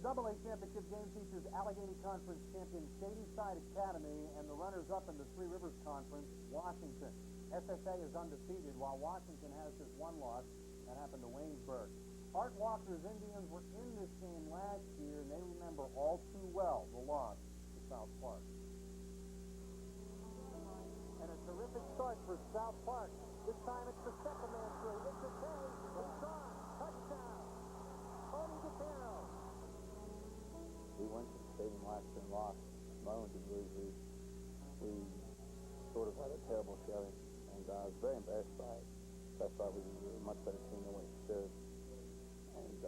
AA championship game features Allegheny Conference champion Shady Side Academy and the runners-up in the Three Rivers Conference, Washington. SSA is undefeated, while Washington has just one loss. That happened to Waynesburg. Art Walker's Indians were in this game last year, and they remember all too well the loss to South Park. And a terrific start for South Park. This time it's the second man through. It's a K. It's on. Touchdown. Tony DePero. We went to the stadium last year and lost. Moan didn't lose. We sort of had a terrible showing, and I was very embarrassed by it. I thought we were a much better team than we should, and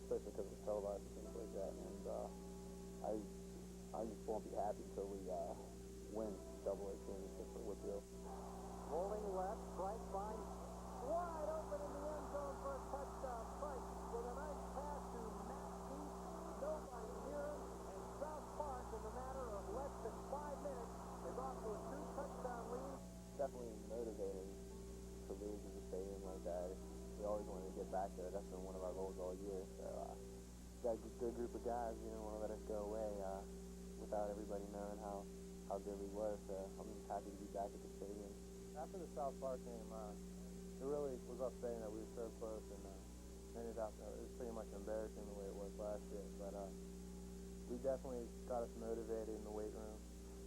especially because it was televised and things like that. And I just won't be happy until we win AA championship for WPIAL. Rolling left, Price finds wide open in the end zone for a touchdown. Price with a nice pass to Matt Keith. Nobody near him, and South Park, in a matter of less than 5 minutes, is off to a 2-touchdown lead. Definitely motivated to lose at the stadium like that. We always wanted to get back there. That's been one of our goals all year. So got a good group of guys. We didn't want to let us go away without everybody knowing how good we were. So I'm just happy to be back at the stadium. After the South Park game, it really was upsetting that we were so close, and ended up it was pretty much embarrassing the way it was last year. But we definitely got us motivated in the weight room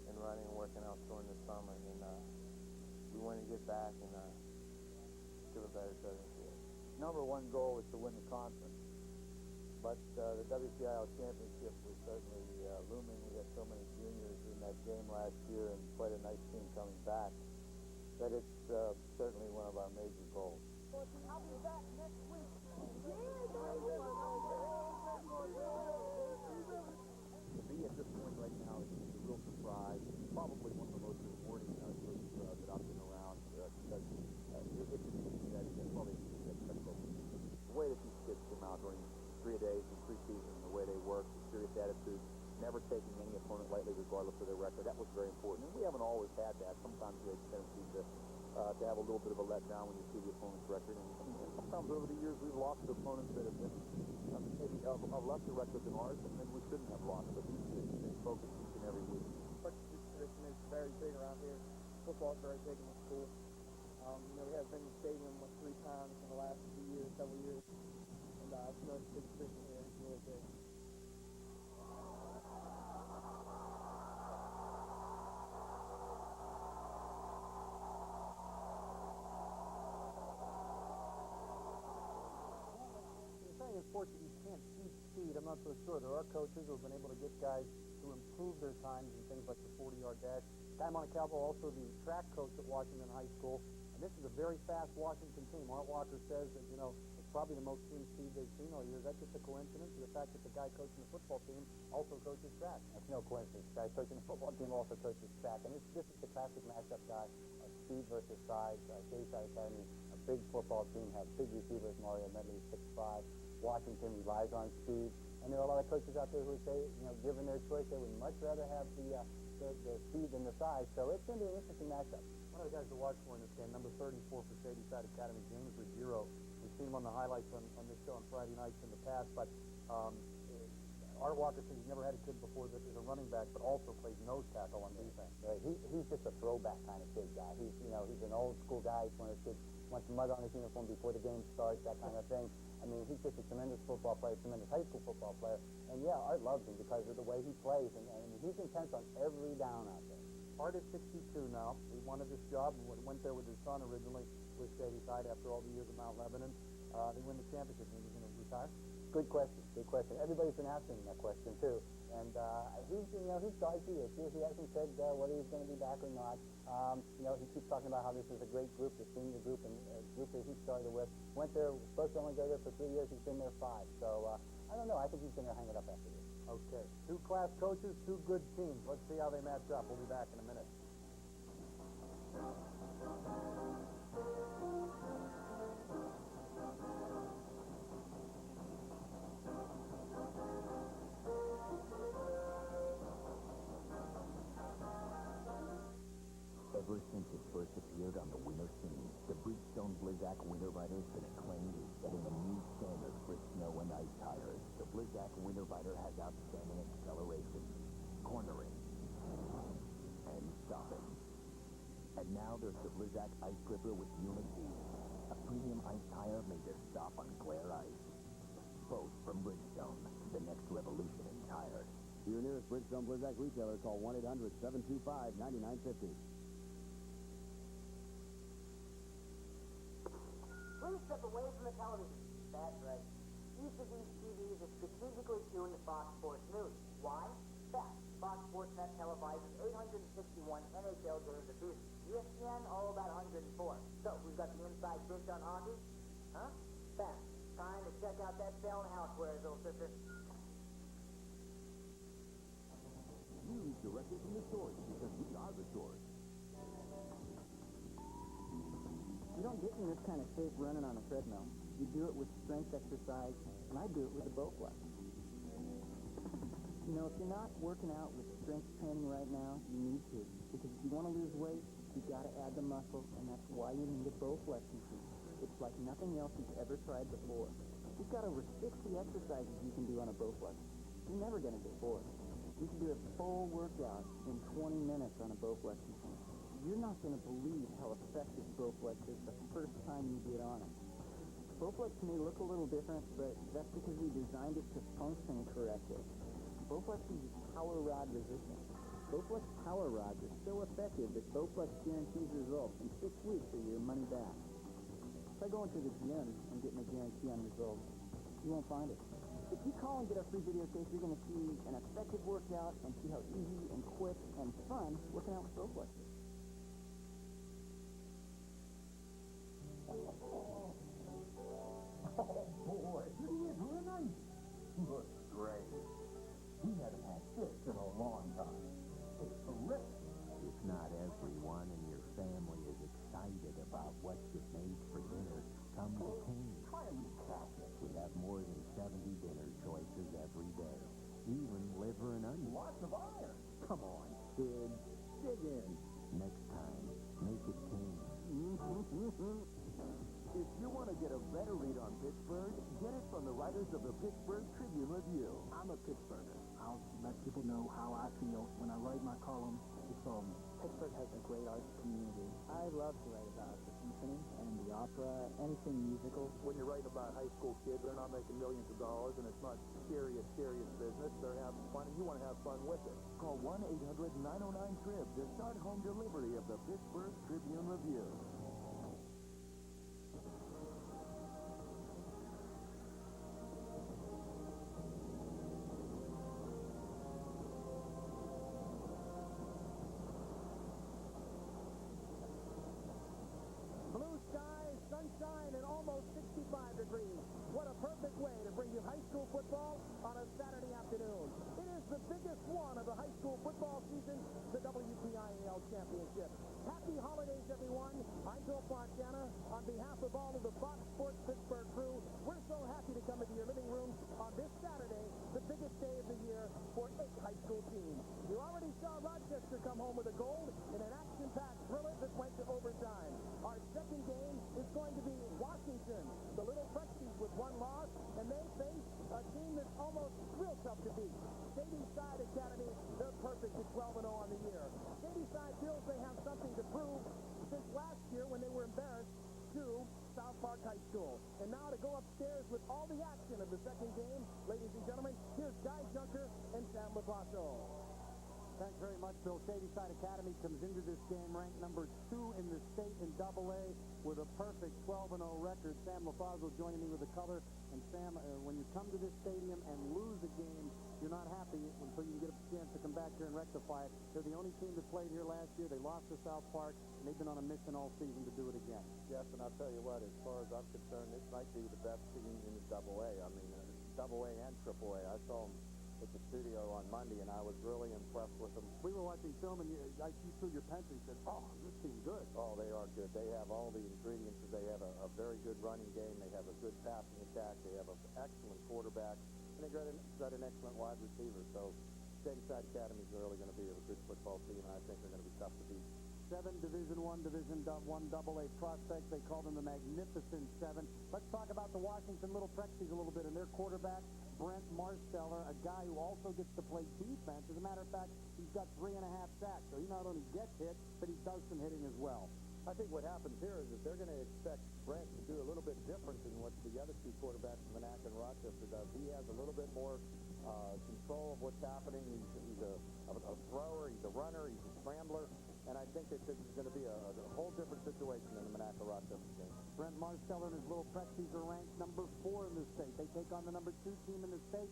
and running and working out during the summer, and we wanted to get back and give a better show this year. Number one goal is to win the conference, but the WPIAL Championship was certainly looming. We had so many juniors in that game last year and quite a nice team coming back that it's certainly one of our major goals. I'll be back next week. To be at this point right now is a real surprise. Probably one of the most rewarding groups that I've been around because it's a team that is probably the way that these kids come out during 3 days in preseason, the way they work, the serious attitude, never taking any opponent lightly regardless of their record. That was very important, and we haven't always had that. Sometimes we have a tendency to have a little bit of a letdown when you see the opponent's record, and sometimes over the years we've lost to opponents that have been maybe of lesser record than ours, and then we shouldn't have lost, but these kids stay focused each and every week. This tradition is very big around here. Football's very big in the school. We have been in the stadium 3 times in the last several years, and it's a big tradition here. It's really big. In sports that you can't teach speed, I'm not so sure. There are coaches who have been able to get guys to improve their times in things like the 40-yard dash. Guy Montecalvo, also the track coach at Washington High School. And this is a very fast Washington team. Art Walker says that, it's probably the most team speed they've seen all year. Is that just a coincidence? Or the fact that the guy coaching the football team also coaches track? That's no coincidence. The guy coaching the football team also coaches track. And this is the classic matchup, guy, of speed versus size. Shady Side Academy, a big football team, have big receivers. Mario Medley, 6'5". Washington relies on speed, and there are a lot of coaches out there who say, given their choice, they would much rather have the speed than the size. So it's going to be an interesting matchup. One of the guys to watch for in this game, number 34 for Shady Side Academy, James Ruggiero. We've seen him on the highlights on this show on Friday nights in the past, but Art Walker said he's never had a kid before that is a running back, but also plays nose tackle on defense. Right. He's just a throwback kind of kid guy. He's an old school guy. He's one of those kids wants mud on his uniform before the game starts, that kind of thing. I mean, he's just a tremendous football player, tremendous high school football player. And yeah, Art loves him because of the way he plays, and he's intense on every down out there. Art is 62 now. He wanted this job and went there with his son originally with Shady Side after all the years of Mount Lebanon. They win the championship. He's going to retire. Good question. Good question. Everybody's been asking that question too. And he's dodged the issue. He hasn't said whether he's going to be back or not. He keeps talking about how this is a great group, the senior group, and group that he started with. Went there, was supposed to only go there for 3 years. He's been there 5. So I don't know. I think he's going to hang it up after this. Okay. 2 class coaches, 2 good teams. Let's see how they match up. We'll be back in a minute. Ever since it first appeared on the winter scene, the Bridgestone Blizzak Winter Rider has been acclaimed as setting a new standard for snow and ice tires. The Blizzak Winter winner fighter has outstanding acceleration, cornering, and stopping. And now there's the Blizzak Ice Gripper with Unit D, a premium ice tire made to stop on glare ice. Both from Bridgestone, the next revolution in tires. To your nearest Bridgestone Blizzak retailer, call 1-800-725-9950. Please step away from the television. That's right. Each of these TVs is strategically tuned to Fox Sports News. Why? Fact. Fox Sports Net televises 861 NHL games a season. ESPN, all about 104. So, we've got the inside dish on hockey? Huh? Fact. Time to check out that sale and housewares, old sister. News directly from the source, because we are the source. You don't get in this kind of shape running on a treadmill. You do it with strength exercise, and I do it with a Bowflex. You know, if you're not working out with strength training right now, you need to. Because if you want to lose weight, you got to add the muscle, and that's why you need a Bowflex machine. It's like nothing else you've ever tried before. You've got over 60 exercises you can do on a Bowflex. You're never going to get bored. You can do a full workout in 20 minutes on a Bowflex machine. You're not going to believe how effective Bowflex is the first time you get on it. Bowflex may look a little different, but that's because we designed it to function correctly. Bowflex uses power rod resistance. Bowflex power rods are so effective that Bowflex guarantees results in 6 weeks or your money back. Try going to the gym and getting a guarantee on results. You won't find it. If you call and get our free videotape, you're going to see an effective workout and see how easy and quick and fun working out with Bowflex is. Oh, boy, look at this, really? Looks great. We haven't had this in a long time. It's terrific. If not everyone in your family is excited about what you've made for dinner, come to Cane's. We have more than 70 dinner choices every day. Even liver and onions. Lots of iron. Come on, kids. Dig in. Next time, make it Cane's. If you want to get a better read on Pittsburgh, get it from the writers of the Pittsburgh Tribune Review. I'm a Pittsburgher. I'll let people know how I feel when I write my column. It's Pittsburgh has a great art community. I love to write about the symphony and the opera, anything musical. When you're writing about high school kids, they're not making millions of dollars, and it's not serious business. They're having fun, and you want to have fun with it. Call 1-800-909-TRIB to start home delivery of the Pittsburgh Tribune Review. Blue skies, sunshine, and almost 65 degrees. What a perfect way to bring you high school football on a Saturday afternoon. It is the biggest one of the high school football season, the WPIAL Championship. Happy holidays, everyone. I'm Bill Fontana. On behalf of all of the Fox Sports Pittsburgh crew, we're so happy to come into your living room on this Saturday, the biggest day of the year for 8 high school teams. You already saw Rochester come home with a gold in an action-packed thriller that went to overtime. Our second game is going to be Washington, the Little Prexies with 1 loss, and they face a team that's almost real tough to beat. Shady Side Academy, they're perfect at 12-0 on the year. Shady Side feels they have something to prove since last year when they were embarrassed to South Park High School. And now to go upstairs with all the action of the second game, ladies and gentlemen, here's Guy Junker and Sam LaPlasso. Thanks very much, Bill. Shady Side Academy comes into this game ranked number 2 in the state in AA with a perfect 12-0 record. Sam LaFazzo joining me with the color. And Sam, when you come to this stadium and lose a game, you're not happy until you get a chance to come back here and rectify it. They're the only team that played here last year. They lost to South Park, and they've been on a mission all season to do it again. Yes, and I'll tell you what, as far as I'm concerned, this might be the best team in the AA. I mean, AA and AAA. I saw them at the studio on Monday, and I was really impressed with them. We were watching film, and you threw your pencil and said, oh, this team's good. Oh, they are good. They have all the ingredients. They have a very good running game. They have a good passing attack. They have an excellent quarterback, and they've got an excellent wide receiver. So Shady Side Academy is really going to be a good football team, and I think they're going to be tough to beat. 7 Division I AA prospects. They call them the Magnificent 7. Let's talk about the Washington Little Prexies a little bit, and their quarterback, Brent Marsteller, a guy who also gets to play defense. As a matter of fact, he's got 3.5 sacks, so he not only gets hit, but he does some hitting as well. I think what happens here is that they're going to expect Brent to do a little bit different than what the other two quarterbacks from Manac and Rochester does. He has a little bit more control of what's happening. He's a thrower, he's a runner, he's a scrambler, and I think that this is going to be a whole different situation in the Manac and Rochester game. Brent Marsteller and his Little Prexies are ranked number 4 in the state. They take on the number 2 team in the state,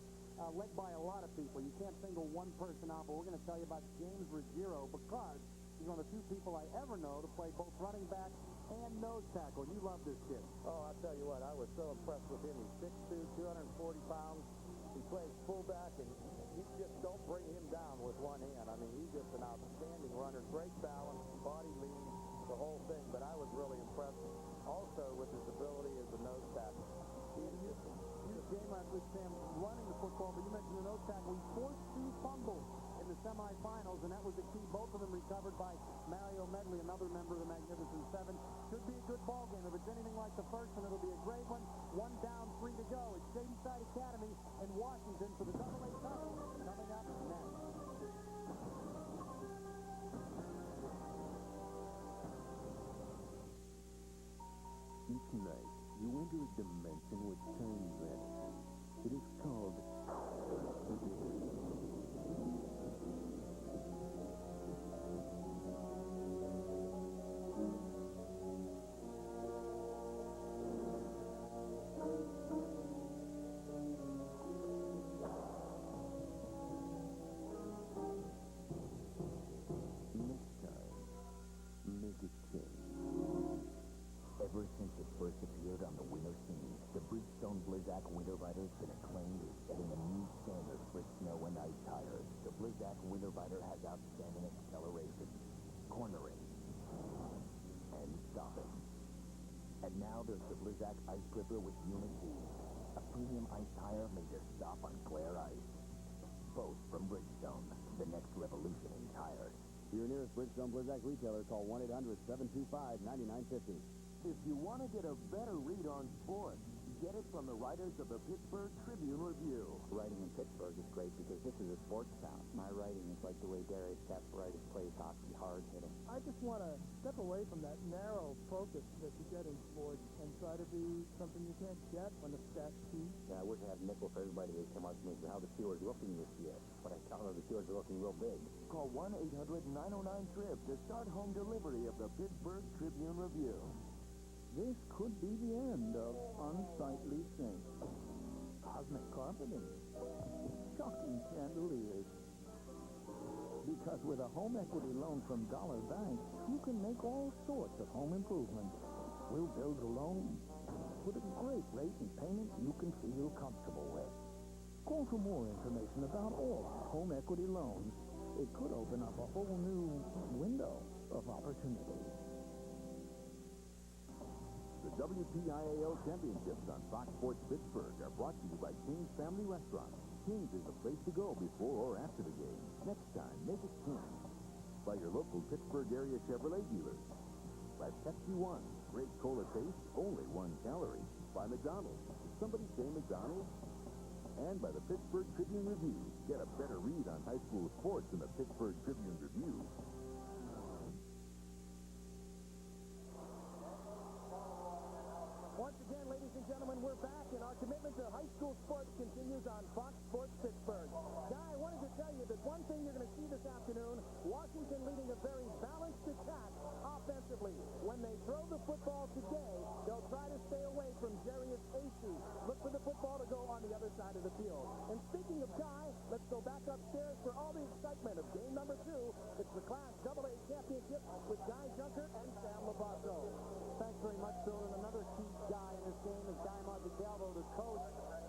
led by a lot of people. You can't single one person out, but we're going to tell you about James Ruggiero because he's one of the few people I ever know to play both running back and nose tackle. You love this kid. Oh, I'll tell you what, I was so impressed with him. He's 6'2", 240 pounds. He plays fullback, and you just don't bring him down with one hand. I mean, he's just an outstanding runner. Great balance, body lean, the whole thing. But I was really impressed also with his ability as a nose tackle. Huge game last week, Sam, running the football, but you mentioned the nose tackle. He forced 2 fumbles in the semifinals, and that was the key. Both of them recovered by Mario Medley, another member of the Magnificent Seven. Should be a good ball game. If it's anything like the first one, it'll be a great one. 1 down, 3 to go. It's Shady Side Academy in Washington for the AA title coming up next. Each night, you enter a dimension with time vanishes. It is called the day. Next time, make it change. Ever since it first appeared on the winter scene, the Bridgestone Blizzak Winter Rider has been acclaimed as setting a new standard for snow and ice tires. The Blizzak Winter Rider has outstanding acceleration, cornering, and stopping. And now there's the Blizzak Ice Gripper with Unit D, a premium ice tire made to stop on glare ice. Both from Bridgestone, the next revolution in tires. Your nearest Bridgestone Blizzak retailer, call 1-800-725-9950. If you want to get a better read on sports, get it from the writers of the Pittsburgh Tribune-Review. Writing in Pittsburgh is great because this is a sports town. My writing is like the way Darius Kasparaitis plays hockey, hard-hitting. I just want to step away from that narrow focus that you get in sports and try to be something you can't get on the stat sheet. Yeah, I wish I had a nickel for everybody who came out to me for how the Steelers are looking this year. But I tell them the Steelers are looking real big. Call 1-800-909-TRIP to start home delivery of the Pittsburgh Tribune-Review. This could be the end of unsightly things. Cosmic carpeting. Shocking chandeliers. Because with a home equity loan from Dollar Bank, you can make all sorts of home improvements. We'll build a loan with a great rate and payment you can feel comfortable with. Call for more information about all our home equity loans. It could open up a whole new window of opportunity. The WPIAL Championships on Fox Sports Pittsburgh are brought to you by King's Family Restaurant. King's is the place to go before or after the game. Next time, make it King's. By your local Pittsburgh area Chevrolet dealers. By Pepsi One, great cola taste, only 1 calorie. By McDonald's. Did somebody say McDonald's? And by the Pittsburgh Tribune-Review. Get a better read on high school sports in the Pittsburgh Tribune-Review. Once again, ladies and gentlemen, we're back, and our commitment to high school sports continues on Fox Sports Pittsburgh. Guy, I wanted to tell you that one thing you're going to see this afternoon, Washington leading a very balanced attack offensively. When they throw the football today, they'll try to stay away from Jarius Acey. Look for the football to go on the other side of the field. And speaking of Guy, let's go back upstairs for all the excitement of game number 2. It's the Class AA Championship with Guy Junker and Sam Labasso. Thanks very much, Bill. And another key guy in this game is Guy Marticalvo, the coach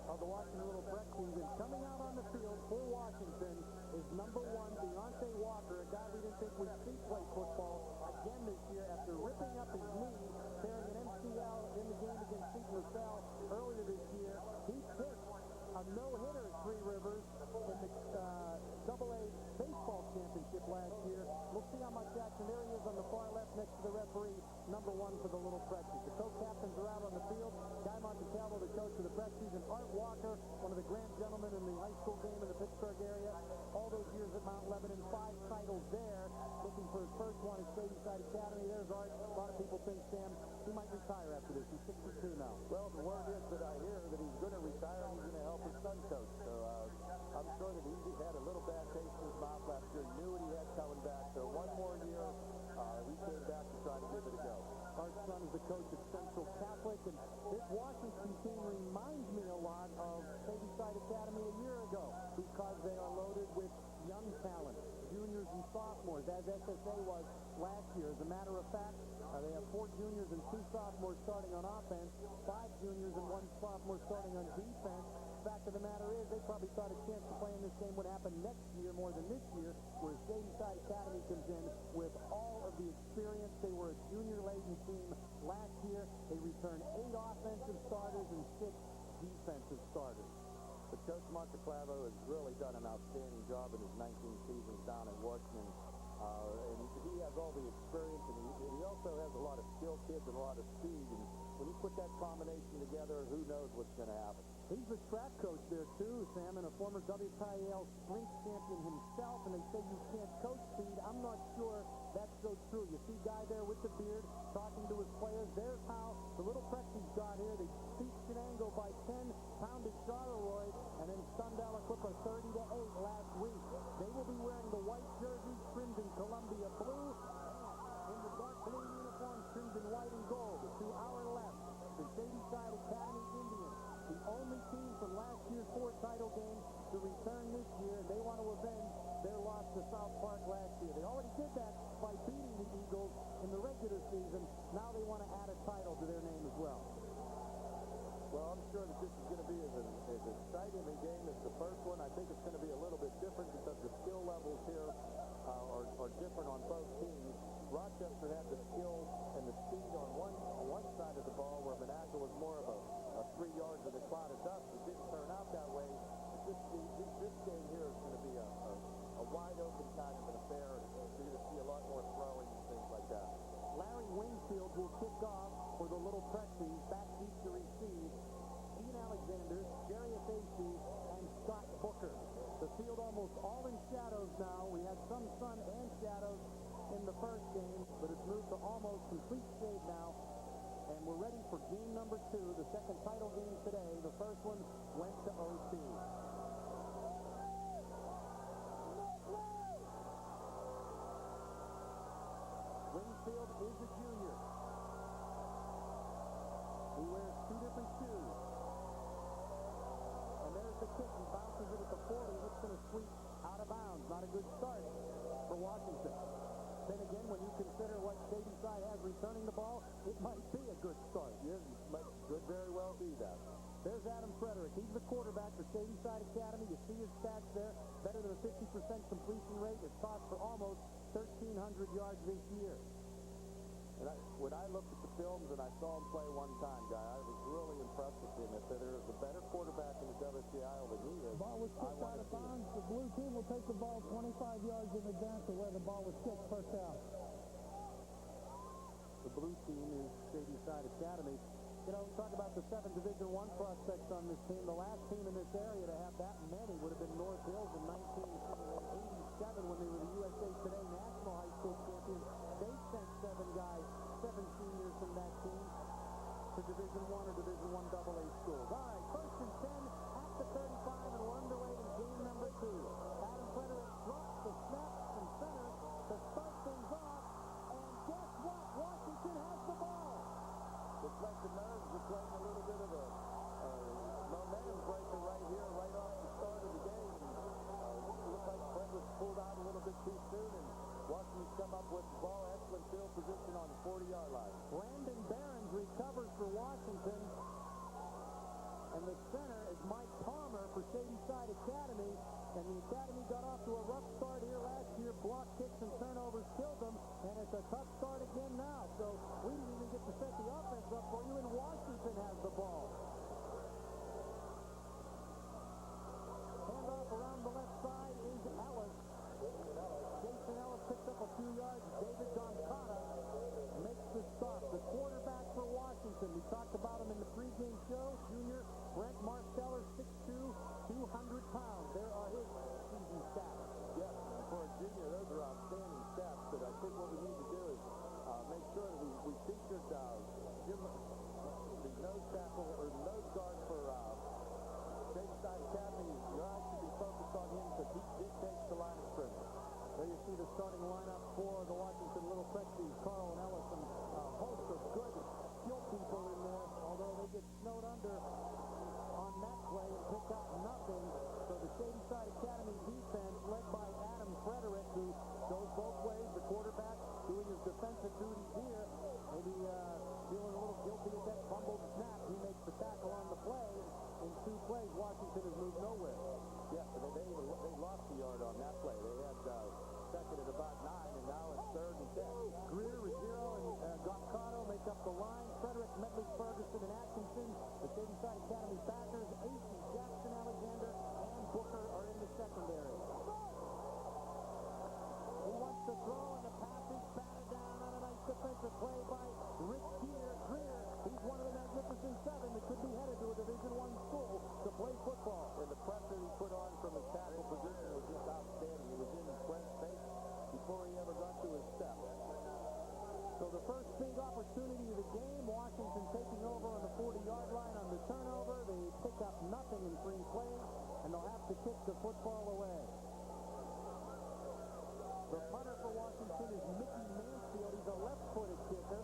of the Washington Little Prexies. And coming out on the field for Washington is number 1, Deontay Walker, a guy we didn't think we'd see play football again this year after ripping up his knee, tearing an retire after this. He's 62 now. Well, the word is that I hear that he's going to retire and he's going to help his son coach. So I'm sure that he had a little bad taste in his mouth last year. He knew what he had coming back. So one more year, he came back to try to give it a go. Our son is the coach at Central Catholic, and this Washington team reminds me a lot of Shady Side Academy a year ago because they are loaded with young talent, juniors and sophomores, as SSA was last year. As a matter of fact, they have 4 juniors and 2 sophomores starting on offense, 5 juniors and 1 sophomore starting on defense. Fact of the matter is, they probably thought a chance to play in this game would happen next year more than this year, where Shady Side Academy comes in with all of the experience. They were a junior-laden team last year. They returned 8 offensive starters and 6 defensive starters. But Coach Monteclavo has really done an outstanding job in his 19 seasons down in Washington. And he has all the experience, and he also has a lot of skilled kids and a lot of speed. And when you put that combination together, who knows what's going to happen. He's the track coach there, too, Sam, and a former WPIAL sprint champion himself, and they say you can't coach speed. I'm not sure that's so true. You see Guy there with the beard talking to his players. There's how the Little Prexies got here. They beat Shenango by 10, pounded Charleroi, and then Sundell Equipa 30-8 last week. They will be wearing the white jerseys trimmed in Columbia blue, and in the dark blue uniforms trimmed in white and gold. To our left, the Shady Side Academy Indians, the only team from last year's 4 title games to return this year. They want to avenge their loss to South Park last year. They already did that by beating the Eagles in the regular season. Now they want to add a title to their name as well. Well, I'm sure that this is going to be as exciting a game as the first one. I think it's going to be a little bit different because the skill levels here are different on both teams. Rochester had the skill and the speed on one side of the ball, where Monaco was more of a 3 yards in a cloud of dust. It didn't turn out that way. This game here is going to be a wide-open kind of an affair. You're going to see a lot more throwing and things like that. Larry Wingfield will kick off for the Little Prexies. Back deep to receive Ian Alexander, Jarius Acey, and Scott Booker. The field almost all in shadows now. We had some sun and shadows in the first game, but it's moved to almost complete shade now. And we're ready for game number 2, the second title game today. The first one went to OT. Wingfield is a junior. He wears 2 different shoes. And there's the kick. He bounces it at the 40. It's going to sweep out of bounds. Not a good start for Washington. Then again, when you consider what Shady Side has returning the ball, it might be a good start. Yes, could very well be that. There's Adam Frederick. He's the quarterback for Shady Side Academy. You see his stats there. Better than a 50% completion rate. Has tossed for almost 1,300 yards this year. And when I looked at the films and I saw him play one time, Guy, I was really impressed with him. If there is a better quarterback in the WPIAL than he is, Ball was kicked out of bounds. The blue team will take the ball 25 yards in advance of where the ball was kicked, first down. The blue team is Shady Side Academy. You know, talk about the 7 Division I prospects on this team. The last team in this area to have that many would have been North Hills in 1987 when they were the USA Today National High School champions. They sent 7 guys, 7 seniors from that team to Division I or Division I AA schools. All right, 1st and 10 at the 35, and we're underway in game number 2. Adam Frederick drops the snap from center to start things off, and guess what? Washington has the ball. Looks like the Nerds are playing a little bit of a momentum breaker right here, right off the start of the game. Looks like Fred was pulled out a little bit too soon, and Washington's come up with the ball. Excellent field position on the 40-yard line. Brandon Barons recovers for Washington, and the center is Mike Palmer for Shady Side Academy. And the Academy got off to a rough start here last year. Block kicks and turnovers killed them, and it's a tough start again now. So we didn't even get to set the offense up for you, and Washington has the ball. Handoff around the left side is Ellis. Jason Ellis picks up a few yards. David Doncata makes the stop. The quarterback for Washington. We talked about him in the pregame show. Junior Brent Marsteller, 6'2", 200 pounds. There are his season stats. Yes, and for a junior, those are outstanding stats. But I think what we need to do is make sure that we featured on that play. They had second at about 9, and now it's 3rd and 10. Greer, Ruggiero, and Goccato make up the line. Frederick, Medley, Ferguson, and Atkinson, the Shady Side Academy backers. AC, Jackson, Alexander, and Booker are in the secondary. He wants to throw, and the pass is batted down on a nice defensive play by Rick Greer. He's one of the magnificent 7 that could be headed to a Division I school to play football. And the pressure he put on from his tackle position was just outstanding. He was in his Brent's face before he ever got to his step. So the first big opportunity of the game, Washington taking over on the 40-yard line on the turnover. They pick up nothing in 3 plays, and they'll have to kick the football away. The punter for Washington is Mickey Mansfield. He's a left-footed kicker.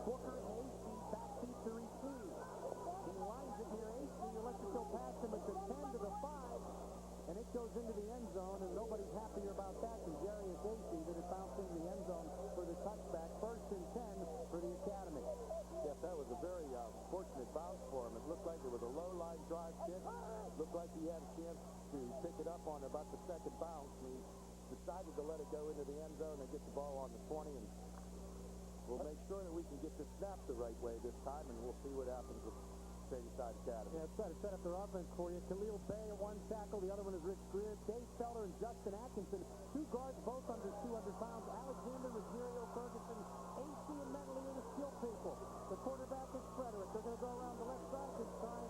Booker and AC backseat to receive. He lines it near AC. Electrical pass him at the 10 to the 5, and it goes into the end zone, and nobody's happier about that than Jarius AC that it bounced into the end zone for the touchback. 1st and 10 for the Academy. Yes, that was a very fortunate bounce for him. It looked like it was a low-line drive kick. It looked like he had a chance to pick it up on about the 2nd bounce, and he decided to let it go into the end zone and get the ball on the 20, and we'll make sure that we can get this snap the right way this time, and we'll see what happens with Shady Side Academy. Yeah, try to set up their offense for you. Khalil Bay at 1 tackle, the other one is Rich Greer. Dave Felder and Justin Atkinson, 2 guards, both under 200 pounds. Alexander, Ruggiero, Ferguson, AC, and Medley are the skill people. The quarterback is Frederick. They're going to go around the left side this time,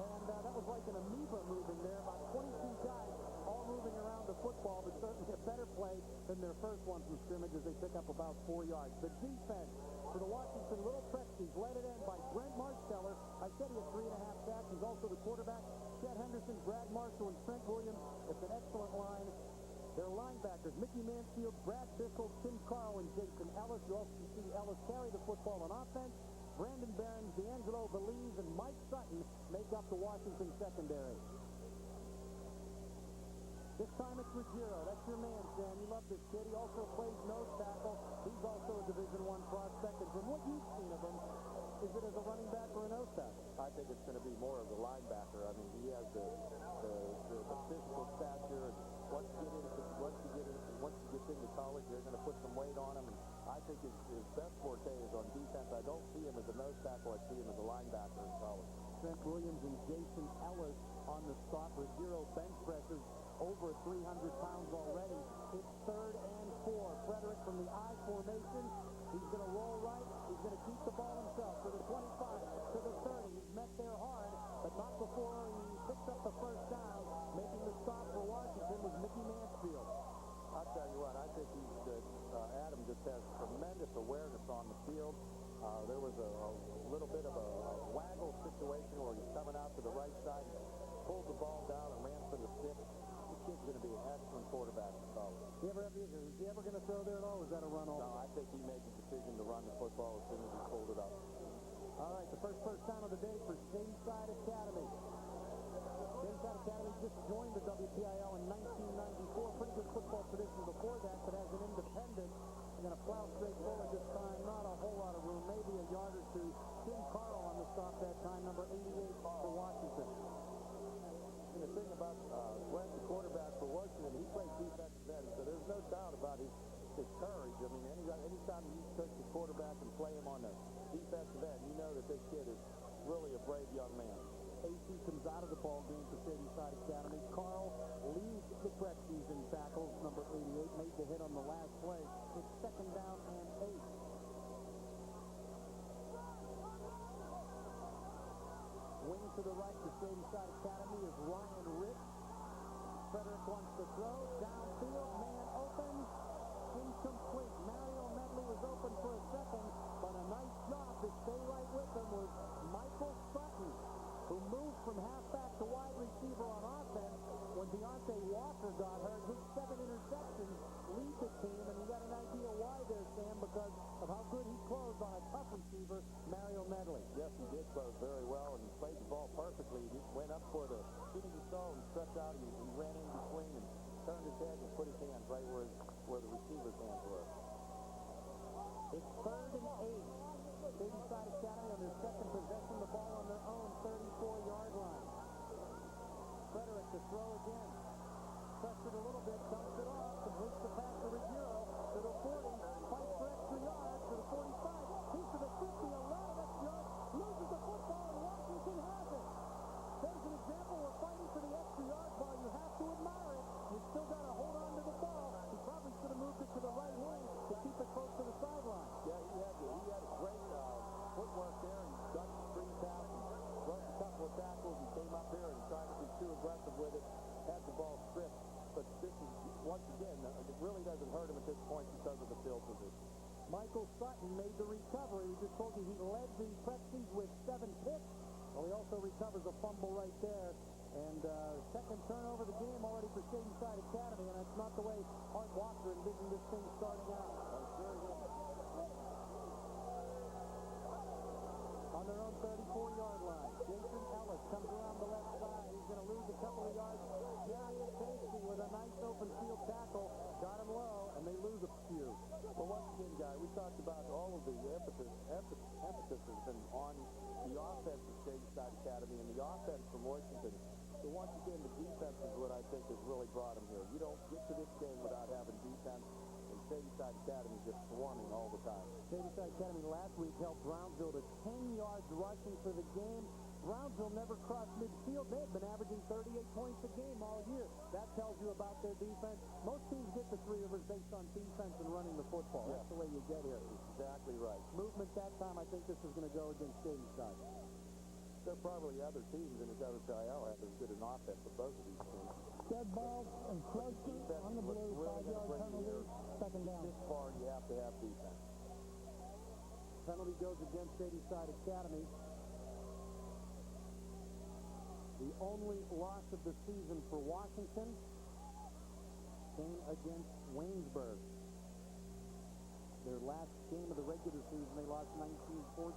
and that was like an amoeba moving there. About 22 guys all moving around the football, but certainly a better play than their first one from scrimmage as they pick up about 4 yards. The defense for the Washington Little Prexies led it in by Brent Marsteller. I said he had 3.5 sacks. He's also the quarterback. Chet Henderson, Brad Marshall, and Trent Williams. It's an excellent line. Their linebackers, Mickey Mansfield, Brad Bissell, Tim Carl, and Jason Ellis. You also see Ellis carry the football on offense. Brandon Behrens, D'Angelo Belize, and Mike Sutton make up the Washington secondary. This time it's Ruggiero. That's your man, Sam. You love this kid. He also plays nose tackle. He's also a Division I prospect. And from what you've seen of him, is it as a running back or a nose tackle? I think it's going to be more of a linebacker. I mean, he has the physical stature. And once he gets into college, they're going to put some weight on him. And I think his best forte is on defense. I don't see him as a nose tackle. I see him as a linebacker in college. Trent Williams and Jason Ellis on the stop. Ruggiero bench presses over 300 pounds already. It's 3rd and 4. Frederick from the I formation. He's going to roll right. He's going to keep the ball himself to the 25, to the 30. He's met there hard, but not before he picks up the first down. Making the stop for Washington was Mickey Mansfield. I'll tell you what, I think he's good. Adam just has tremendous awareness on the field. There was a little bit of a waggle situation where he's coming out to the right side, pulled the ball down and ran for the stick. This kid's going to be an excellent quarterback in college. Is he ever going to throw there at all, or is that a run off? No, I think he made the decision to run the football as soon as he pulled it up. All right, the first down of the day for Shady Side Academy. Shady Side Academy just joined the WPIAL in 1994. Pretty good football tradition before that, but as an independent, they're going to plow straight forward this time. Not a whole lot of room, maybe a yard or two. Tim Carl on the stop that time, number 88 for Washington. And the thing about Brent, the quarterback for Washington, he plays defensive end, so there's no doubt about his courage. I mean, anytime you coach the quarterback and play him on the defensive end, you know that this kid is really a brave young man. AC comes out of the ball game for Shady Side Academy. Carl leads the Prexies in tackles. Number 88 made the hit on the last play. It's 2nd down and 8. Wing to the right for Shady Side Academy is Ryan Rich. Frederick wants to throw. Downfield, man open. Incomplete. Mario Medley was open for a second, but a nice job to stay right with him was Michael Sutton, who moved from halfback to wide receiver on offense when Deontay Walker got hurt. His 7 interceptions lead the team, and you got an idea why there, Sam, because of how good he closed on a tough receiver, Mario Medley. Yes, he did close very well, and he played the ball perfectly. He went up for the, as soon as he saw him stretch out, he ran in between and turned his head and put his hands right where the receiver's hands were. It's 3rd and 8. Shady Side Academy on their second possession, the ball on their own 34-yard line. Frederick to throw again. pressured a little bit, dumps it off, completes the pass to Ruggiero to the 40, fights for extra yards to the 45, he's to the 50, a lot of extra yards, loses the football, and Washington has it. There's an example of fighting for the extra yard ball. You have to admire it. You still got to hold on to the ball. He probably should have moved it to the right hand to keep it close to the sideline. Yeah, he had a great footwork there. He got the screen pass and broke a couple of tackles and came up here and tried to be too aggressive with it. Had the ball stripped. But this is, once again, it really doesn't hurt him at this point because of the field position. Michael Sutton made the recovery. We just told you he led the Prexies with 7 picks. Well, he also recovers a fumble right there. And second turnover of the game already for Shady Side Academy, and that's not the way Art Walker envisioned this thing starting out. On their own 34-yard line, Jason Ellis comes around the left side. He's going to lose a couple of yards. Darius Hasty with a nice open field tackle. Got him low, and they lose a few. But once again, Guy, we talked about all of the emphasis has been on the offense of Shady Side Academy and the offense from Washington. So once again, the defense is what I think has really brought him here. You don't get to this game without having defense, and Shady Side Academy just swarming all the time. Shady Side Academy last week held Brownsville to 10 yards rushing for the game. Brownsville never crossed midfield. They had been averaging 38 points a game all year. That tells you about their defense. Most teams get the 3 overs based on defense and running the football. Yeah. That's the way you get here. Exactly right. Movement that time, I think this is going to go against Shady Side. There are probably other teams in the WPIAL have as good an offense as both of these teams. Dead ball and closer on the blue, 5-yard penalty, second down. This far, you have to have defense. Penalty goes against Shady Side Academy. The only loss of the season for Washington came against Waynesburg. Their last game of the regular season, they lost 19-14.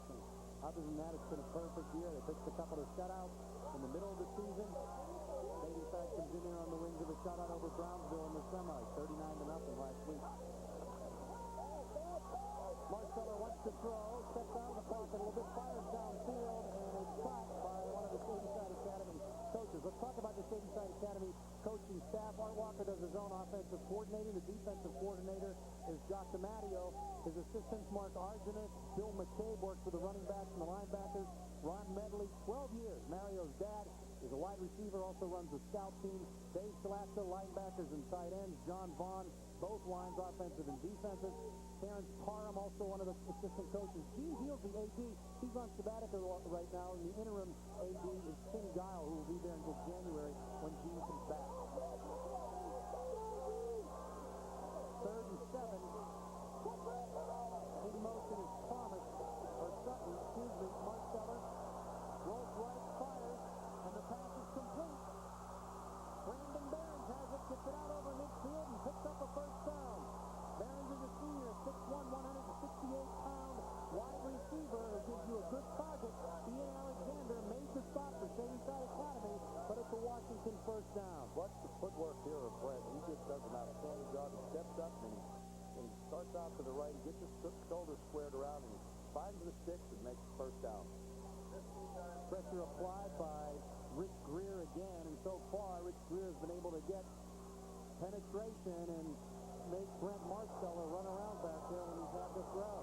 Other than that, it's been a perfect year. They pitched a couple of shutouts in the middle of the season. Shady Side comes in here on the wings of a shutout over Brownsville in the semi, 39-0 last week. Marsteller wants to throw, steps out of the pocket a little bit, fires downfield, and it's caught by one of the Shady Side Academy coaches. Let's talk about the Shady Side Academy coaching staff. Art Walker does his own offensive coordinating. The defensive coordinator is Josh DiMatteo. His assistants, Mark Argenis, Bill McCabe, works for the running backs and the linebackers. Ron Medley, 12 years. Mario's dad is a wide receiver, also runs the scout team. Dave Salazzo, linebackers and tight ends. John Vaughn, both lines, offensive and defensive. Terrence Parham, also one of the assistant coaches. Gene Heels, the AD, he's on sabbatical right now, and the interim AD is Tim Guile, who will be there until January when Gene comes back. 3rd and 7. In motion is Thomas, or Sutton, excuse me, Marsteller. Rolls right, fires, and the pass is complete. Brandon Behrens has it, gets it out over midfield, and picks up a first down. Behrens is a senior, 6'1", 168-pound wide receiver who gives you a good target. Ian Alexander made the stop for Shady Side Academy, but it's a Washington first down. Watch the footwork here of Brent. He just does an outstanding job. He steps up and he starts out to the right. He gets his shoulders squared around and he finds the sticks and makes the first down. Pressure applied by Rich Greer again, and so far Rich Greer has been able to get penetration and make Brent Marsteller run around back there when he's had the throw.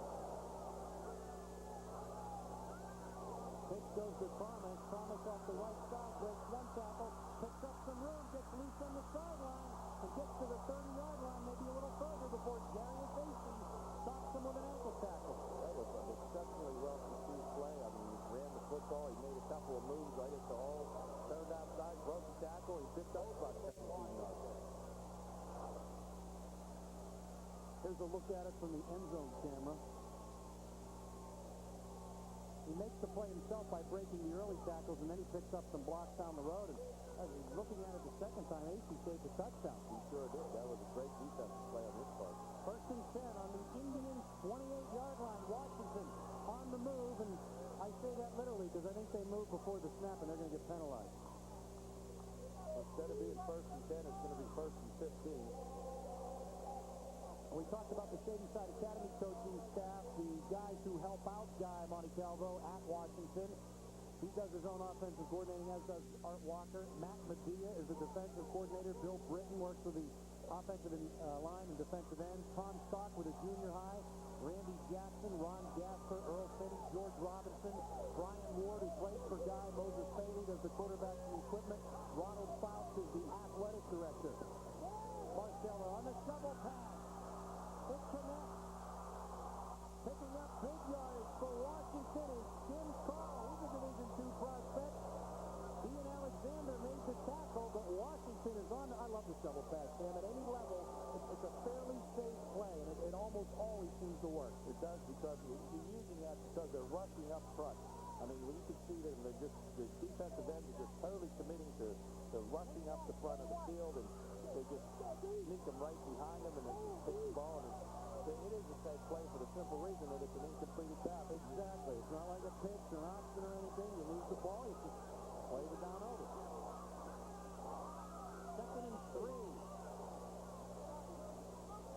Pitch goes to Thomas. Thomas off the right side, breaks one tackle, picks up some room, gets loose on the sideline, and gets to the 30-yard line, maybe a little further before Darius Hastings stops him with an ankle tackle. That was an exceptionally well-conceived play. I mean, he ran the football. He made a couple of moves right at the hole, turned outside, broke the tackle. He picked up about 17 yards. Here's a look at it from the end zone camera. He makes the play himself by breaking the early tackles, and then he picks up some blocks down the road. And as he's looking at it the second time, AC saved a touchdown. He sure did. That was a great defensive play on his part. 1st and 10 on the Indians' 28-yard line. Washington on the move, and I say that literally because I think they moved before the snap, and they're going to get penalized. Instead of being 1st and 10, it's going to be 1st and 15. We talked about the Shady Side Academy coaching staff, the guys who help out Guy Monte Calvo at Washington. He does his own offensive coordinating, as does Art Walker. Matt Medea is the defensive coordinator. Bill Britton works with the offensive line and defensive ends. Tom Stock with a junior high. Randy Jackson, Ron Gasper, Earl Finney, George Robinson, Brian Ward, who plays for Guy. Moses Bailey does the quarterback and equipment. Ronald Faust is the athletic director. Marsteller on the shovel pass. It connects. Picking up big yards for Washington is Jim Carl. He's a Division II prospect. Ian Alexander made the tackle, but Washington is on. I love the shovel pass, Sam. At any level, it's a fairly safe play, and it almost always seems to work. It does, because you're using that because they're rushing up front. I mean, when you can see that the defensive ends are just totally committing to rushing up the front of the field, and they just sneak them right behind them and then just pick the ball. And it is a safe play for the simple reason that it's an incompleted pass. Exactly. It's not like a pitch or an option or anything. You lose the ball, you just play it down over. 2nd and 3.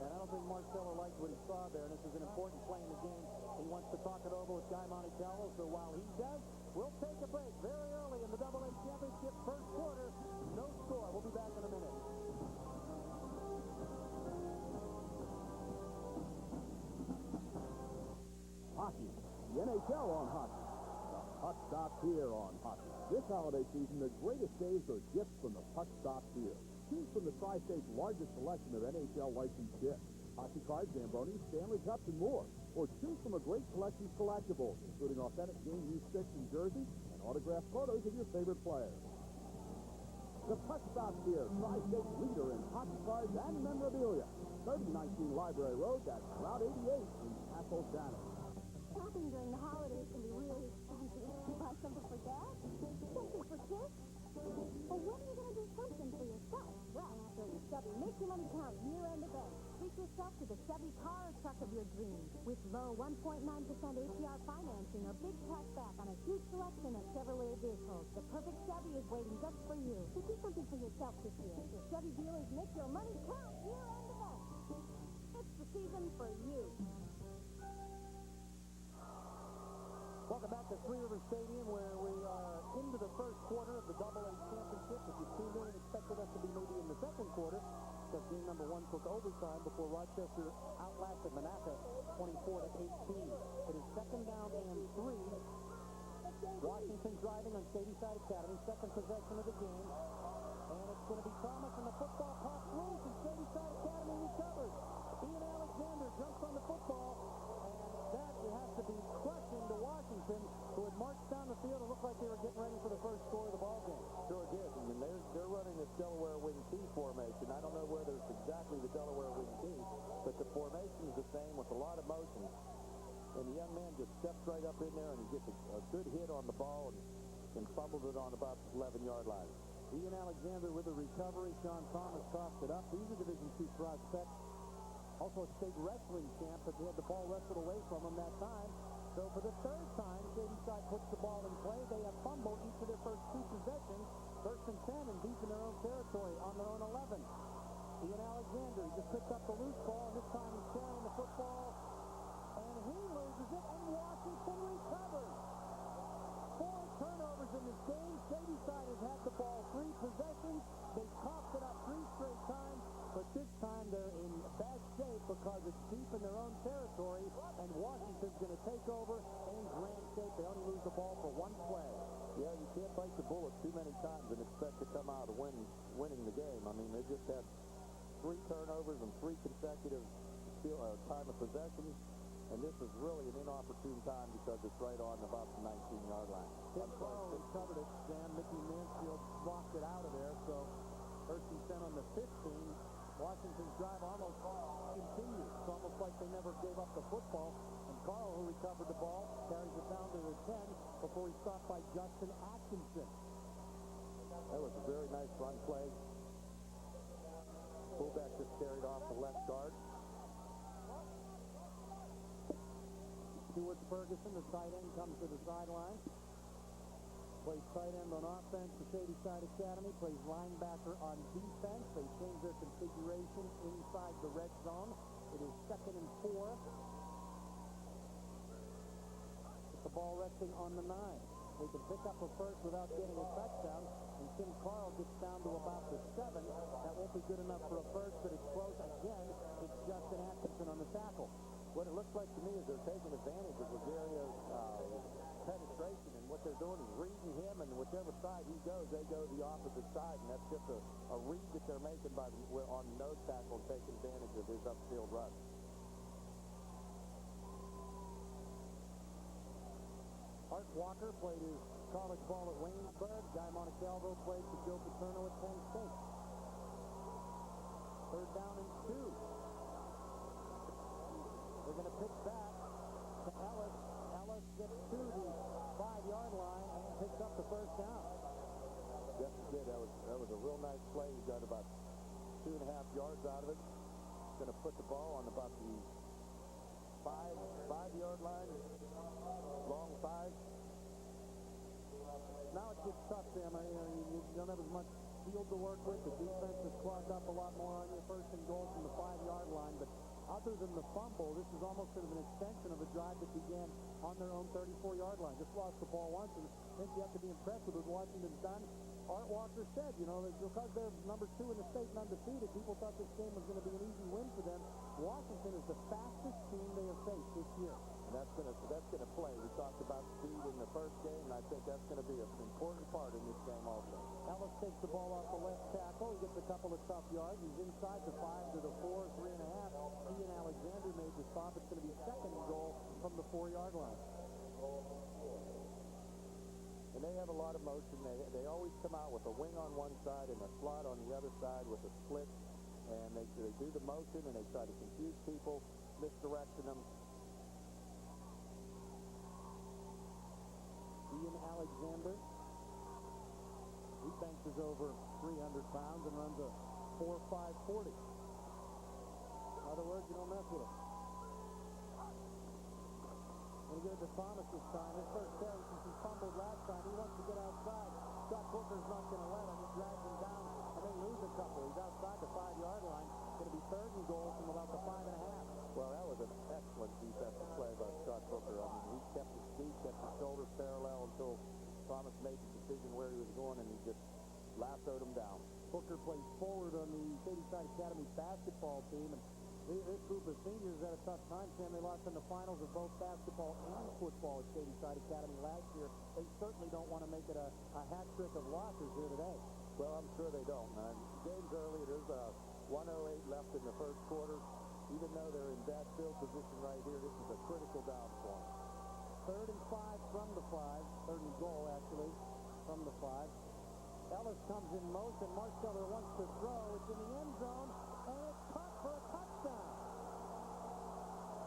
And I don't think Marsteller liked what he saw there, and this is an important play in the game. He wants to talk it over with Guy Monticello, so while he does, we'll take a break very early in the AA Championship first quarter. No score. We'll be back in a minute. Hockey. The NHL on hockey. The Puck Stop here on hockey. This holiday season, the greatest saves are gifts from the Puck Stop here. Choose from the Tri-State's largest selection of NHL licensed gifts. Hockey cards, Zambonis, Stanley Cups, and more. Or choose from a great collection of collectibles, including authentic game-used sticks and jerseys, and autographed photos of your favorite players. The Puck Stop here, Tri-State's leader in hockey cards and memorabilia. 3019 Library Road, that's Route 88 in Castle Shannon. Shopping during the holidays can be really expensive. Buy something for Dad? Something for kids? Well, when are you going to do something for yourself? Well, during the Chevy Make Your Money Count year-end event, treat yourself to the Chevy car or truck of your dreams. With low 1.9% APR financing or big cash back on a huge selection of Chevrolet vehicles, the perfect Chevy is waiting just for you. So do something for yourself this year. The Chevy dealers Make Your Money Count year-end event. It's the season for you. Welcome back to Three Rivers Stadium, where we are into the first quarter of the AA Championship. If you tuned in and expected us to be maybe in the second quarter, because game number 1 took overtime before Rochester outlasted Monaca 24-18. It is 2nd down and 3. Washington driving on Shady Side Academy, 2nd possession of the game. And it's going to be Thomas, and the football pops loose, and Shady Side Academy recovers. Ian Alexander jumps on the football, and that has to be crushing to Washington, who had marched down the field and looked like they were getting ready for the first score of the ball game. Sure did. And they're running this Delaware wing T formation. I don't know whether it's exactly the Delaware wing T, but the formation is the same with a lot of motion. And the young man just steps right up in there, and he gets a good hit on the ball and fumbles it on about the 11-yard line. Ian Alexander with the recovery. Sean Thomas tossed it up. He's a Division II prospect. Also a state wrestling champ, but they had the ball wrestled away from him that time. So for the 3rd time, Shady Side puts the ball in play. They have fumbled each of their first 2 possessions. 1st and 10 and deep in their own territory on their own 11. Ian Alexander, he just picked up the loose ball, and this time he's carrying the football, and he loses it, and Washington recovers. 4 turnovers in this game. Shady Side has had the ball 3 possessions. They coughed it up 3 straight times, but this time they're in bad shape because it's deep in their own territory, and Washington's going to take over in grand shape. They only lose the ball for 1 play. Yeah, you can't bite the bullet too many times and expect to come out winning the game. I mean, they just had 3 turnovers and 3 consecutive time of possessions. And this is really an inopportune time because it's right on about the 19-yard line. Tim Carl recovered it. Sam, Mickey Mansfield blocked it out of there. So 1st and 10 on the 15. Washington's drive almost continues. It's almost like they never gave up the football. And Carl, who recovered the ball, carries it down to the 10 before he's stopped by Justin Atkinson. That was a very nice run play. Fullback just carried off the left guard. Stuart Ferguson, the tight end, comes to the sideline. Plays tight end on offense for Shady Side Academy. Plays linebacker on defense. They change their configuration inside the red zone. It is 2nd and 4. With the ball resting on the 9. they can pick up a first without getting a touchdown, and Tim Carl gets down to about the 7. That won't be good enough for a first, but it's close. Again, it's Justin Atkinson on the tackle. What it looks like to me is they're taking advantage of Rogeria's penetration, and what they're doing is reading him, and whichever side he goes, they go the opposite side, and that's just a read that they're making on the nose tackle and taking advantage of his upfield run. Art Walker played his college ball at Waynesburg. Guy Montecalvo played for Joe Paterno at Penn State. 3rd down and 2. They're going to pitch back to Ellis. Ellis gets to the 5-yard line and picks up the first down. Yes, he did. That was a real nice play. He got about 2.5 yards out of it. Going to put the ball on about the 5-yard line. Long 5. Now it gets tough, Sam. You don't have as much field to work with. The defense has clogged up a lot more on your 1st and goal from the 5-yard line, but other than the fumble, this is almost sort of an extension of a drive that began on their own 34-yard line. Just lost the ball once, and I think you have to be impressed with what Washington's done. Art Walker said, you know, that because they're number 2 in the state and undefeated, people thought this game was going to be an easy win for them. Washington is the fastest team they have faced this year. And that's going to play. We talked about speed in the first game, and I think that's going to be an important part in this game also. Ellis takes the ball off the left tackle. He gets a couple of tough yards. He's inside the 5 to the 4, 3.5. He and Alexander made the stop. It's going to be 2nd and goal from the 4-yard line. And they have a lot of motion. They always come out with a wing on one side and a slot on the other side with a split. And they do the motion, and they try to confuse people, misdirection them. Ian Alexander, he benches over 300 pounds and runs a 4.5 40. In other words, you don't mess with him. Going to give it to Thomas this time. His first carry since he fumbled last time. He wants to get outside. Scott Booker's not going to let him. He drags him down, and they lose a couple. He's outside the 5-yard line. Going to be 3rd and goal from about the 5.5. Well, that was an excellent defensive play by Scott Booker. I mean, he kept his feet, kept his shoulders parallel until Thomas made the decision where he was going, and he just lassoed him down. Booker plays forward on the Shady Side Academy basketball team, and this group of seniors had a tough time, Sam. They lost in the finals of both basketball and football at Shady Side Academy last year. They certainly don't want to make it a hat trick of losses here today. Well, I'm sure they don't. Game's early. There's 1:08 left in the first quarter. Even though they're in bad field position right here, this is a critical down for them. 3rd and 5 from the 5. 3rd and goal, actually, from the 5. Ellis comes in motion. Marsteller wants to throw. It's in the end zone, and it's caught for a touchdown.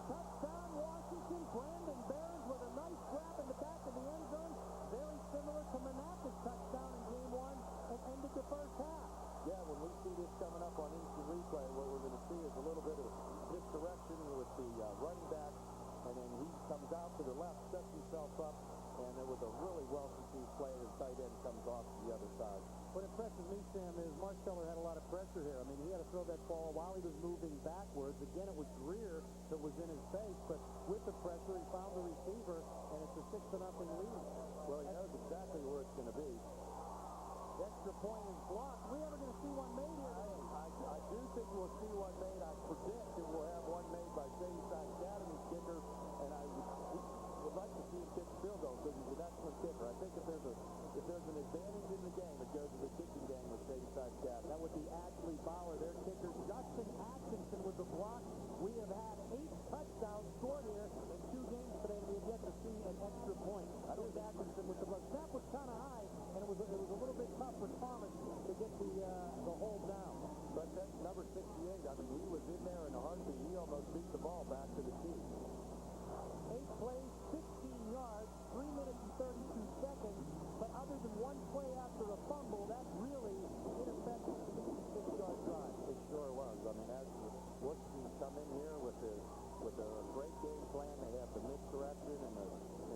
Touchdown, Washington. Brandon Behrens with a nice grab in the back of the end zone. Very similar to Monaca's touchdown in game 1 and ended the first half. Yeah, when we see this coming up on instant replay, what we're going to see is a little bit of misdirection with the running back, and then he comes out to the left, sets himself up, and it was a really well-conceived play. The tight end comes off to the other side. What impresses me, Sam, is Marsteller had a lot of pressure here. I mean, he had to throw that ball while he was moving backwards. Again, it was Greer that was in his face, but with the pressure, he found the receiver, and it's a 6-0 lead. Well, he knows exactly where it's going to be. The extra point is blocked. Are we ever going to see one made here? I do think we'll see one made. I predict that we'll have one made by Shady Side Academy's kicker, and I would like to see him kick the field goal because he's an excellent kicker. I think if there's an advantage in the game, it goes to the kicking game with Shady Side Academy. That would be Ashley Bauer, their kicker. Justin Atkinson with the block. We have had 8 touchdowns scored here in 2 games today, and we have yet to see an extra point. Here's Atkinson with the block. Snap was kind of high, and it was a little bit tough for Thomas to get the hold down. But that number 68, I mean, he was in there in a heartbeat. He almost beat the ball back to the team. 8 plays, 16 yards, 3 minutes and 32 seconds. But other than one play after a fumble, that's really ineffective 66-yard drive. It sure was. I mean, as Washington's come in here with a great game plan. They have the misdirection and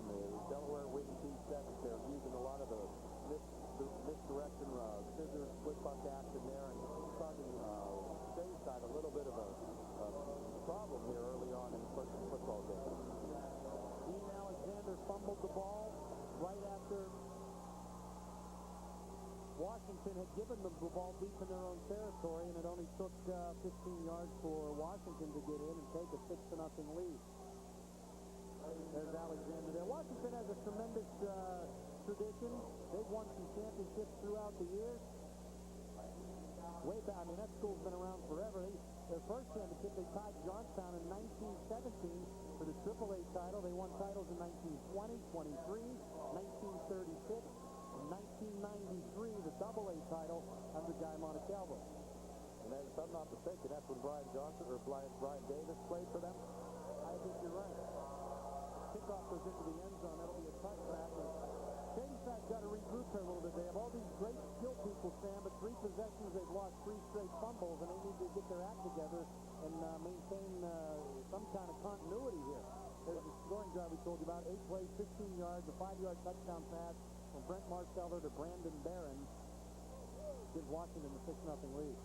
the Delaware wing T sets. They're using a lot of the misdirection, scissors, split buck action there, and causing Shady Side a little bit of a problem here early on in the football game. Ian Alexander fumbled the ball right after the ball deep in their own territory, and it only took 15 yards for Washington to get in and take a 6-0 lead. There's Alexander there. Washington has a tremendous tradition. They've won some championships throughout the years. Way back, I mean, that school's been around forever. Their first championship, they tied Johnstown in 1917 for the AAA title. They won titles in 1920, 23, 1936, and 1993, the AA title under Guy Montecalvo. And then, if I'm not mistaken, that's when Brian Davis played for them? I think you're right. Kickoff goes into the end zone. That'll be a touchback. Shady Side's got to regroup here a little bit. They have all these great skill people, Sam, but 3 possessions, they've lost 3 straight fumbles, and they need to get their act together and maintain some kind of continuity here. There's the scoring drive we told you about. 8 plays, 15 yards, a 5-yard touchdown pass from Brent Marsteller to Brandon Barron. Gives Washington a 6-0 lead.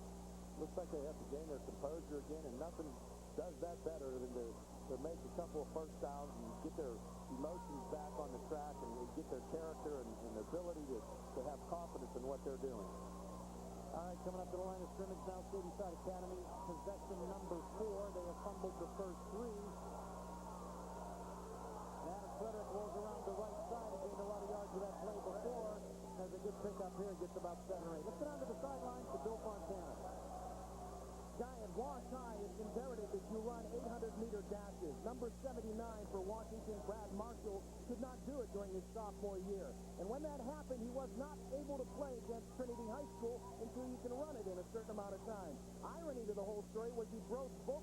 Looks like they have to gain their composure again, and nothing does that better than to make a couple of first downs and get their emotions back on the track and get their character and their ability to have confidence in what they're doing. All right, coming up to the line of scrimmage now, Shady Side Academy, possession number 4. They have fumbled the first 3. Adam Frederick rolls around the right side. He gained a lot of yards with that play before. Has a good pickup here, gets about 7 or 8. Let's get on to the sidelines to Bill Fontana. Giant Wash High is imperative that you run 800-meter dashes. Number 79 for Washington, Brad Marshall, could not do it during his sophomore year. And when that happened, he was not able to play against Trinity High School until you can run it in a certain amount of time. Irony to the whole story was he broke both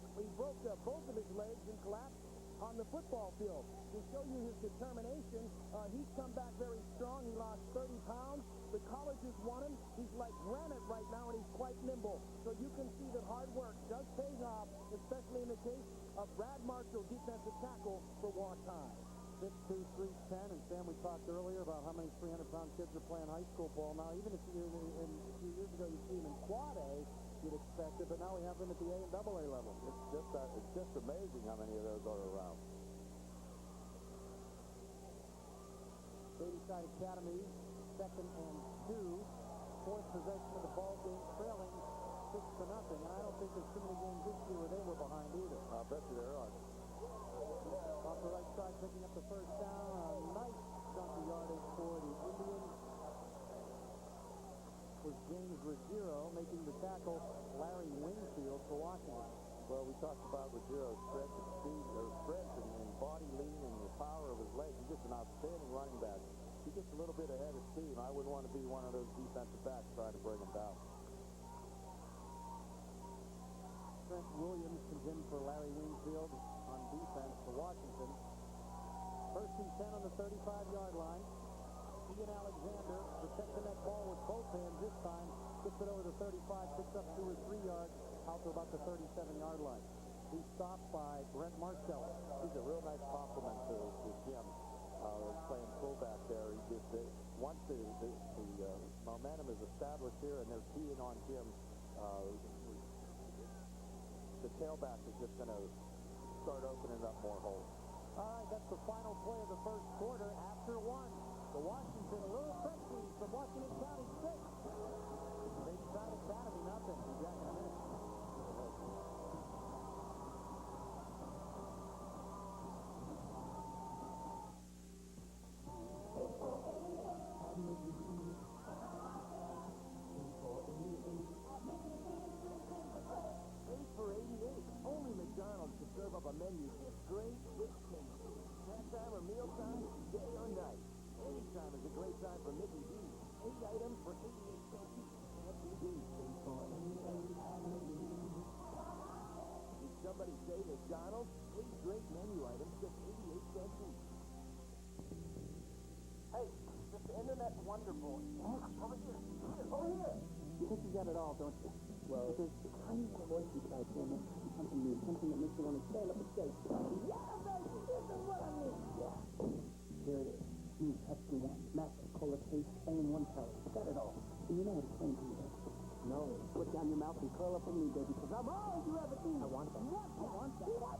of his legs and collapsed on the football field. To show you his determination, he's come back very strong. He lost 30 pounds. The colleges want him. He's like granite right now, and he's quite nimble. So you can see that hard work does pay off, especially in the case of Brad Marshall, defensive tackle for Wash High. 6'2", 310, and Sam, we talked earlier about how many 300-pound kids are playing high school ball now. Even if a few years ago you'd see him in Quad A, you'd expect it, but now we have them at the A and AA level. It's just amazing how many of those are around. Shady Side Academy, 2nd and 2, 4th possession of the ball game, trailing 6-0, and I don't think there's too many games this year where they were behind either. I bet you there are. Off the right side, picking up the first down, a nice chunk of yardage for the Indians. Was James Ruggiero making the tackle, Larry Wingfield for Washington. Well, we talked about Ruggiero's strength and speed, or strength and body lean and the power of his legs. He's just an outstanding running back. He gets a little bit ahead of steam. I wouldn't want to be one of those defensive backs trying to bring him down. Trent Williams comes in for Larry Wingfield on defense for Washington. 1st and 10 on the 35-yard line. Ian Alexander protecting that ball with both hands this time. Gets it over the 35, picks up 2 or 3 yards out to about the 37-yard line. He's stopped by Brent Marsteller. He's a real nice compliment to Jim, playing fullback there. He just, once the momentum is established here and they're keying on Jim, the tailback is just going to start opening up more holes. All right, that's the final play of the first quarter. After 1, the Washington Little Prexies from Washington County 6. Shady Side Academy, nothing. Be back in a minute. Only McDonald's can serve up a menu this great, this tasty. Halftime or mealtime, day or night. Anytime is a great time for Mickey D's. 8 items for 88 cents each. Happy D's. Did somebody say McDonald's? 8 great menu items, just 88 cents each. Hey, Mr. Internet Wonder Boy. Over here. Over here. You think you got it all, don't you? Well, but there's a tiny little voice inside there makes something new, something that makes you want to stand up and say, yeah, baby, this is what I need. Yeah. Here it is. New Pepsi One, massive cola taste, and 1 calorie. Got it all. And you know how to explain to me that? No. Put down your mouth and curl up with me, baby, because I'm all you ever need. I want that. I want that. Now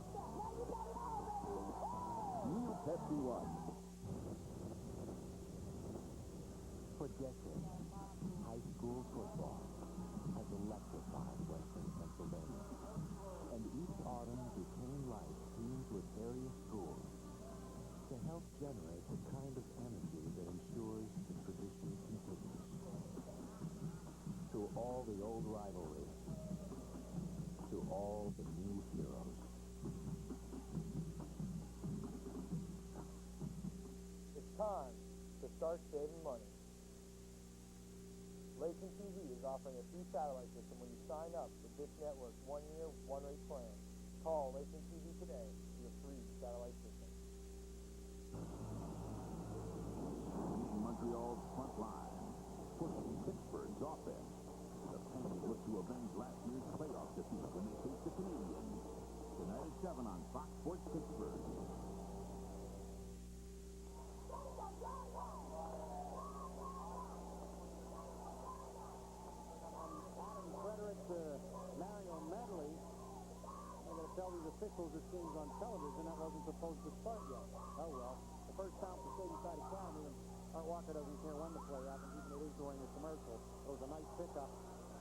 you got it all, baby. New Pepsi One. For decades, high school football start saving money. Layton TV is offering a free satellite system when you sign up for Dish Network's 1-year, one-rate plan. Call Layton TV today for your free satellite system. Montreal's front line, pushing Pittsburgh's offense. The Penguins look to avenge last year's playoff defeat when they face the Canadiens. Tonight at 7 on Fox Sports Pittsburgh. Mario Medley. I'm going to tell these officials this game's on television. That wasn't supposed to start yet. Oh, well. The first down for Shady Side Academy, and Art Walker doesn't care when the play happens, even it is during the commercial. It was a nice pickup.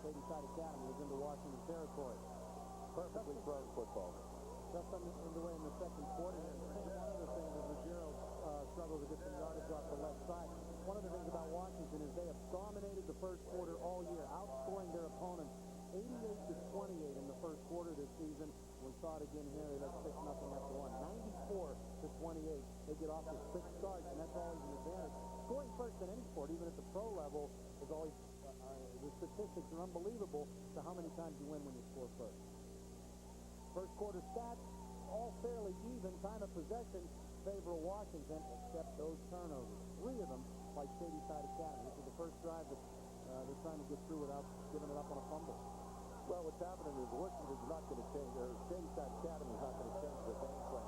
Shady Side Academy is into Washington territory. Perfectly thrown football. Just underway in the second quarter. One of the things is Ruggiero struggles to get some yardage off the left side. One of the things about Washington is they have dominated the first quarter all year, outscoring their opponents 88-28 in the first quarter this season. We saw it again here. They led 6-0 after one. 94-28. They get off to quick starts, and that's always an advantage. Scoring first in any sport, even at the pro level, is always the statistics are unbelievable to how many times you win when you score first. First quarter stats, all fairly even. Time of possession favor Washington, except those turnovers. 3 of them by Shady Side Academy. This is the first drive that they're trying to get through without giving it up on a fumble. Well, what's happening is Washington's not going to change, or Shady Side Academy is not going to change their game plan.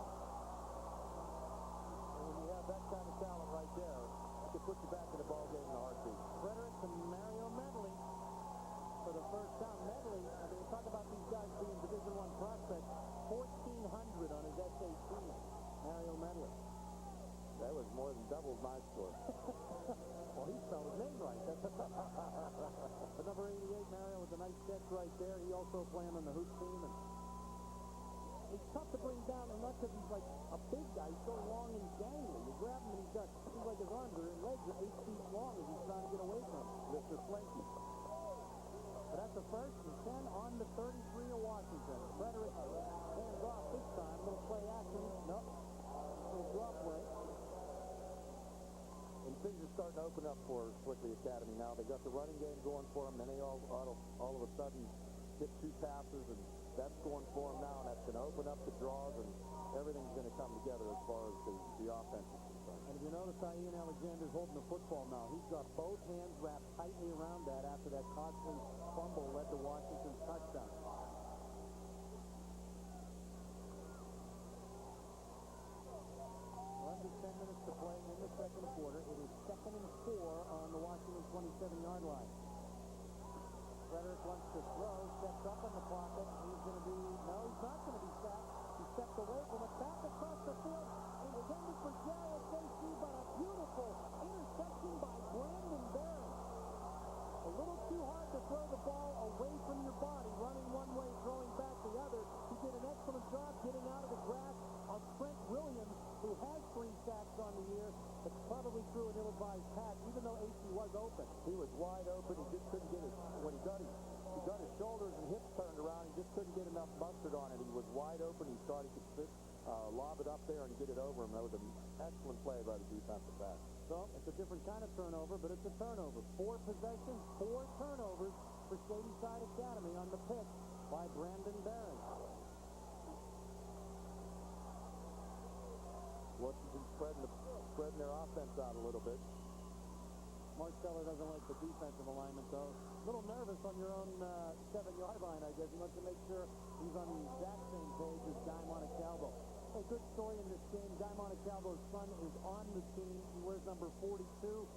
And when you have that kind of talent right there, it can put you back in the ball game in a heartbeat. Frederick and Mario Medley for the first down. Medley, I mean, talk about these guys being Division I prospects. 1,400 on his SAT. Mario Medley. That was more than double my score. Well, he spelled his name right. That's but number 88, Mario, with a nice catch right there. He also playing on the hoop team. And he's tough to bring down, and not because he's like a big guy. He's so long and gangly. You grab him, and he's like his arms and legs are 8 feet long as he's trying to get away from him. Mr. Flanky. But that's the first and 10 on the 33 of Washington. Frederick hands off this time. Little play action. Nope. Little drop play. And things are starting to open up for Swickley Academy now. They got the running game going for them. Then they all of a sudden get 2 passes, and that's going for them now. And that's going to open up the draws, and everything's going to come together as far as the offense is concerned. And if you notice how Ian Alexander's holding the football now, he's got both hands wrapped tightly around that after that costly fumble led to Washington's touchdown. Under 10 minutes to play in the second quarter. It is 2nd and 4 on the Washington 27-yard line. Frederick wants to throw, steps up in the pocket. He's going to be, no, he's not going to be sacked. He stepped away from it, back across the field, intended for Jarrett Casey, but a beautiful interception by Brandon Barron. A little too hard to throw the ball away from your body, running one way, throwing back the other. He did an excellent job getting out of the grasp of Trent Williams, who has 3 sacks on the year, but probably threw an ill-advised pass, even though AC was open. He was wide open. He just couldn't get it. When he got his shoulders and hips turned around, he just couldn't get enough mustard on it. He was wide open. He thought he could lob it up there and get it over him. That was an excellent play by the defensive back. So it's a different kind of turnover, but it's a turnover. 4 possessions, 4 turnovers for Shady Side Academy on the pick by Brandon Barron. Washington spreading their offense out a little bit. Marsteller doesn't like the defensive alignment, though. A little nervous on your own 7-yard line, I guess. He wants to make sure he's on the exact same page as Guy Montecalvo. A good story in this game. Guy Montecalvo's son is on the team. He wears number 42.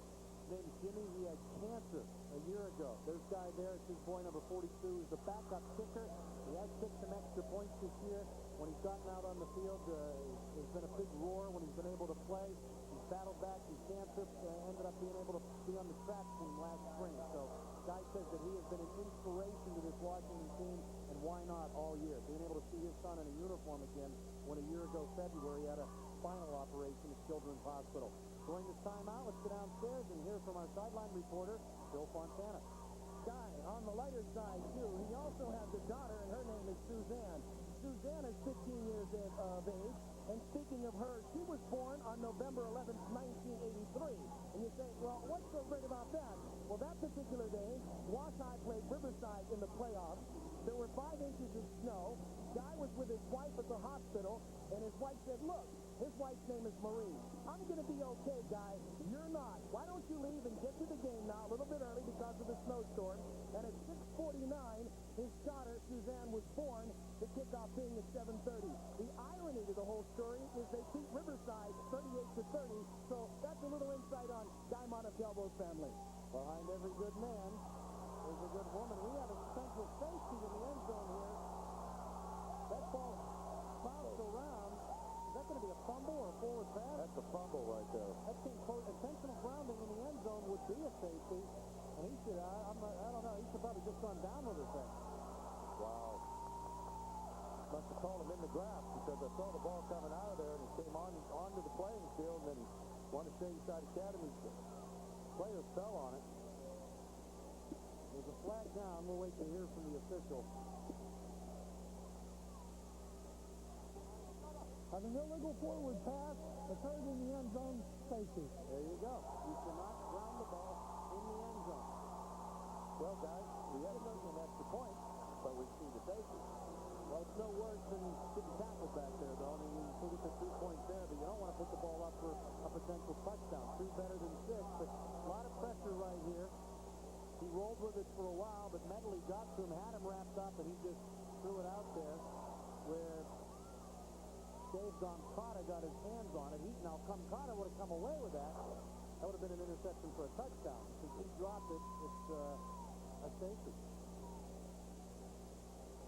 Named Jimmy. He had cancer a year ago. There's Guy there. It's his boy, number 42. He's the backup kicker. He has kicked some extra points this year. When he's gotten out on the field, there's been a big roar when he's been able to play. He's battled back his cancer, ended up being able to be on the track team last spring. So Guy says that he has been an inspiration to this Washington team, and why not all year? Being able to see his son in a uniform again when a year ago February he had a spinal operation at Children's Hospital. During this timeout, let's go downstairs and hear from our sideline reporter, Bill Fontana. Guy, on the lighter side, too, he also has a daughter, and her name is Suzanne. Suzanne is 15 years of age. And speaking of her, she was born on November 11th, 1983. And you say, well, what's so great about that? Well, that particular day, Wash High played Riverside in the playoffs. There were 5 inches of snow. Guy was with his wife at the hospital, and his wife said, look, his wife's name is Marie. I'm going to be okay, Guy. You're not. Why don't you leave and get to the game now a little bit early because of the snowstorm? And at 6:49, his daughter, Suzanne, was born, the kickoff being at 7:30. The irony to the whole story is they beat Riverside 38-30, so that's a little insight on Guy Montefialvo's family. Behind every good man, there's a good woman. We have a central safety in the end zone here. That ball bounced around. Is that going to be a fumble or a forward pass? That's a fumble right there. That came close. Intentional grounding in the end zone would be a safety. And he should, I don't know, he should probably just gone down with his thing. Wow. Must have called him in the grass because I saw the ball coming out of there and it came onto the playing field, and then one of Shady Side Academy's players fell on it. There's a flag down. We'll wait to hear from the official. An illegal forward pass occurred in the end zone, safety. There you go. You cannot ground the ball in the end zone. Well, guys, we had an extra point, but we see the safety. Well, it's no worse than getting tackled back there, though. I mean, you still get the 2 points there, but you don't want to put the ball up for a potential touchdown. 2 better than 6, but a lot of pressure right here. He rolled with it for a while, but mentally got to him, had him wrapped up, and he just threw it out there where Dave Goncada got his hands on it. Now, Goncada would have come away with that. That would have been an interception for a touchdown. Since he dropped it, it's a safety.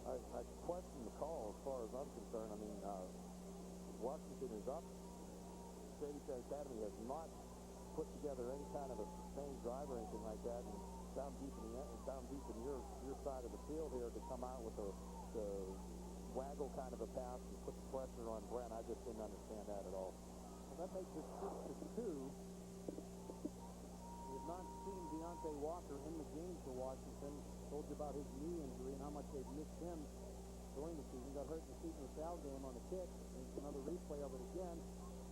I question the call as far as I'm concerned. I mean, Washington is up. Shady Side Academy has not put together any kind of a sustained drive or anything like that. And down deep in your side of the field here to come out with the waggle kind of a pass and put the pressure on Brent, I just didn't understand that at all. Well, that makes it 6-2. We have not seen Deontay Walker in the game for Washington. Told you about his knee injury and how much they've missed him during the season. Got hurt in the Seton LaSalle game on the kick. There's another replay of it again.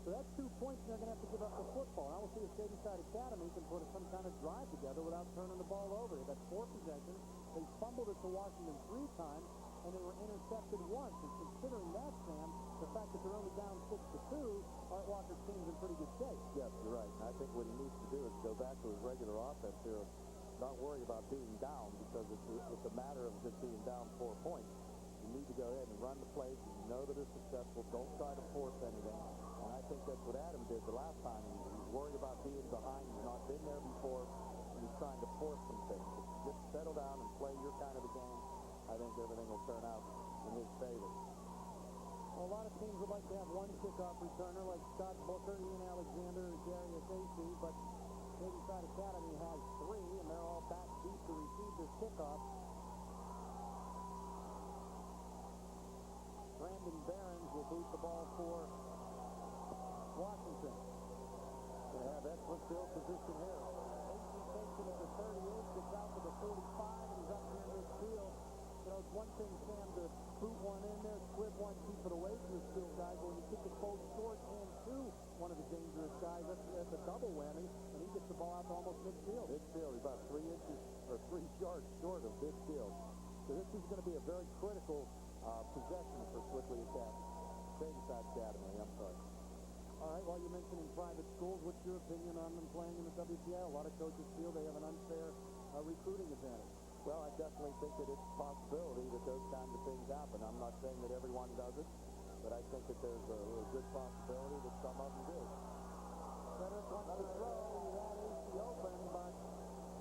So that's 2 points, and they're going to have to give up the football. Now we'll see if Shady Side Academy can put some kind of drive together without turning the ball over. They've got 4 possessions. They fumbled it to Washington 3 times, and they were intercepted once. And considering that, Sam, the fact that they're only down 6-2, Art Walker's team's in pretty good shape. Yes, you're right. And I think what he needs to do is go back to his regular offense here. Not worry about being down, because it's a matter of just being down 4 points. You need to go ahead and run the plays. You know that it's successful. Don't try to force anything. And I think that's what Adam did the last time. He's worried about being behind. He's not been there before, and he's trying to force some things. If you just settle down and play your kind of a game, I think everything will turn out in his favor. Well, a lot of teams would like to have one kickoff returner like Scott Booker, Ian Alexander, or Darius Acey, but Shady Side Academy has 3, and they're all back deep to receive this kickoff. Brandon Behrens will boot the ball for Washington. Going to have excellent field position here. Acey takes it at the 38, gets out to the 45, and he's up near midfield. You know, it's one thing, Sam, to boot one in there, squib one, keep it away from the field guys. But when you kick it both short and to one of the dangerous guys, that's a double whammy, and he gets the ball out to almost midfield. Midfield, he's about 3 inches or 3 yards short of midfield. So this is going to be a very critical possession for Swickley Academy. Shady Side Academy, I'm sorry. All right, while you're mentioning private schools, what's your opinion on them playing in the WPIAL? A lot of coaches feel they have an unfair recruiting advantage. Well, I definitely think that it's a possibility that those kinds of things happen. I'm not saying that everyone does it, but I think that there's a good possibility that some of them do. Frederick wants to throw. He had Acey open, but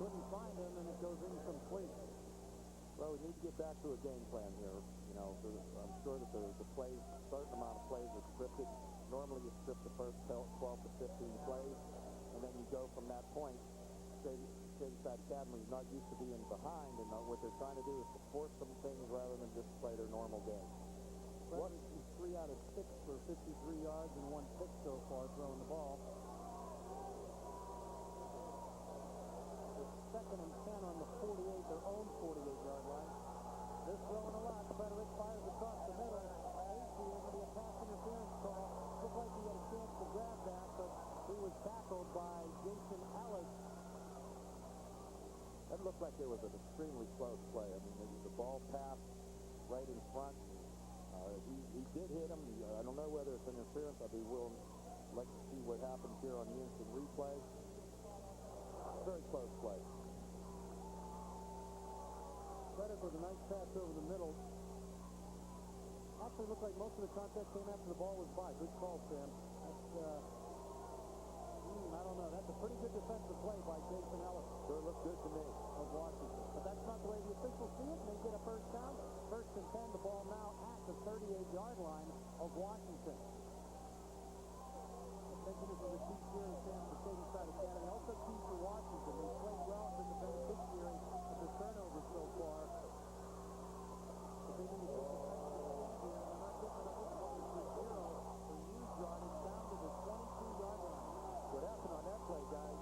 couldn't find him, and it goes incomplete. Well, we need to get back to a game plan here. You know, I'm sure that the plays, a certain amount of plays are scripted. Normally you script the first 12 to 15 plays, and then you go from that point. Shady Side Academy is not used to being behind, and what they're trying to do is to force some things rather than just play their normal game. What is 3 out of 6 for 53 yards and 1 pick so far throwing the ball. It's 2nd and 10 on the 48, their own 48-yard line. They're throwing a lot. Frederick fires across the middle. Acey, there's going to be a pass interference call. like it was an extremely close play. I mean, the ball passed right in front. He did hit him. I don't know whether it's interference. I'd be willing to like to see what happens here on the instant replay. Very close play. Frederick with a nice pass over the middle. Actually looked like most of the contact came after the ball was by. Good call, Sam. That's, I don't know. That's a pretty good defensive play by Jason Ellis. Sure looked good to me. Of Washington. But that's not the way the officials see it, and they get a first down. First and 10, the ball now at the 38-yard line of Washington. I mentioned this is a key series, Sam, for Shady Side Academy. Also key for Washington. They played well and been the beneficiary of the turnover so far. But they need to take the next step here, and they're not getting enough of what was for 0 for huge yardage down to the 22-yard line. What happened on that play, guys,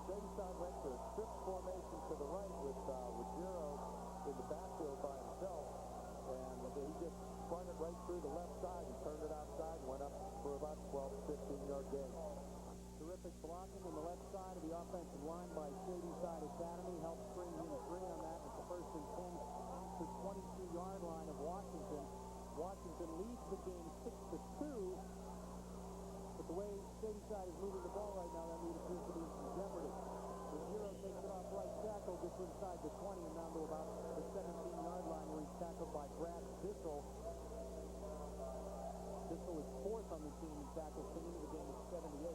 Shady Side went to a strip formation to the right with Giro in the backfield by himself, and he just sprung it right through the left side and turned it outside and went up for about 12 to 15-yard gain. Terrific blocking on the left side of the offensive line by Shady Side Academy. Helped bring him free on that. It's the first and 10 at the 22-yard line of Washington. Washington leads the game 6-2. But the way Shady Side is moving the ball right now, that lead appears to be in some jeopardy. Ruggiero takes it off right tackle, gets inside the 20 and down to about the 17-yard line where he's tackled by Brad Bissell. Bissell is 4th on the team in tackles, came into the game at 78.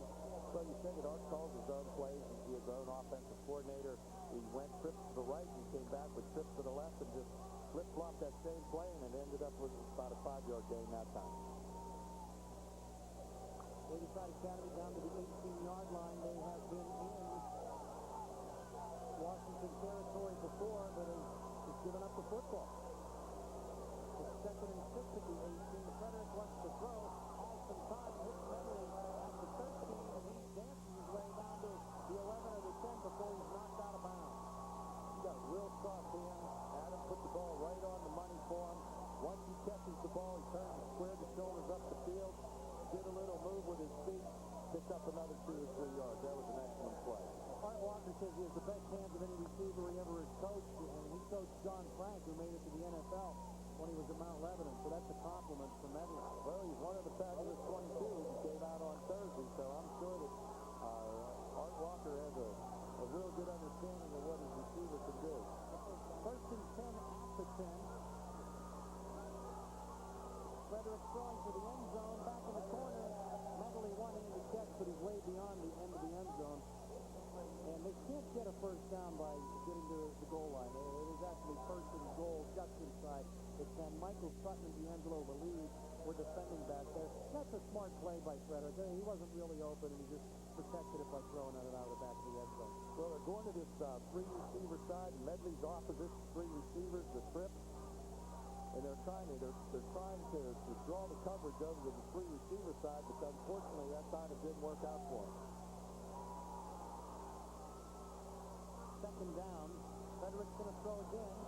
So you said that Art calls his own plays. He's his own offensive coordinator. He went trips to the right and came back with trips to the left and just flip-flopped that same play, and it ended up with about a 5-yard gain that time. Shady Side Academy down to the 18-yard line. They have been in Washington territory before, but has given up the football. It's 2nd and 6 at the 18. Frederick wants to throw. Has some time. Hits Medley at the 13, and he dances his way down to the 11 or the 10 before he's knocked out of bounds. He's got real soft hands. Adam put the ball right on the money for him. Once he catches the ball, he turns and squares his shoulders up the field. Did a little move with his feet, picked up another 2 or 3 yards. That was an excellent play. Art Walker says he has the best hands of any receiver he ever has coached, and he coached John Frank, who made it to the NFL when he was at Mount Lebanon, so that's a compliment from Medley. Well, he's one of the fabulous 22s he gave out on Thursday, so I'm sure that Art Walker has a real good understanding of what his receiver can do. First and 10 at the 10. Frederick throwing for the end zone, back in the corner. Medley one-handed catch, but he's way beyond the end of the end zone. And they can't get a first down by getting to the goal line. It is actually first and goal just inside the 10. Michael Sutton and D'Angelo Valide were defending back there. That's a smart play by Frederick. He wasn't really open, and he just protected it by throwing it out of the back of the end zone. Well, they're going to this 3-receiver side, and Medley's opposite 3 receivers, the trip. And they're trying to draw the coverage over to the 3 receiver side, but unfortunately that time it didn't work out for him. Second down. Frederick's going to throw again.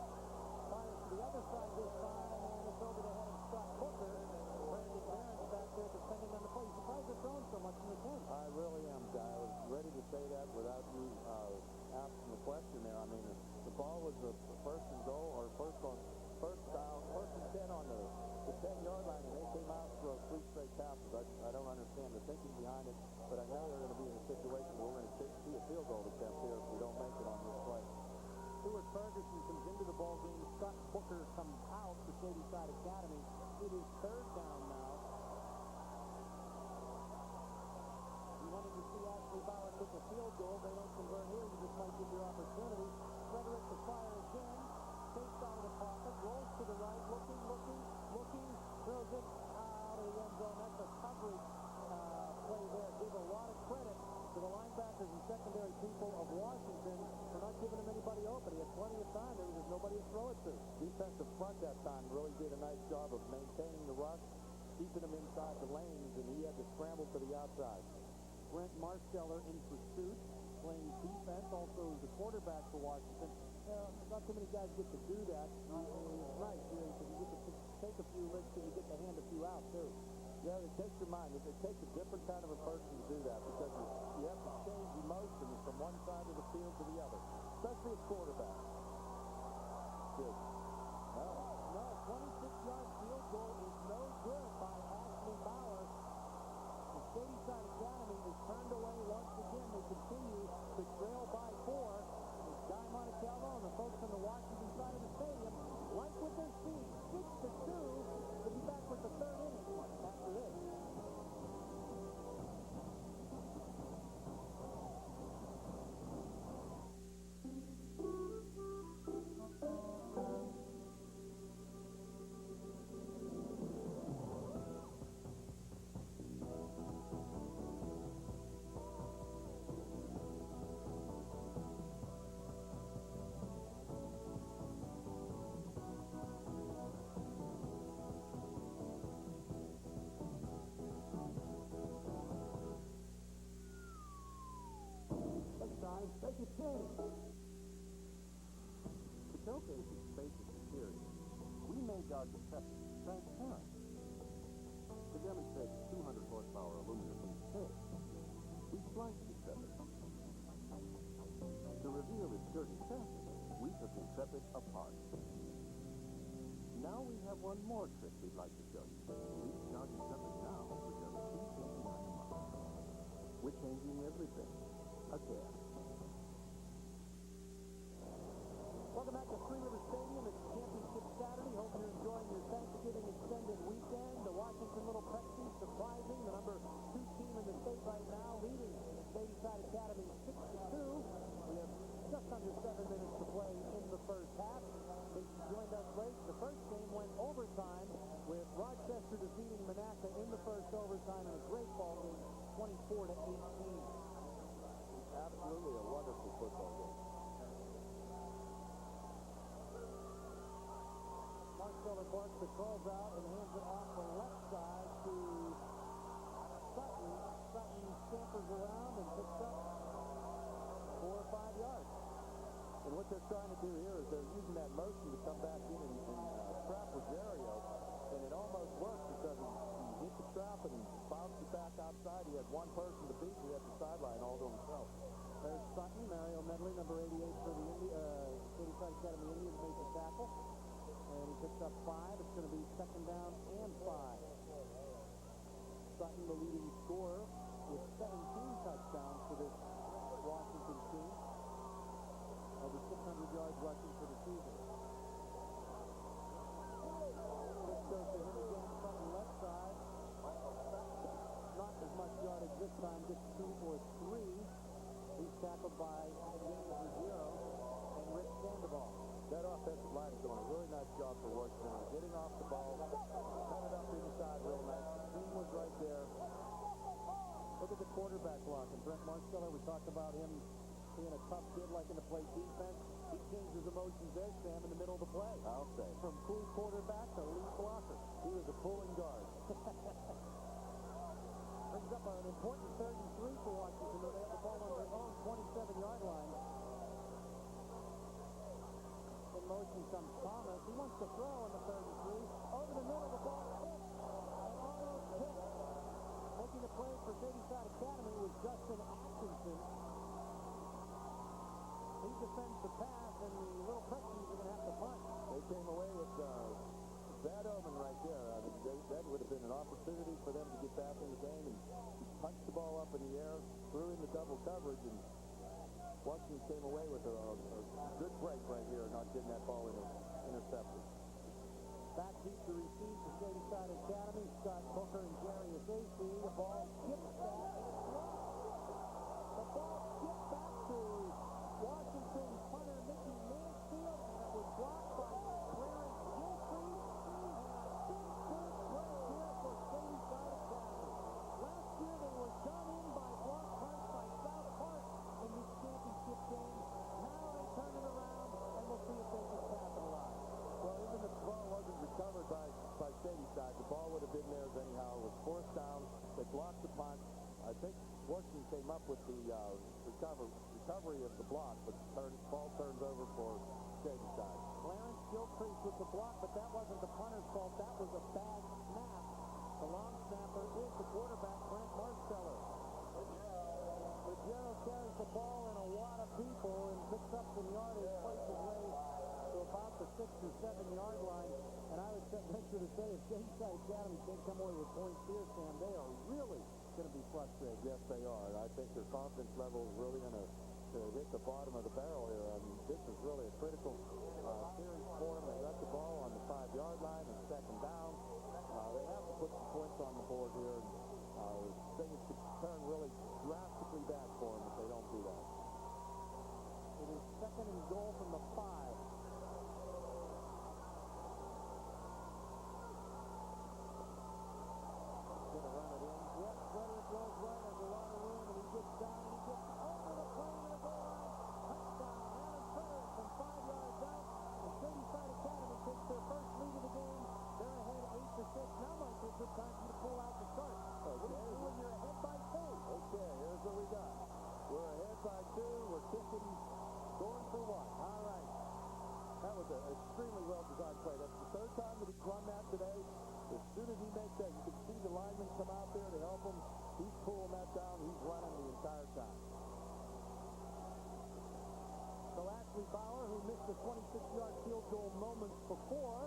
Fires to the other side this time, and it's over the head of Scott Booker. Brandon Barron's back there defending on the play. He's surprised they're throwing so much in the 10. I really am, Guy. I was ready to say that without you asking the question there. I mean, the ball was a first and goal, or first and 10 on the 10-yard line, and they came out for 3 straight passes. I don't understand the thinking behind it, but I know they're going to be in a situation where we're going to see a field goal attempt here if we don't make it on this play. Stuart Ferguson comes into the ball game. Scott Booker comes out for Shady Side Academy. It is 3rd down now. You wanted to see Ashley Bauer kick a field goal. They don't convert here. You just might get your opportunity. Frederick to fire again. Takes out of the pocket, rolls to the right, looking, throws it out of the end zone. That's a coverage play there. Give a lot of credit to the linebackers and secondary people of Washington for not giving him anybody open. He had plenty of time. There was just nobody to throw it to. Defensive front that time really did a nice job of maintaining the rush, keeping them inside the lanes, and he had to scramble to the outside. Brent Marsteller in pursuit, playing defense, also the quarterback for Washington. Not too many guys get to do that. It's nice, because you get to take a few licks and you get to hand a few out, too. Yeah, it takes your mind. It takes a different kind of a person to do that, because you have to change emotions from one side of the field to the other. especially at quarterback. Good. No, 26-yard field goal is no good by Ashley Bauer. The Shady Side Academy is turned away once again. They continue to trail by 4. As Guy Monticalvo and the folks on the Washington side of the stadium like what they see. 6-2. We'll be back with the third inning after this. Take your chance. To showcase its basic material, we made our deception transparent. To demonstrate the 200 horsepower aluminum we take, we sliced Intrepid. To reveal its dirty surface, we took Intrepid apart. Now we have one more trick we'd like to show you. Please start Intrepid now for just $2.89 a month. We're changing everything again. Welcome back to Three River Stadium. It's Championship Saturday. Hope you're enjoying your Thanksgiving extended weekend. The Washington Little Prexies surprising the number 2 team in the state right now, leading Shady Side Academy 6-2. We have just under 7 minutes to play in the first half. If you joined us late, the first game went overtime with Rochester defeating Monaca in the first overtime in a great ball game, 24-18. Absolutely a wonderful football game. Marcelo barks the calls out and hands it off the left side to Sutton. Sutton scampers around and picks up 4 or 5 yards. And what they're trying to do here is they're using that motion to come back in and trap Rosario, and it almost worked because he hit the trap and he bounced it back outside. He had one person to beat. He had the sideline all to himself. There's Sutton. Mario Medley, number 88 for the Shady Side Academy Indians, makes a tackle. And he picks up 5. It's going to be second down and 5. Sutton, the leading scorer, with 17 touchdowns for this Washington team. Over 600 yards rushing for the season. This goes to him again, Sutton left side. Not as much yardage this time, just 2 or 3. He's tackled by James Ruggiero and Rick Sandoval. That offensive line is doing a really nice job for Washington. Getting off the ball, cut it up inside real nice. The team was right there. Look at the quarterback block. And Brent Marsteller, we talked about him being a tough kid, liking to play defense. He changed his emotions there, Sam, in the middle of the play. I'll say. From cool quarterback to lead blocker. He was a pulling guard. Brings up an important 3rd and 3 for Washington. They have the ball on their own 27-yard line. In motion comes Thomas. He wants to throw on the 3rd and 3. Over the middle, the ball hit. And almost hit. Making the play for Shady Side Academy was Justin Atkinson. He defends the pass, and the Little Prexies are going to have to punt. They came away with bad omen right there. I mean, that would have been an opportunity for them to get back in the game, and punched the ball up in the air, threw in the double coverage, and Washington came away with a good break right here, not getting that ball intercepted. Back deep to receive for Shady Side Academy. Scott Booker and Jarius AC. The ball skips back, and it's lost. The ball skipped back to Washington punter Mickey Mansfield, and it was blocked by Clarence Gilchrist. And a big break here for Shady Side Academy. Last year they were done in by block punts by South Park in this championship game. Now they turn it around, and we'll see if they can capitalize. Well, even if the ball wasn't recovered by Shady Side, the ball would have been theirs anyhow. It was forced down. They blocked the punt. I think Washington came up with the recovery of the block, but the ball turns over for Shady Side. Clarence Gilchrist with the block, but that wasn't the punter's fault. That was a bad snap. The long snapper is the quarterback, Brent Marsteller. Ruggiero carries the ball in a lot of people and picks up some yards. 10-yard line. And I would venture to say if Shady Side Academy can't come away with points here, Sam, they are really going to be frustrated. Yes, they are. I think their confidence level is really going to hit the bottom of the barrel here. I mean, this is really a critical series for them. They got the ball on the 5-yard line and second down. They have to put some points on the board here. And things could turn really drastically bad for them if they don't do that. It is second and goal from the 5. Gonna run it in. Yep, Frederick goes right. There's a lot of room, and he gets down, and he gets over the plane to the goal line. Touchdown, Adam Frederick from 5 yards out. And Shady Side Academy takes their first lead of the game. They're ahead 8-6. Now might be a good time for you to pull out the chart. What are you doing? You're ahead by 2. Okay, here's what we got. We're ahead by 2. We're kicking, going for 1. All right. That was an extremely well-designed play. That's the third time that he's run that today. As soon as he makes that, you can see the linemen come out there to help him. He's pulling that down. He's running the entire time. So Ashley Bauer, who missed the 26-yard field goal moments before,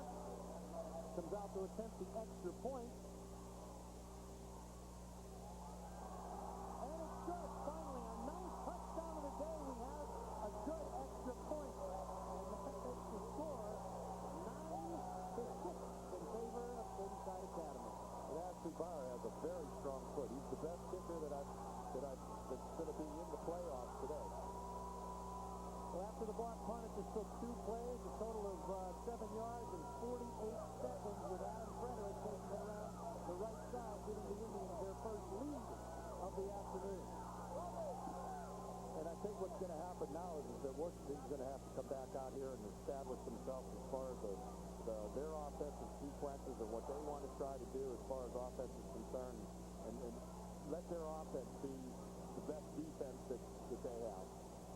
comes out to attempt the extra point. And it's good. Finally, a nice touchdown of the day. We have a good extra point. And that makes the score 9-6 in favor of Shady Side Academy. And Ashley Bauer has a very strong foot. He's the best kicker that's going to be in the playoffs today. Well, after the block punt, it just took 2 plays, a total of 7 yards and 48 seconds with Adam Frederick taking it around the right side, giving the Indians their first lead of the afternoon. And I think what's going to happen now is that Washington's going to have to come back out here and establish themselves as far as their offensive sequences and what they want to try to do as far as offense is concerned, and let their offense be the best defense that they have.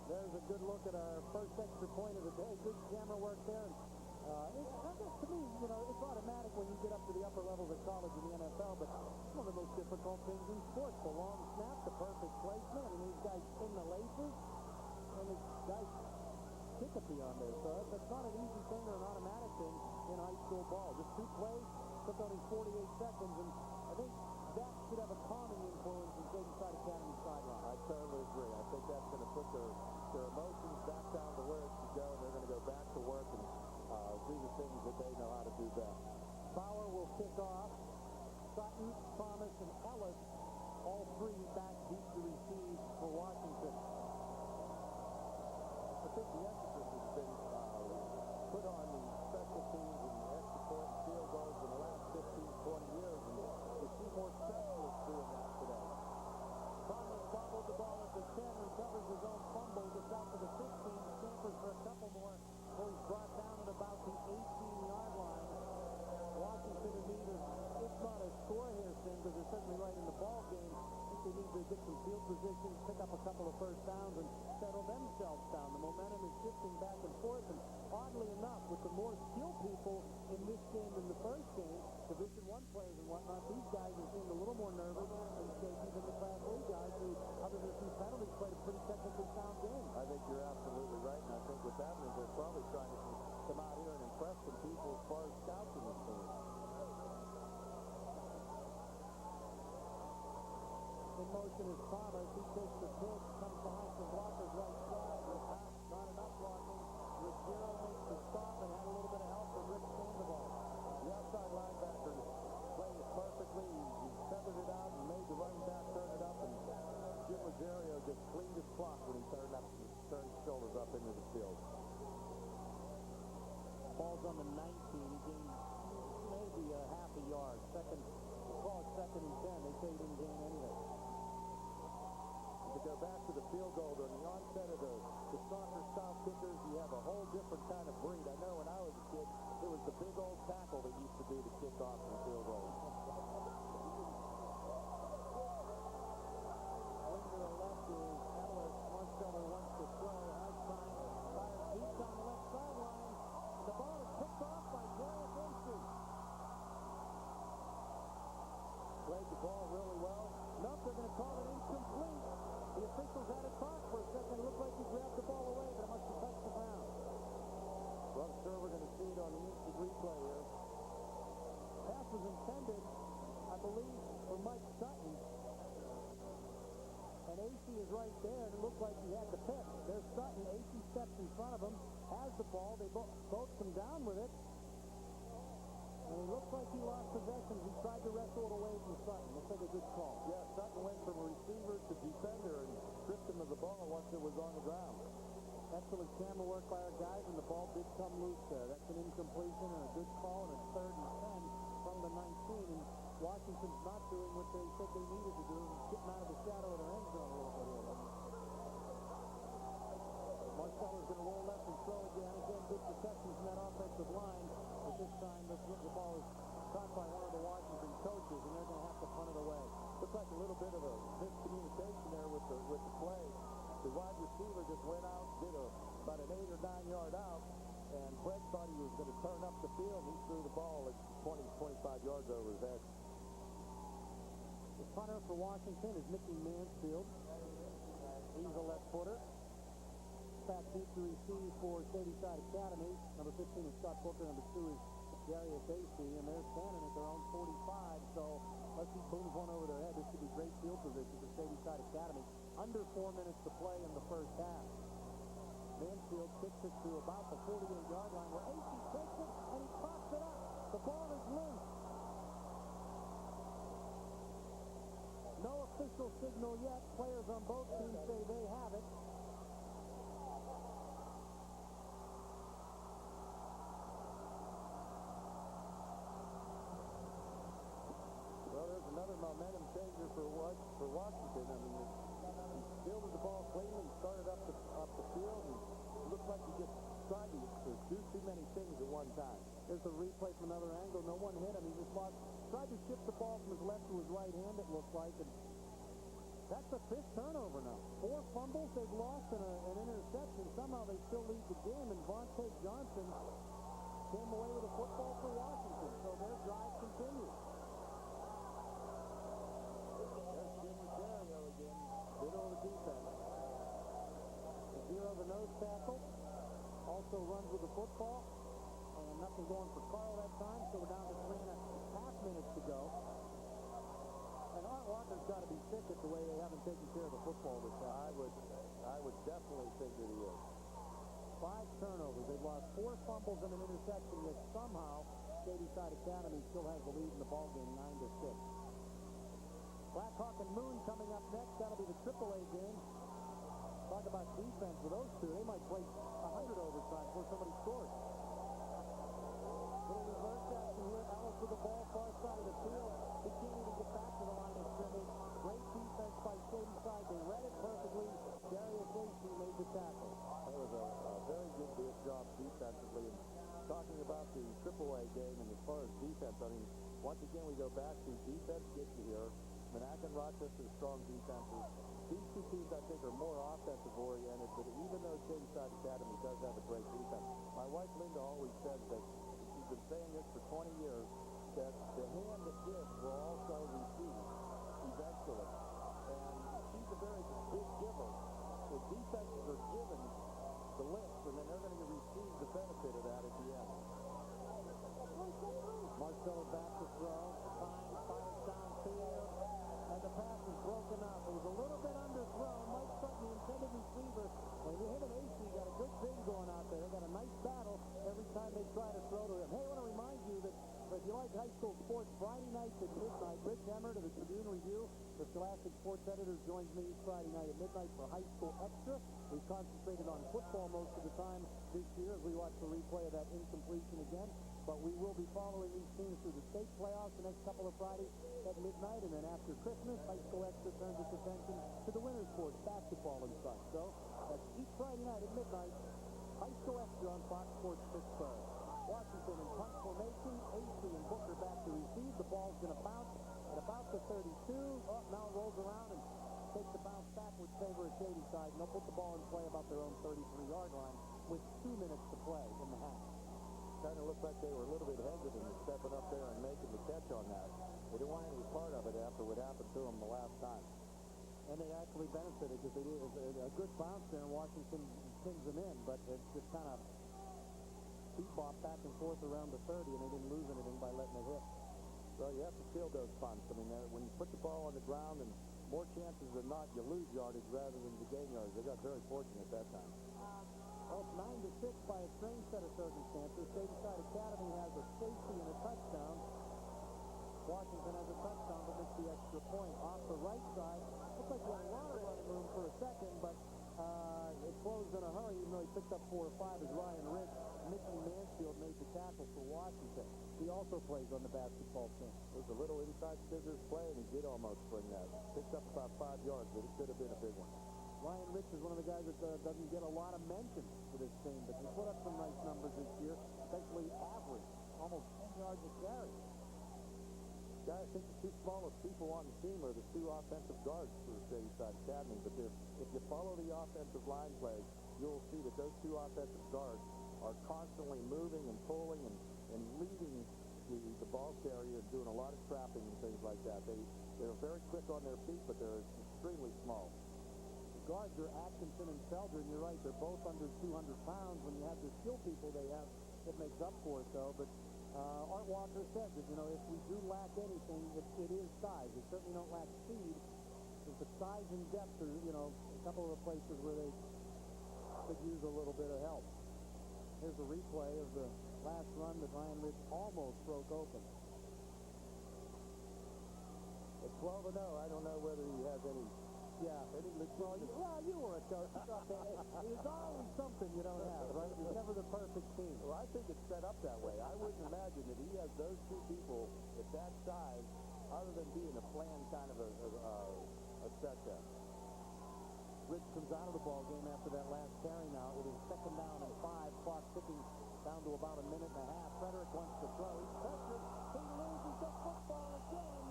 There's a good look at our first extra point of the day. Good camera work there. To me, it's automatic when you get up to the upper levels of college and the NFL, but it's one of the most difficult things in sports. The long snap, the perfect placement. I mean, these guys in the laces, and the guys kick it beyond there. So that's not an easy thing or an automatic thing in high school ball. Just 2 plays, took only 48 seconds, and I think that should have a calming influence in Shady Side Academy sideline. I totally agree. I think that's going to put their emotions back down to where it should go, and they're going to go back to work and do the things that they know how to do best. Bauer will kick off. Sutton, Thomas, and Ellis, all 3 back deep to receive for Washington. I think the emphasis has been put on the special teams and the extra point and field goals in the last 15, 20 years, and you see more specialists doing that today. Thomas bobbled the ball at the 10, recovers his own fumble, gets out to the 15, scampers for a couple more, before he's brought down at about the 18-yard line. Washington in need of, if not a score here, Sim, because they're certainly right in the ball game. I think they need to get some field positions, pick up a couple of first downs, and settle themselves down. The momentum is shifting back and forth, and oddly enough, with the more skilled people in this game than the first game, Division I players and whatnot, these guys have seemed a little more nervous and shaky than the Class A guys who, other than a few penalties, played a pretty technically sound game. I think you're absolutely right, and I think what's happening is they're probably trying to come out here and impress some people as far as scouting is concerned. In motion is Thomas. He takes the pitch, comes behind some blockers right side. Not enough blocking. Ruggiero makes the stop and had a little bit of help from Rick Sandoval. The outside linebacker played it perfectly. He feathered it out and made the running back turn it up, and Jim Ruggiero just cleaned his clock when he turned his shoulders up into the field. Ball's on the 19. He gained maybe a half a yard. We'll call it 2nd and 10. They say he didn't gain anything. To go back to the field goal, during the onset of the soccer-style kickers, you have a whole different kind of breed. I know when I was a kid, it was the big old tackle that used to do the kickoff and field goal. Wing to the left is Ellis. Marsteller wants to throw. Einstein fires deep on the left sideline. And the ball is picked off by Jarrett Vinci. Played the ball really well. Nope, they're going to call it incomplete. The officials had a talk for a second. It looked like he grabbed the ball away, but it must have touched the ground. Well, sure we're going to see it on the instant replay here. Pass was intended, I believe, for Mike Sutton. And AC is right there, and it looked like he had the pick. There's Sutton. AC steps in front of him, has the ball. They both come down with it. And it looks like he lost possession. He tried to wrestle it away from Sutton. Looks like a good call. Yeah, Sutton went from receiver to defender and stripped him of the ball once it was on the ground. Excellent camera work by our guys, and the ball did come loose there. That's an incompletion and a good call, and it's 3rd and 10 from the 19. And Washington's not doing what they said they needed to do, getting out of the shadow of their end zone a little bit here. Marcello's going to roll left and throw again. Again, good protection from that offensive line. But this time, the ball is caught by one of the Washington coaches, and they're going to have to punt it away. Looks like a little bit of a miscommunication there with the play. The wide receiver just went out, did about an 8 or 9 yard out, and Craig thought he was going to turn up the field. He threw the ball at 20, 25 yards over his head. The punter for Washington is Mickey Mansfield. He's a left footer. Back deep to receive for Shady Side Academy. Number 15 is Scott Booker. Number 2 is Darius AC, and they're standing at their own 45. So unless he booms one over their head, this could be great field position for Shady Side Academy. Under 4 minutes to play in the first half. Mansfield kicks it to about the 48-yard line, where AC takes it and he pops it up. The ball is loose. No official signal yet. Players on both teams say they have it. Well, there's another momentum changer for Washington. I mean, he fielded the ball cleanly, started up the field, and it looked like he just tried to do too many things at one time. There's a replay from another angle. No one hit him. He just tried to shift the ball from his left to his right hand, it looked like. And that's the 5th turnover now. 4 fumbles they've lost and an interception. Somehow they still lead the game, and Vontae Johnson came away with a football for Washington. So their drive continues. There's Jim Rosario again, middle of the defense. Zero the nose tackle. Also runs with the football. And nothing going for Carl that time, so we're down to 3.5 minutes to go. And Art Walker's got to be sick at the way they haven't taken care of the football this time. I would definitely think that he is. 5 turnovers. They've lost 4 fumbles and an interception, yet somehow Shady Side Academy still has the lead in the ballgame, 9-6. Blackhawk and Moon coming up next. That'll be the AAA game. Talk about defense with those two. They might play 100 overtime before somebody scores. Little reverse action here. Ellis with the ball, far side of the field. He can't even get back to the line of scrimmage. Great defense by Shady Side. They read it perfectly. Darius AC made the tackle. That was a very good job defensively. And talking about the AAA game, and as far as defense, I mean, once again we go back to defense gets you here. Monacan and Rochester strong defenses. These two teams, I think, are more offensive-oriented, but even though Shady Side Academy does have a great defense, my wife Linda always says that, she's been saying this for 20 years, that the hand that gives will also receive eventually. And she's a very big giver. So defenses are given the lift, and then they're going to receive the benefit of that at the end. Marcello back to throw. Time fires downfield. And the pass is broken up. It was a little bit underthrown. Mike Sutton, the intended receiver. When him and AC got a good thing going out there. They got a nice battle every time they try to throw to him. Hey, I want to remind you that if you like high school sports, Friday nights at midnight, Rich Emmert of the Tribune Review, the Scholastic Sports Editor, joins me each Friday night at midnight for High School Extra. We've concentrated on football most of the time this year as we watch the replay of that incompletion again. But we will be following these teams through the state playoffs the next couple of Fridays at midnight. And then after Christmas, High School Extra turns its attention to the winter sports, basketball and such. So that's each Friday night at midnight, High School Extra on Fox Sports Pittsburgh. Washington in punt formation. AC and Booker back to receive. The ball's going to bounce at about the 32. Oh, now it rolls around and takes the bounce backwards, favor of Shady Side. And they'll put the ball in play about their own 33-yard line with 2 minutes to play in the half. Kind of looked like they were a little bit hesitant in stepping up there and making the catch on that. They didn't want any part of it after what happened to them the last time. And they actually benefited because they did a good bounce there, and Washington pins them in. But it's just kind of bebop back and forth around the 30, and they didn't lose anything by letting it hit. So you have to field those punts. I mean, when you put the ball on the ground, and more chances than not, you lose yardage rather than you gain yardage. They got very fortunate that time. Well, it's 9-6 by a strange set of circumstances. Shady Side Academy has a safety and a touchdown. Washington has a touchdown but missed the extra point. Off the right side, looks like he had a lot of running room for a second, but it closed in a hurry, even though he picked up 4 or 5 as Ryan Rich. Mickey Mansfield made the tackle for Washington. He also plays on the basketball team. It was a little inside scissors play, and he did almost bring that. Picked up about 5 yards, but it could have been a big one. Ryan Rich is one of the guys that doesn't get a lot of mention for this team, but he put up some nice numbers this year, especially average, almost 10 yards a carry. Yeah, I think the two smallest people on the team are the 2 offensive guards for Shady Side Academy, but if you follow the offensive line play, you'll see that those 2 offensive guards are constantly moving and pulling and leading the ball carrier and doing a lot of trapping and things like that. They're very quick on their feet, but they're extremely small. Guards are Atkinson and Felder, and you're right, they're both under 200 pounds. When you have the skill people they have, it makes up for it, though. But Art Walker says that, you know, if we do lack anything, it is size. We certainly don't lack speed. But size and depth are, you know, a couple of the places where they could use a little bit of help. Here's a replay of the last run that Ryan Rich almost broke open. At 12-0, I don't know whether he has any... Well, you were a coach. There's always something you don't have, right? There's never the perfect team. Well, I think it's set up that way. I wouldn't imagine that he has those 2 people at that size, other than being a planned kind of a set-down. Rich comes out of the ball game after that last carry now. It is 2nd down and 5. Clock ticking down to about a minute and a half. Frederick wants to throw. He's pressured. He loses the football again.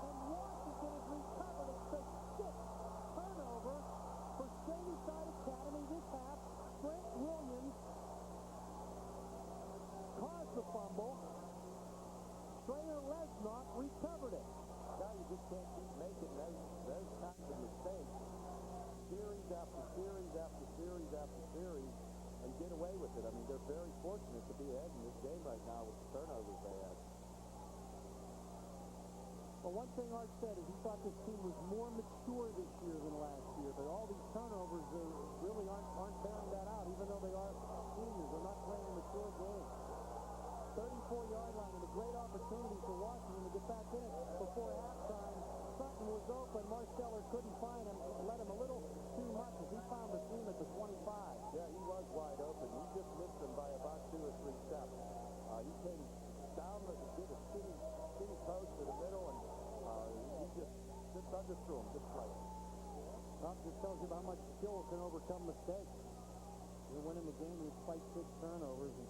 And Washington has recovered it. The 6th turnover for Shady Side Academy this half. Brent Williams caused the fumble. Strayer Lesnok recovered it. Now you just can't keep making those kinds of mistakes series after series after series after series and get away with it. I mean, they're very fortunate to be ahead in this game right now with the turnovers they have. Well, one thing Art said is he thought this team was more mature this year than last year, but all these turnovers really aren't bearing that out, even though they are seniors. They're not playing a mature game. 34-yard line and a great opportunity for Washington to get back in it before halftime. Sutton was open. Marsteller couldn't find him. Let him a little too much as he found the seam at the 25. Yeah, he was wide open. He just missed him by about 2 or 3 steps. He came down to get a skinny post to the middle, and he just underthrew him just slightly. Well, just tells you how much skill can overcome mistakes. You're winning the game despite 6 turnovers. And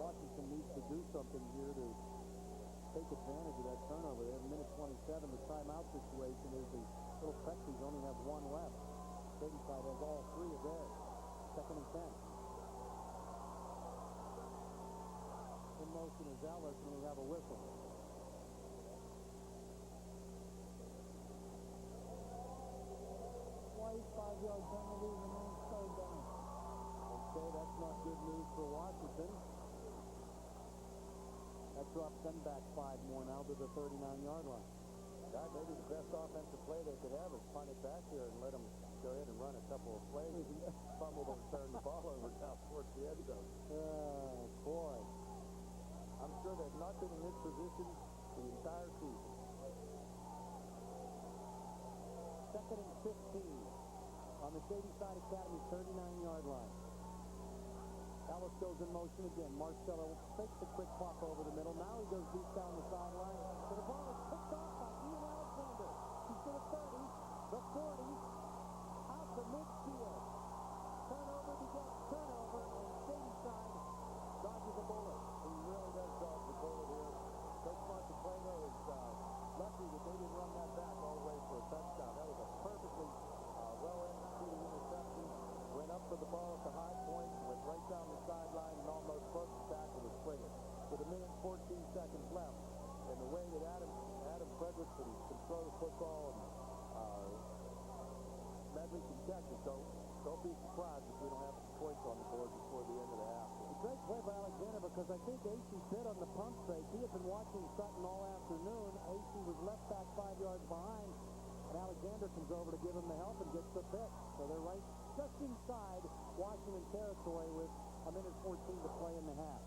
Washington needs to do something here to take advantage of that turnover. They have a minute 27. The timeout situation is the Little Prexies only have 1 left. Shady Side has all 3 of theirs. 2nd and 10. In motion is Ellis, and we have a whistle. White, 5-yard penalty, remains showdown. Okay, that's not good news for Washington. That drops them back 5 more now to the 39-yard line. God, maybe the best offensive play they could have is punt it back here and let them go ahead and run a couple of plays and fumble and turn the ball over down towards the end zone. Oh, boy. I'm sure they've not been in this position the entire season. 2nd and 15 on the Shady Side Academy 39-yard line. Ellis goes in motion again. Marcello takes the quick pop over the middle. Now he goes deep down the sideline. So the ball is picked off by Ian Alexander. He's to the 30, the 40, out to midfield. Turnover begets turnover, and Shady Side dodges a bullet. He really does dodge the bullet here. Coach Monteplano is lucky that they didn't run that back all the way for a touchdown. That was a perfectly well-executed interception. Went up for the ball at the high point, went right down the sideline, and almost broke the tackle with Springer. With a minute and 14 seconds left, and the way that Adam Frederickson controls football and Medley can catch it, so don't be surprised if we don't have some points on the board before the end of the half. A great play by Alexander because I think AC bit on the pump fake. He had been watching Sutton all afternoon. AC was left back 5 yards behind, and Alexander comes over to give him the help and gets the pick. So they're right just inside Washington territory with a minute 14 to play in the half.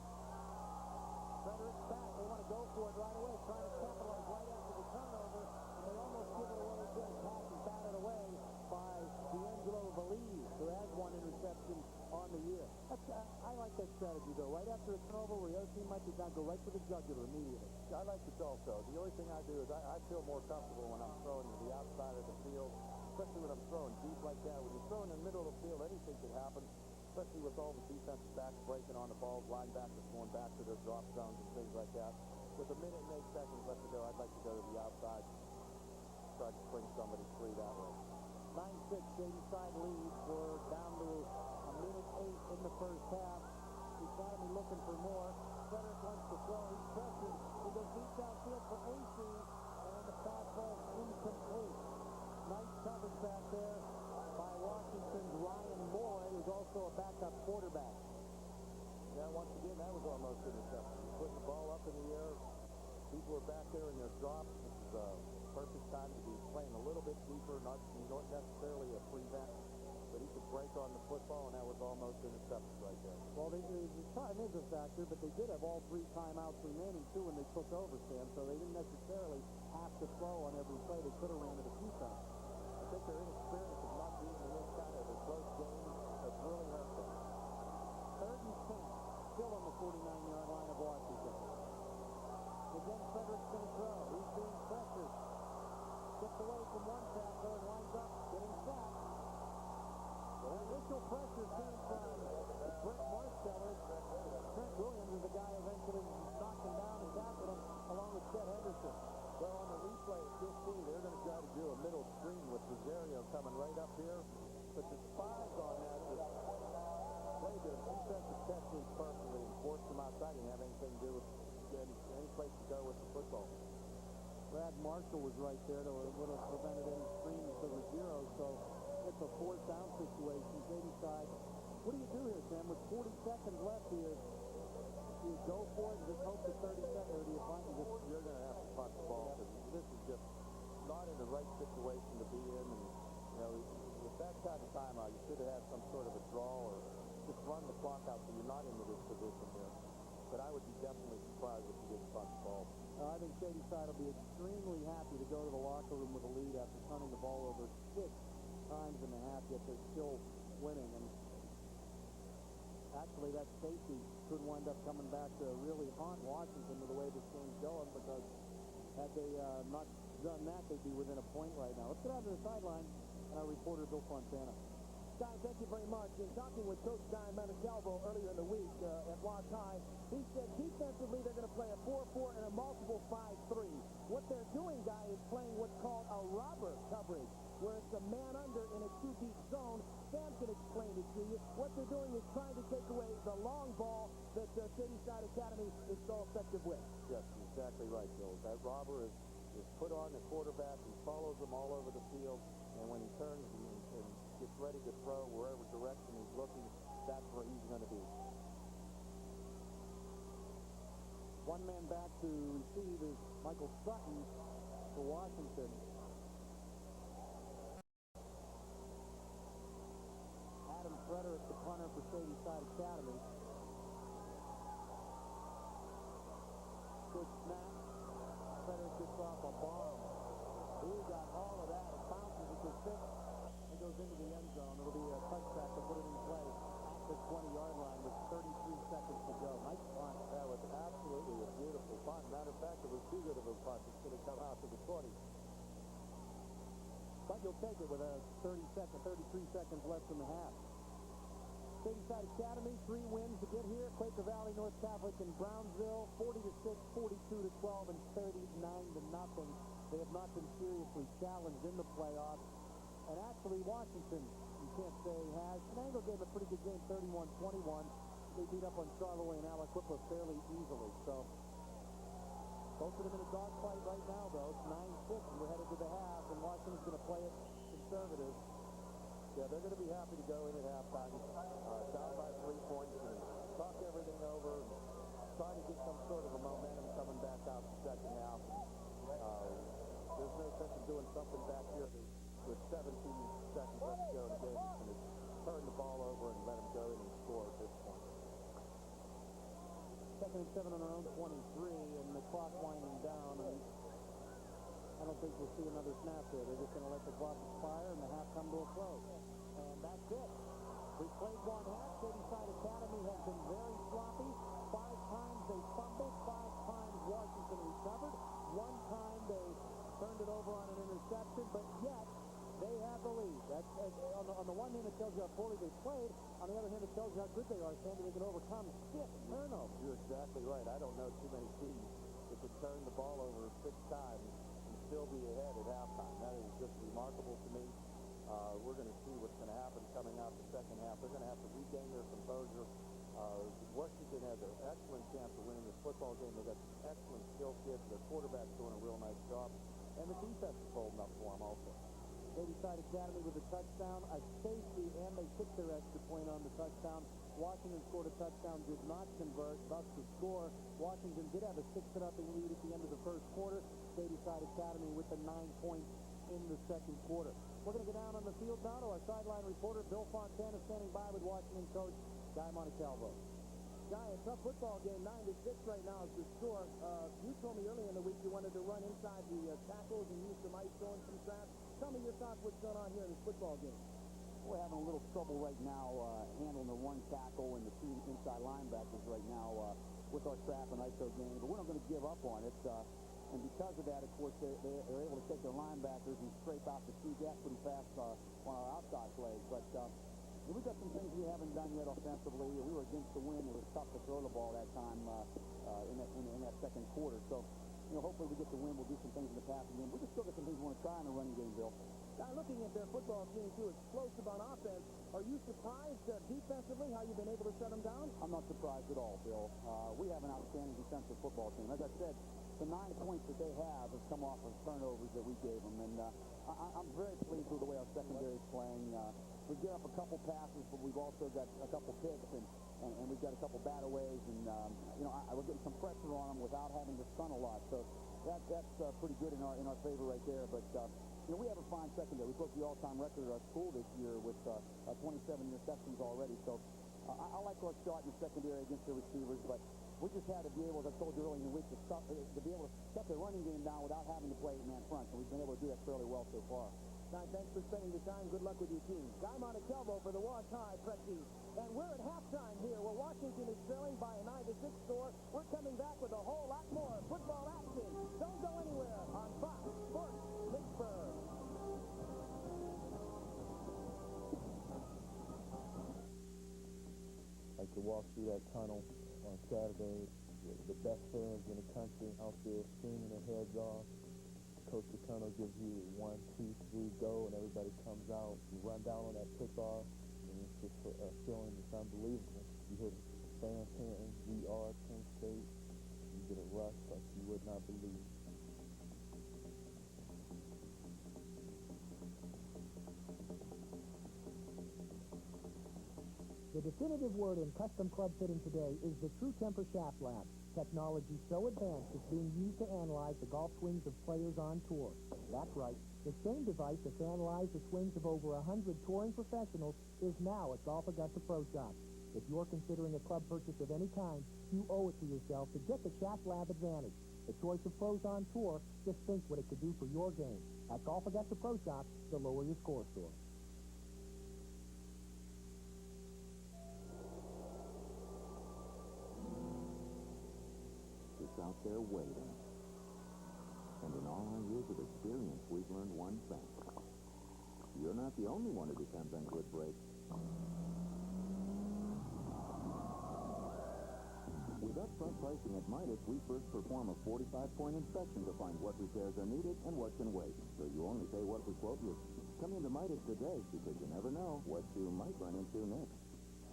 Frederick's back. They want to go for it right away, trying to capitalize right after the turnover, and they almost give it away again. Pass is batted away by D'Angelo Valise, who has one interception on the year. I like that strategy, though. Right after a turnover where the other team might be down, go right for the jugular immediately. I like this also. The only thing I do is I feel more comfortable when I'm throwing to the outside of the field, especially when I'm throwing deep like that. When you're throwing in the middle of the field, anything can happen, especially with all the defensive backs breaking on the balls, linebackers going back to their drop zones and things like that. With a minute and 8 seconds left to go, I'd like to go to the outside, try to spring somebody free that way. 9-6, Shady Side leads. We're down to a minute 8 in the first half. The Academy looking for more. Frederick wants to throw. He's pressured. He goes deep downfield for AC, and the fastball is incomplete. Nice coverage back there by Washington's Ryan Moy, who's also a backup quarterback. Yeah, once again, that was almost intercepted. He's putting the ball up in the air. People are back there in their drops. This is a perfect time to be playing a little bit deeper, not necessarily a prevent, but he could break on the football, and that was almost intercepted right there. Well, the time is a factor, but they did have all 3 timeouts remaining, too, when they took over, Sam, so they didn't necessarily have to throw on every play. They could have ran it a few times. I think their inexperience of not being in this kind of a close game has really hurt them. 3rd and 10, still on the 49-yard line of Washington. Again, Frederick's going to throw. He's being pressured. Gets away from one tackler and winds up getting sacked. The initial pressure came from Brent Marsteller. Trent Williams is the guy who eventually knocked him down and tackled him, along with Chet Henderson. Well, on the replay at 50, they're going to try to do a middle screen with Rosario coming right up here. But the spies on that just played their defensive technique perfectly and forced them outside. Didn't have anything to do with any place to go with the football. Brad Marshall was right there to would have prevented any screens to Rosario, so it's a 4th down situation. Shady Side. What do you do here, Sam? With 40 seconds left here, do you go for it and just hope for 30 seconds, or do you find you're going to have to punt the ball, because this is just not in the right situation to be in, and you know, with that kind of timeout, you should have had some sort of a draw or just run the clock out so you're not into this position here. But I would be definitely surprised if you didn't punt the ball. I think Shady Side will be extremely happy to go to the locker room with a lead after turning the ball over 6 times in the half, yet they're still winning. And actually, that safety could wind up coming back to really haunt Washington with the way this game's going, because had they not done that, they'd be within a point right now. Let's get out to the sideline and our reporter, Bill Fontana. Guy, thank you very much. In talking with Coach Guy Manicalvo earlier in the week at Wash High, he said defensively they're going to play a 4-4 and a multiple 5-3. What they're doing, Guy, is playing what's called a robber coverage, where it's a man under in a 2-deep zone. Sam can explain it to you. What they're doing is trying to take away the long ball that Shady Side Academy is so effective with. Yes, exactly right, Bill. That robber is put on the quarterback. He follows him all over the field, and when he turns and gets ready to throw wherever direction he's looking, that's where he's going to be. One man back to receive is Michael Sutton for Washington. Adam Frederick, the punter for Shady Side Academy. Good snap. Frederick gets off a bomb. He got all of that. It bounces at the 6 and goes into the end zone. It'll be a touchback to put it in play at the 20-yard line with 33 seconds to go. Nice punt. That was absolutely a beautiful punt. Matter of fact, it was too good of a punt. It should have come out to the 20. But you'll take it with a 33 seconds left in the half. Shady Side Academy, 3 wins to get here. Quaker Valley, North Catholic, and Brownsville, 40-6, 42-12, and 39-0. They have not been seriously challenged in the playoffs. And actually, Washington, you can't say has. Shenango gave a pretty good game, 31-21. They beat up on Charleroi and Aliquippa fairly easily. So, both of them in a dogfight right now, though. It's 9-6, and we're headed to the half, and Washington's going to play it conservative. Yeah, they're going to be happy to go in at halftime, down by 3 points, and talk everything over, and try to get some sort of a momentum coming back out the second half. There's no sense in doing something back here with 17 seconds left to go in the game. It's going to turn the ball over and let them go in and score at this point. Second and 7 on their own 23, and the clock winding down. And I don't think we'll see another snap there. They're just going to let the clock expire and the half come to a close. And that's it. We've played one half. Shady Side Academy has been very sloppy. 5 times they fumbled. 5 times Washington recovered. 1 time they turned it over on an interception, but yet they have the lead. That's on the one hand, it tells you how poorly they played. On the other hand, it tells you how good they are, Sandy. They can overcome 6 turnovers. You're exactly right. I don't know too many teams that could turn the ball over 6 times and still be ahead at halftime. That is just remarkable to me. We're going to see what's going to happen coming out the second half. They're going to have to regain their composure. Washington has an excellent chance of winning this football game. They've got some excellent skill kids. Their quarterback's doing a real nice job. And the defense is holding up for them also. Shady Side Academy with a touchdown, a safety, and they took their extra point on the touchdown. Washington scored a touchdown, did not convert, thus the score. Washington did have a 6-0 lead at the end of the first quarter. Shady Side Academy with the 9 points in the second quarter. We're going to go down on the field now to our sideline reporter, Bill Fontana, standing by with Washington coach Guy Montecalvo. Guy, a tough football game, 9-6 right now is the score. You told me earlier in the week you wanted to run inside the tackles and use some ISO and some traps. Tell me your thoughts what's going on here in this football game. We're having a little trouble right now handling the 1 tackle and the 2 inside linebackers right now with our trap and ISO game, but we're not going to give up on it. And because of that, of course, they're able to take their linebackers and scrape out the 2 gaps pretty fast on our outside plays. But we've got some things we haven't done yet offensively. We were against the wind. It was tough to throw the ball that time in that second quarter. So, hopefully we get the win. We'll do some things in the passing game. We just still got some things we want to try in the running game, Bill. Now, looking at their football team, too, explosive on offense, are you surprised defensively how you've been able to shut them down? I'm not surprised at all, Bill. We have an outstanding defensive football team. As I said, the 9 points that they have come off of turnovers that we gave them. And I'm very pleased with the way our secondary is playing. We get up a couple passes, but we've also got a couple picks, and we've got a couple bataways, and we're getting some pressure on them without having to stun a lot. So that's pretty good in our favor right there. But we have a fine secondary. We broke the all-time record at our school this year with 27 interceptions already. So I like our shot in the secondary against the receivers, but we just had to be able, as I told you earlier in the week, to be able to shut the running game down without having to play 8-man front. So we've been able to do that fairly well so far. Guy, thanks for spending the time. Good luck with your team. Guy Montecalvo for the Wash High Prexies. And we're at halftime here where Washington is trailing by a 9-6 score. We're coming back with a whole lot more football action. Don't go anywhere on Fox Sports Pittsburgh. Like to walk through that tunnel on Saturday, the best fans in the country out there screaming their heads off. Coach the tunnel gives you 1, 2, 3, go, and everybody comes out. You run down on that kickoff, and it's just a feeling that's unbelievable. You hear the fans chanting, "We are Penn State." You get a rush like you would not believe. The definitive word in custom club fitting today is the True Temper Shaft Lab. Technology so advanced it's being used to analyze the golf swings of players on tour. That's right. The same device that's analyzed the swings of over 100 touring professionals is now at Golf Augusta Pro Shops. If you're considering a club purchase of any kind, you owe it to yourself to get the Shaft Lab Advantage. The choice of pros on tour, just think what it could do for your game. At Golf Augusta Pro Shops, the lower your score store. It's out there waiting. And in all our years of experience, we've learned one thing. You're not the only one who depends on good brakes. With upfront pricing at Midas, we first perform a 45-point inspection to find what repairs are needed and what can wait. So you only pay what we quote you. Come into Midas today, because you never know what you might run into next.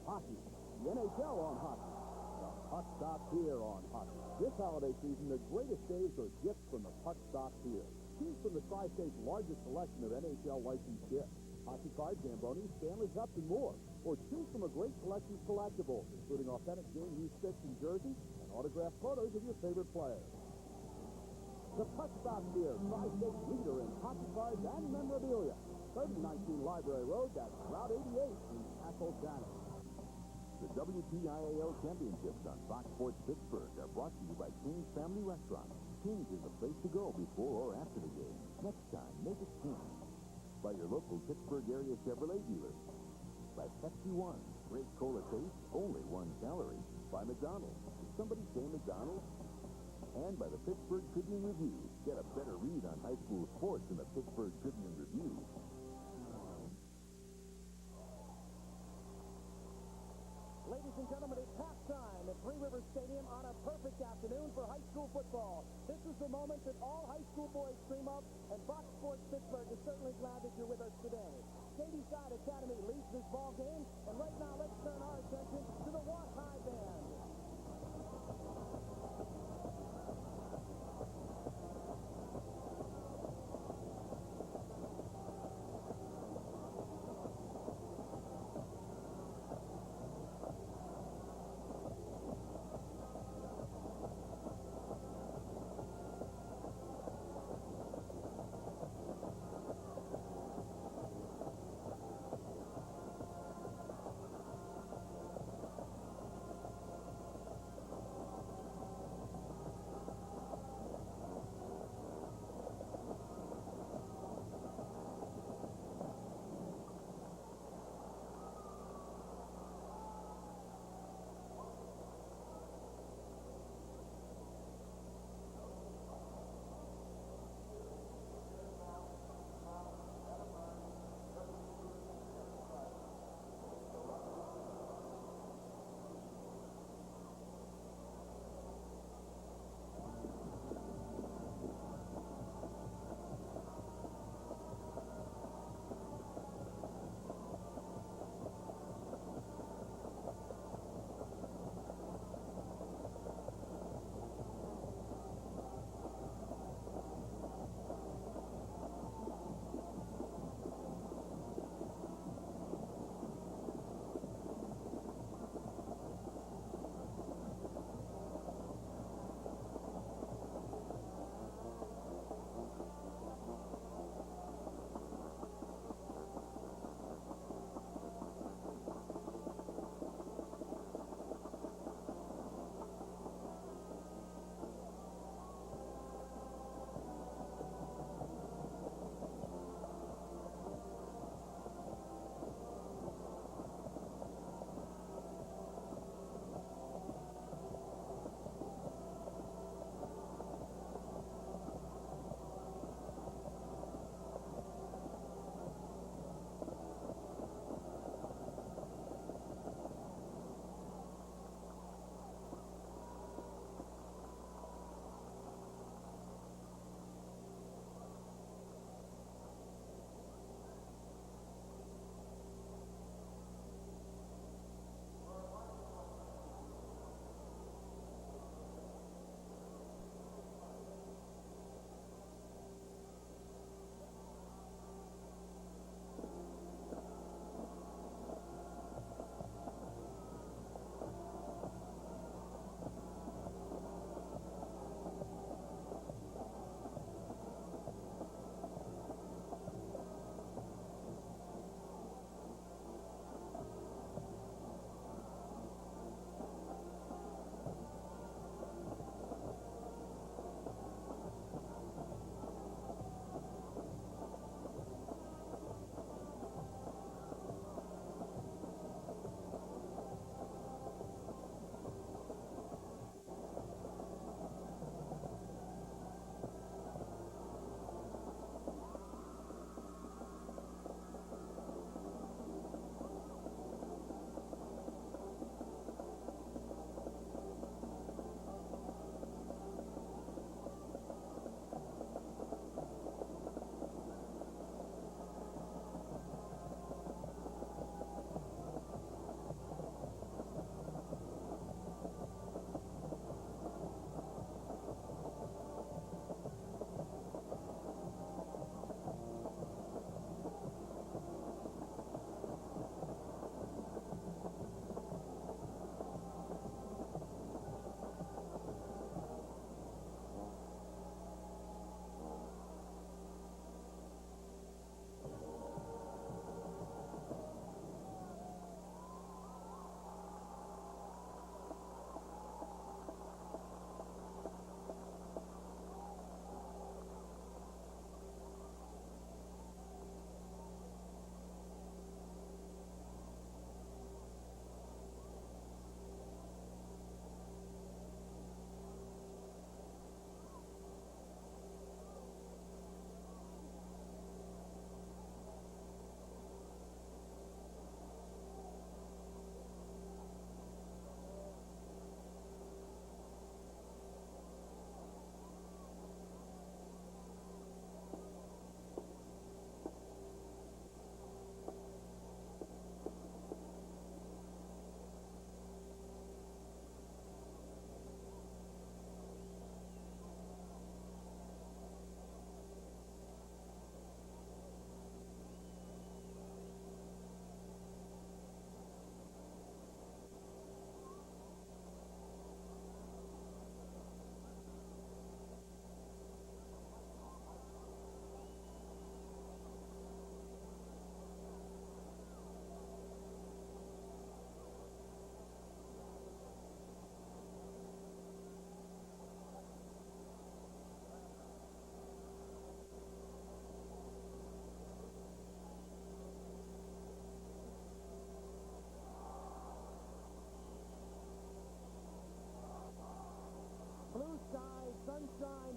Hockey. The NHL on hockey. The Puck Stop here on hockey. This holiday season, the greatest saves are gifts from the Puck Stop here. Choose from the Tri-State's largest selection of NHL licensed gifts. hockey cards, Zambonis, Stanley Cups, and more. Or choose from a great selection of collectibles, including authentic game-used sticks and jerseys, and autographed photos of your favorite players. The Touchdown Beer, Tri-State leader in hockey cards and memorabilia. 3019 Library Road, that's Route 88 in Castle Janet. The WPIAL Championships on Fox Sports Pittsburgh are brought to you by King's Family Restaurant. King's is the place to go before or after the game. Next time, make it King's. By your local Pittsburgh area Chevrolet dealers. By Pepsi One, great cola taste, only 1 calorie. By McDonald's. Did somebody say McDonald's? And by the Pittsburgh Tribune Review. Get a better read on high school sports in the Pittsburgh Tribune Review. Ladies and gentlemen, it's halftime at Three Rivers Stadium on a perfect afternoon for high school football. This is the moment that all high school boys dream of, and Fox Sports Pittsburgh is certainly glad that you're with us today. Shady Side Academy leads this ball game, and right now let's turn our attention to the Watt High Band.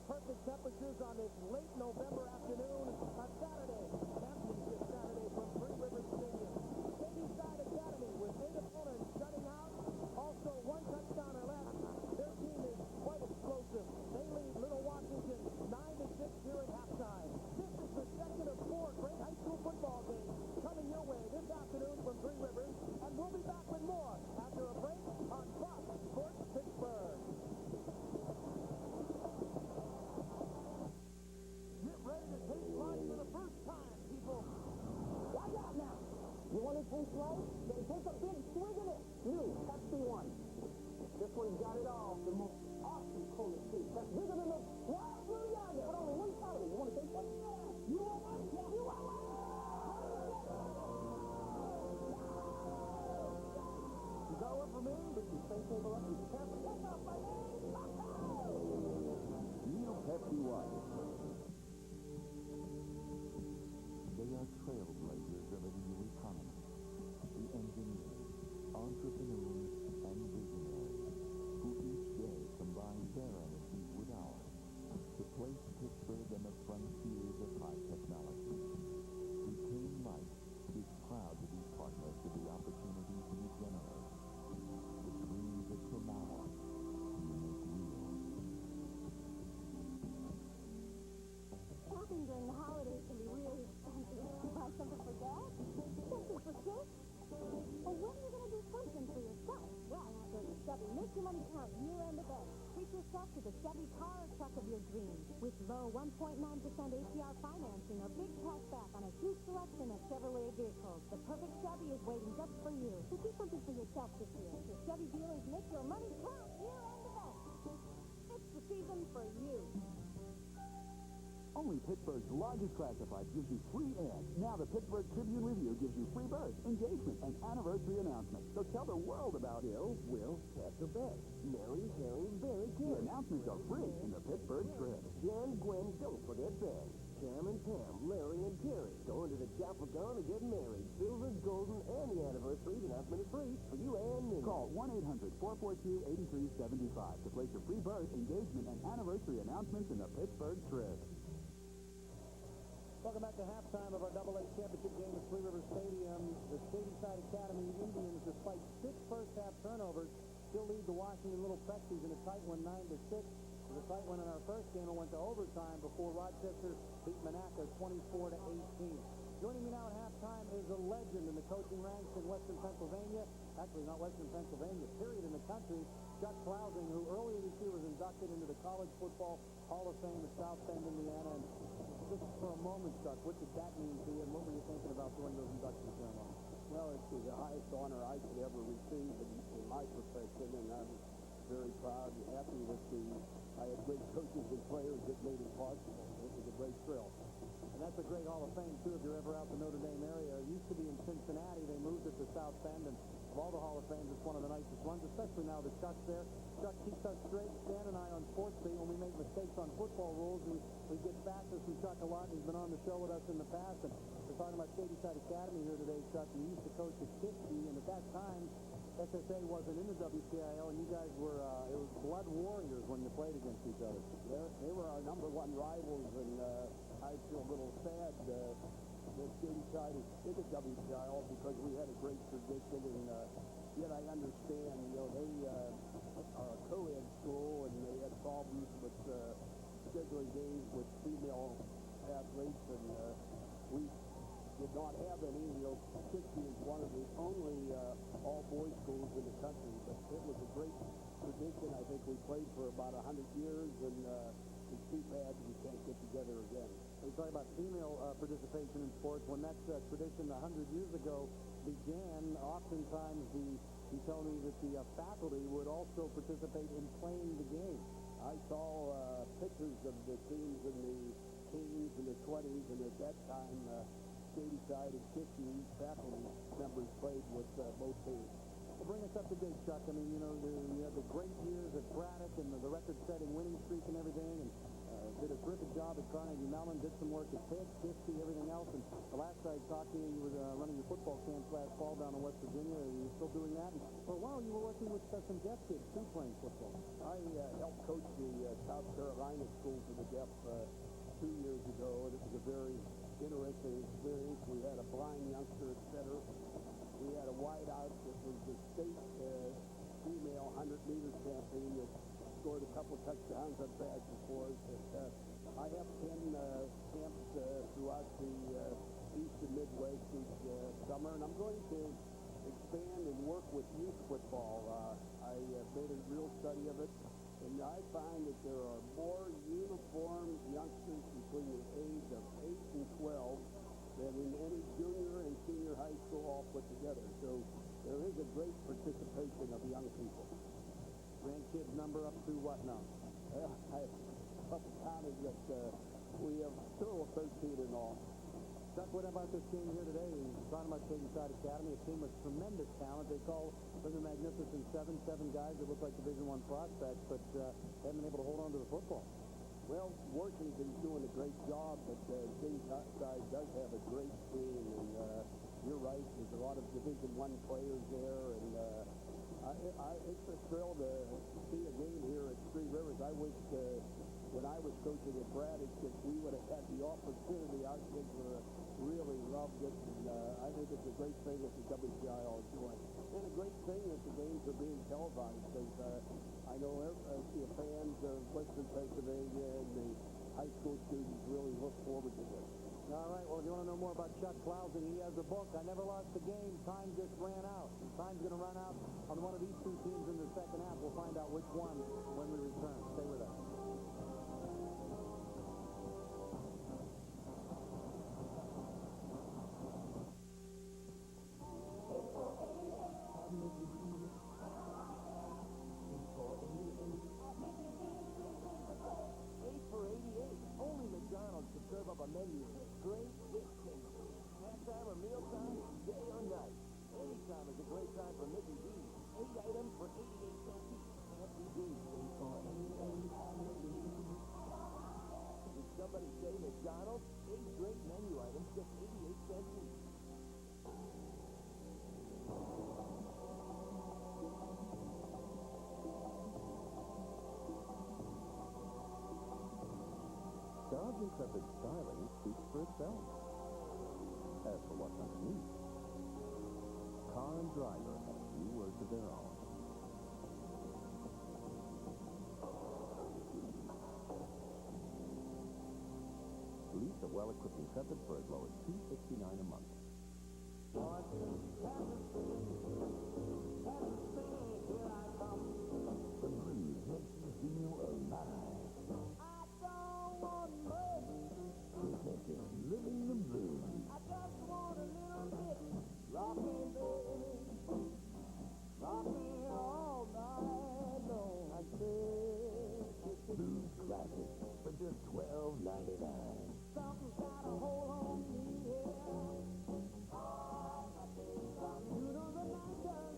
perfect temperatures on this late November afternoon, a Saturday, championship Saturday from Three Rivers Stadium. Shady Side Academy with 8 opponents shutting out, also 1 touchdown or less. Their team is quite explosive. They lead Little Washington 9-6 here at halftime. This is the second of 4 great high school football games coming your way this afternoon from Three Rivers, and we'll be back with more after a break on Fox Sports Pittsburgh. Get ready to taste life for the first time, people. Watch out now. You want to taste life? Then take a big swig of it. New Pepsi One. This one's got it all. The most awesome cola tea. That's bigger than the Wild Blue Yonder. But only 1 calorie. You want to taste one? You want one? Yeah. You want one? You got one for me? Put your space table up and careful. Take off my name. New Pepsi One. They are trailblazers of a new economy. The engineers, entrepreneurs, and visionaries who each day combine their energies with ours to place Pittsburgh on the frontiers of high technology. Retain Light is proud to be partners to the opportunities you generate. The dreams of tomorrow you make real. Shopping during the holidays can be really expensive. Buy something for Dad? Something for kids? Or when are you going to do something for yourself? Well, there's a Chevy Make Your Money Count year-end event. Treat yourself to the Chevy car or truck of your dreams. With low 1.9% APR financing or big cash back on a huge selection of Chevrolet vehicles, the perfect Chevy is waiting just for you. So do something for yourself this year. The Chevy dealers Make Your Money Count year-end event. It's the season for you. Only Pittsburgh's largest classified gives you free ads. Now the Pittsburgh Tribune Review gives you free birth, engagement, and anniversary announcements. So tell the world about Bill, Will, Tess, or Beth. Mary, Harry, Barry, Kim. The announcements are free in the Pittsburgh Trib. Jen, Gwen, don't forget Ben. Cam and Pam, Larry and Terry. Going to the chapel gown to get married. Silver, golden, and the anniversary announcement is free for you and me. Call 1-800-442-8375 to place your free birth, engagement, and anniversary announcements in the Pittsburgh Trib. Welcome back to halftime of our AA championship game at Three Rivers Stadium. The Shady Side Academy Indians, despite 6 first-half turnovers, still lead the Washington Little Prexies in a tight one, 9-6. It was a tight one in our first game and went to overtime before Rochester beat Monaca 24-18. Joining me now at halftime is a legend in the coaching ranks in Western Pennsylvania. Actually, not Western Pennsylvania, period, in the country. Chuck Klausing, who earlier this year was inducted into the College Football Hall of Fame at South Bend, Indiana. And just for a moment, Chuck, what did that mean to you, and what were you thinking about during those induction ceremonies? Well, it's the highest honor I could ever receive in my profession, and I'm very proud and happy that I had great coaches and players that made it possible. It was a great thrill. And that's a great Hall of Fame, too, if you're ever out the Notre Dame area. It used to be in Cincinnati. They moved it to South Bend, and of all the Hall of Fames, it's one of the nicest ones, especially now that Chuck's there. Chuck keeps us straight, Stan and I, on Sports Beat. When we make mistakes on football rules, we get factors from Chuck a lot. He's been on the show with us in the past, and we're talking about Shady Side Academy here today, Chuck. You used to coach at Kiski, and at that time, SSA wasn't in the WPIAL, and you guys were, it was blood warriors when you played against each other. They were our #1 rivals, and I feel a little sad that Shady Side is in the WPIAL because we had a great tradition, and yet I understand, they are a co-ed school, and they had problems with scheduling games with female athletes, and we did not have any. Kiski is one of the only all-boys schools in the country, but it was a great tradition. I think we played for about 100 years, and it's too bad we can't get together again. We talk about female participation in sports. When that tradition 100 years ago began, oftentimes you tell me that the faculty would also participate in playing the game. I saw pictures of the teams in the teens and the 20s, and at that time, Shady Side and Kiski faculty members played with both teams. Well, bring us up to date, Chuck. I mean, you had the great years at Braddock and the record-setting winning streak and everything, and did a terrific job at Carnegie Mellon, did some work at Pitt, Kisky, everything else. And the last I talked to you, you were running your football camps last fall down in West Virginia. Are you still doing that? And for a while, you were working with some deaf kids, too, playing football. I helped coach the South Carolina School for the Deaf 2 years ago, and it was a very interesting experience. We had a blind youngster at center. We had a wideout that was the state female 100-meter champion that scored a couple touchdowns on passes for us. I have 10 camps throughout the East and Midwest each summer, and I'm going to expand and work with youth football. I made a real study of it, and I find that there are more uniformed youngsters between the age of 8 and 12 than in any junior and senior high school all put together. So there is a great participation of young people. Grandkids number up to what now? I counted that we have a total of 13 in all. Chuck, what about this team here today? You're talking about Shady Side Academy, a team with tremendous talent. They call them the Magnificent Seven guys that look like Division I prospects, but haven't been able to hold on to the football. Well, Washington's doing a great job, but Shady Side does have a great team, and you're right, there's a lot of Division I players there, and it's a thrill to see a game here at Three Rivers. I wish when I was coaching at Braddock that we would have had the opportunity. Our kids would have really loved it, and I think it's a great thing that the WPIAL is doing. And a great thing that the games are being televised, because I know the fans of Western Pennsylvania and the high school students really look forward to this. All right, well, if you want to know more about Chuck Clausen, he has a book, I Never Lost a Game. Time just ran out. Time's going to run out on one of these two teams in the second half. We'll find out which one when we return. Stay with us. Serve up a menu this great, this tasty. Halftime or mealtime, day or night. Anytime is a great time for Mickey D's. 8 items for 88 cents each. Mickey D's. Did somebody say McDonald's? 8 great menu items, just 88 cents each. Dodge Intrepid styling speaks for itself. As for what's underneath, car and driver have a few words of their own. Lease a well-equipped Intrepid for as low as $269 a month. The blues makes you feel alive. Living the blues. I just want a little bit rockin', baby. Rockin' all night long. I said, Blues classic for just $12.99. something's got a hold on me, yeah. You know the night does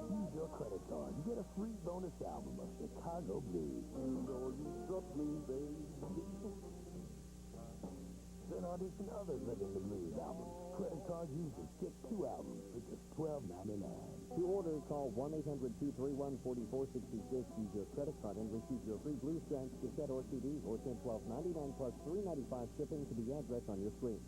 Use your credit card and get a free bonus album of Chicago Blues. You know you struck me, baby. Then audition other Living the Blues albums. Credit card users get 2 albums for just $12.99. To order, call 1-800-231-4466. Use your credit card and receive your free Blues Strands cassette or CD for $12.99 plus $3.95 shipping to the address on your screen.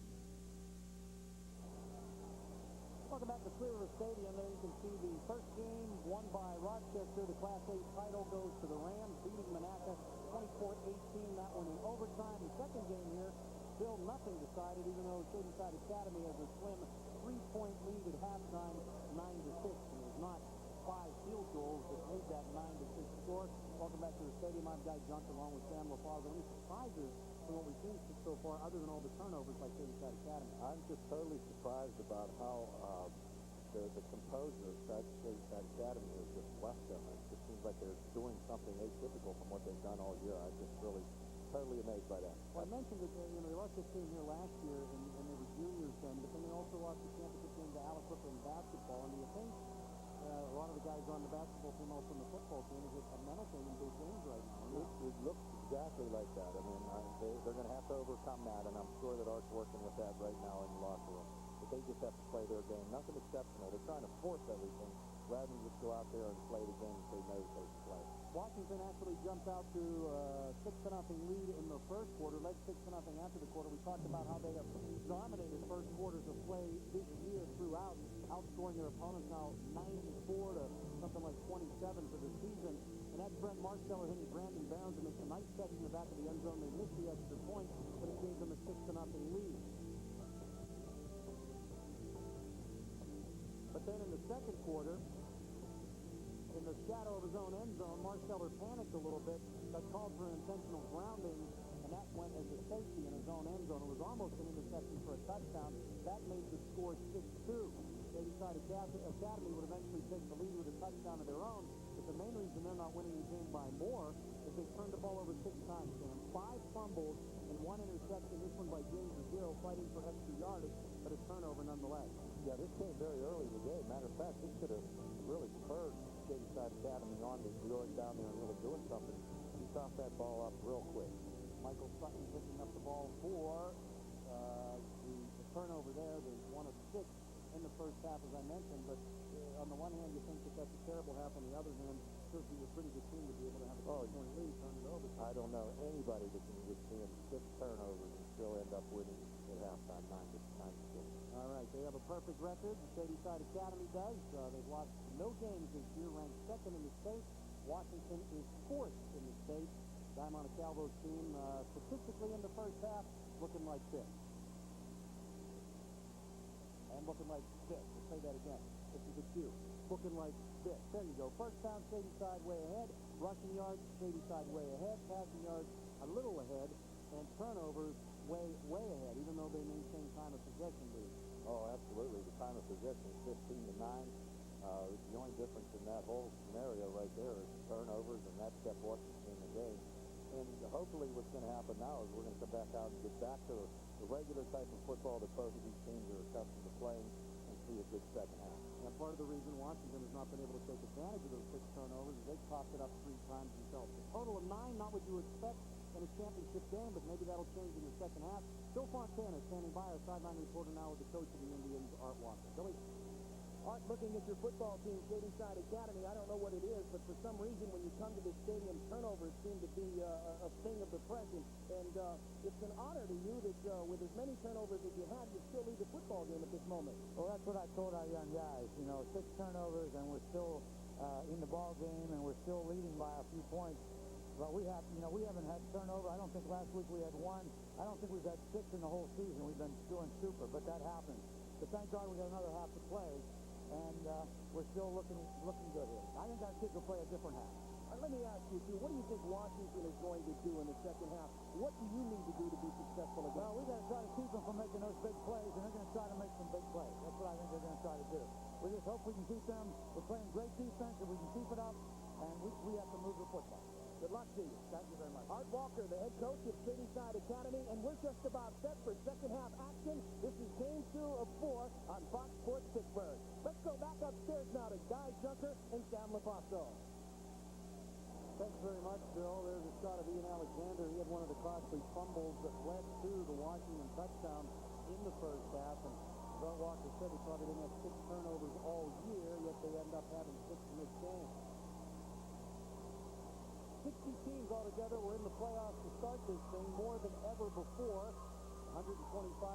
Welcome back to Three River Stadium. There you can see the first game won by Rochester. The Class A title goes to the Rams, beating Monaca 24-18. That one in overtime. The second game here, still nothing decided, even though Shady Side Academy has a slim 3-point lead at halftime, 9-6. And there's not 5 field goals that made that 9-6 score. Welcome back to the stadium. I'm Guy Junk along with Sam LaFaza. Any surprises from what we've seen so far, other than all the turnovers by Shady Side Academy? I'm just totally surprised about how the composure of Shady Side Academy has just left them. It just seems like they're doing something atypical from what they've done all year. I'm just really totally amazed by that. Well, I mentioned that they lost this team here last year, and they were juniors then, but then they also lost the championship game to Alice River in basketball. And do you think a lot of the guys on the basketball team, also on the football team, is it a mental thing in big games right now? It looks exactly like that. I mean, they're going to have to overcome that, and I'm sure that Art's working with that right now in the locker room. But they just have to play their game. Nothing exceptional. They're trying to force everything rather than just go out there and play the game that they know they can play. Washington actually jumped out to a 6-0 lead in the first quarter, led 6-0 after the quarter. We talked about how they have dominated first quarters of play this year throughout, outscoring their opponents now 94 to something like 27 for the season. And that's Brent Marsteller hitting Brandon Barons, and makes a nice catch in the back of the end zone. They missed the extra point, but it gave them a 6-0 lead. But then in the second quarter, in the shadow of his own end zone, Marsteller panicked a little bit, got called for an intentional grounding, and that went as a safety in his own end zone. It was almost an interception for a touchdown. That made the score 6-2. Shady Side Academy would eventually take the lead with a touchdown of their own, but the main reason they're not winning the game by more is they turned the ball over 6 times, Sam. 5 fumbles and 1 interception, this one by James Azero, fighting for extra yardage, but a turnover nonetheless. Yeah, this came very early in the game. Matter of fact, this could have really spurred Shady Side Academy on to going down there and really doing something. He tossed that ball up real quick. Michael Sutton picking up the ball for the turnover there. There's 1 of 6 in the first half, as I mentioned, but on the one hand, you think that that's a terrible half. On the other hand, certainly a pretty good team to be able to have a 6-point lead, turn it over. I don't know anybody that can withstand 6 turnovers and still end up winning at halftime, 9-6. All right, they have a perfect record. The Shady Side Academy does. They've lost no games this year, ranked 2nd in the state. Washington is 4th in the state. Diamond Calvo's team, statistically in the first half, looking like this. And looking like this. Let's say that again. This is a cue. Looking like this. There you go. First down, Shady Side way ahead. Rushing yards, Shady Side way ahead. Passing yards, a little ahead. And turnovers, way ahead, even though they maintain time of possession lead. Oh, absolutely. The time of possession is 15-9. The only difference in that whole scenario right there is the turnovers, and that kept Washington in the game. And hopefully what's going to happen now is we're going to come back out and get back to the regular type of football that both of these teams are accustomed to playing and see a good second half. And part of the reason Washington has not been able to take advantage of those 6 turnovers is they popped it up 3 times themselves. A total of 9, not what you expect in a championship game, but maybe that'll change in the second half. Bill Fontana standing by, our sideline reporter now with the coach of the Indians, Art Walker. Billy? Art, looking at your football team, Shady Side Academy, I don't know what it is, but for some reason when you come to this stadium, turnovers seem to be a thing of the present. And it's an honor to you that with as many turnovers as you had, you still lead the football game at this moment. Well, that's what I told our young guys. You know, 6 turnovers, and we're still in the ball game, and we're still leading by a few points. But we haven't had turnover. I don't think last week we had 1. I don't think we've had 6 in the whole season. We've been doing super, but that happens. But thank God we got another half to play, and we're still looking good here. I think our kids will play a different half. Let me ask you, too, what do you think Washington is going to do in the second half? What do you need to do to be successful again? Well, we got to try to keep them from making those big plays, and they're going to try to make some big plays. That's what I think they're going to try to do. We just hope we can keep them. We're playing great defense, and we can keep it up, and we have to move the football. Good luck to you. Thank you very much. Art Walker, the head coach of Shady Side Academy, and we're just about set for second half action. This is game 2 of 4 on Fox Sports Pittsburgh. Let's go back upstairs now to Guy Junker and Sam LaFaso. Thanks very much, Bill. There's a shot of Ian Alexander. He had one of the costly fumbles that led to the Washington touchdown in the first half. And as Art Walker said, he probably didn't have 6 turnovers all year, yet they end up having 6 in this game. 60 teams altogether were in the playoffs to start this thing, more than ever before. 125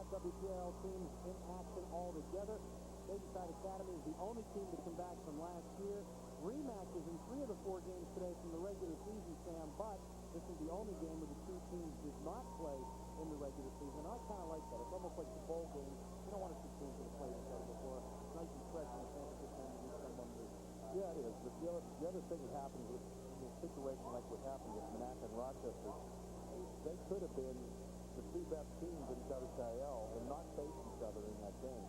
WPIAL teams in action altogether. Shady Side Academy is the only team to come back from last year. Rematches in 3 of the 4 games today from the regular season, Sam, but this is the only game where the 2 teams did not play in the regular season. I kind of like that. It's almost like the bowl game. You don't want to see teams that have played each other before. It's nice and fresh in the championship game to meet someone new. Yeah, it is. But the other thing that happens with a situation like what happened with Monaca and Rochester, they could have been the 2 best teams in WPIAL and not face each other in that game.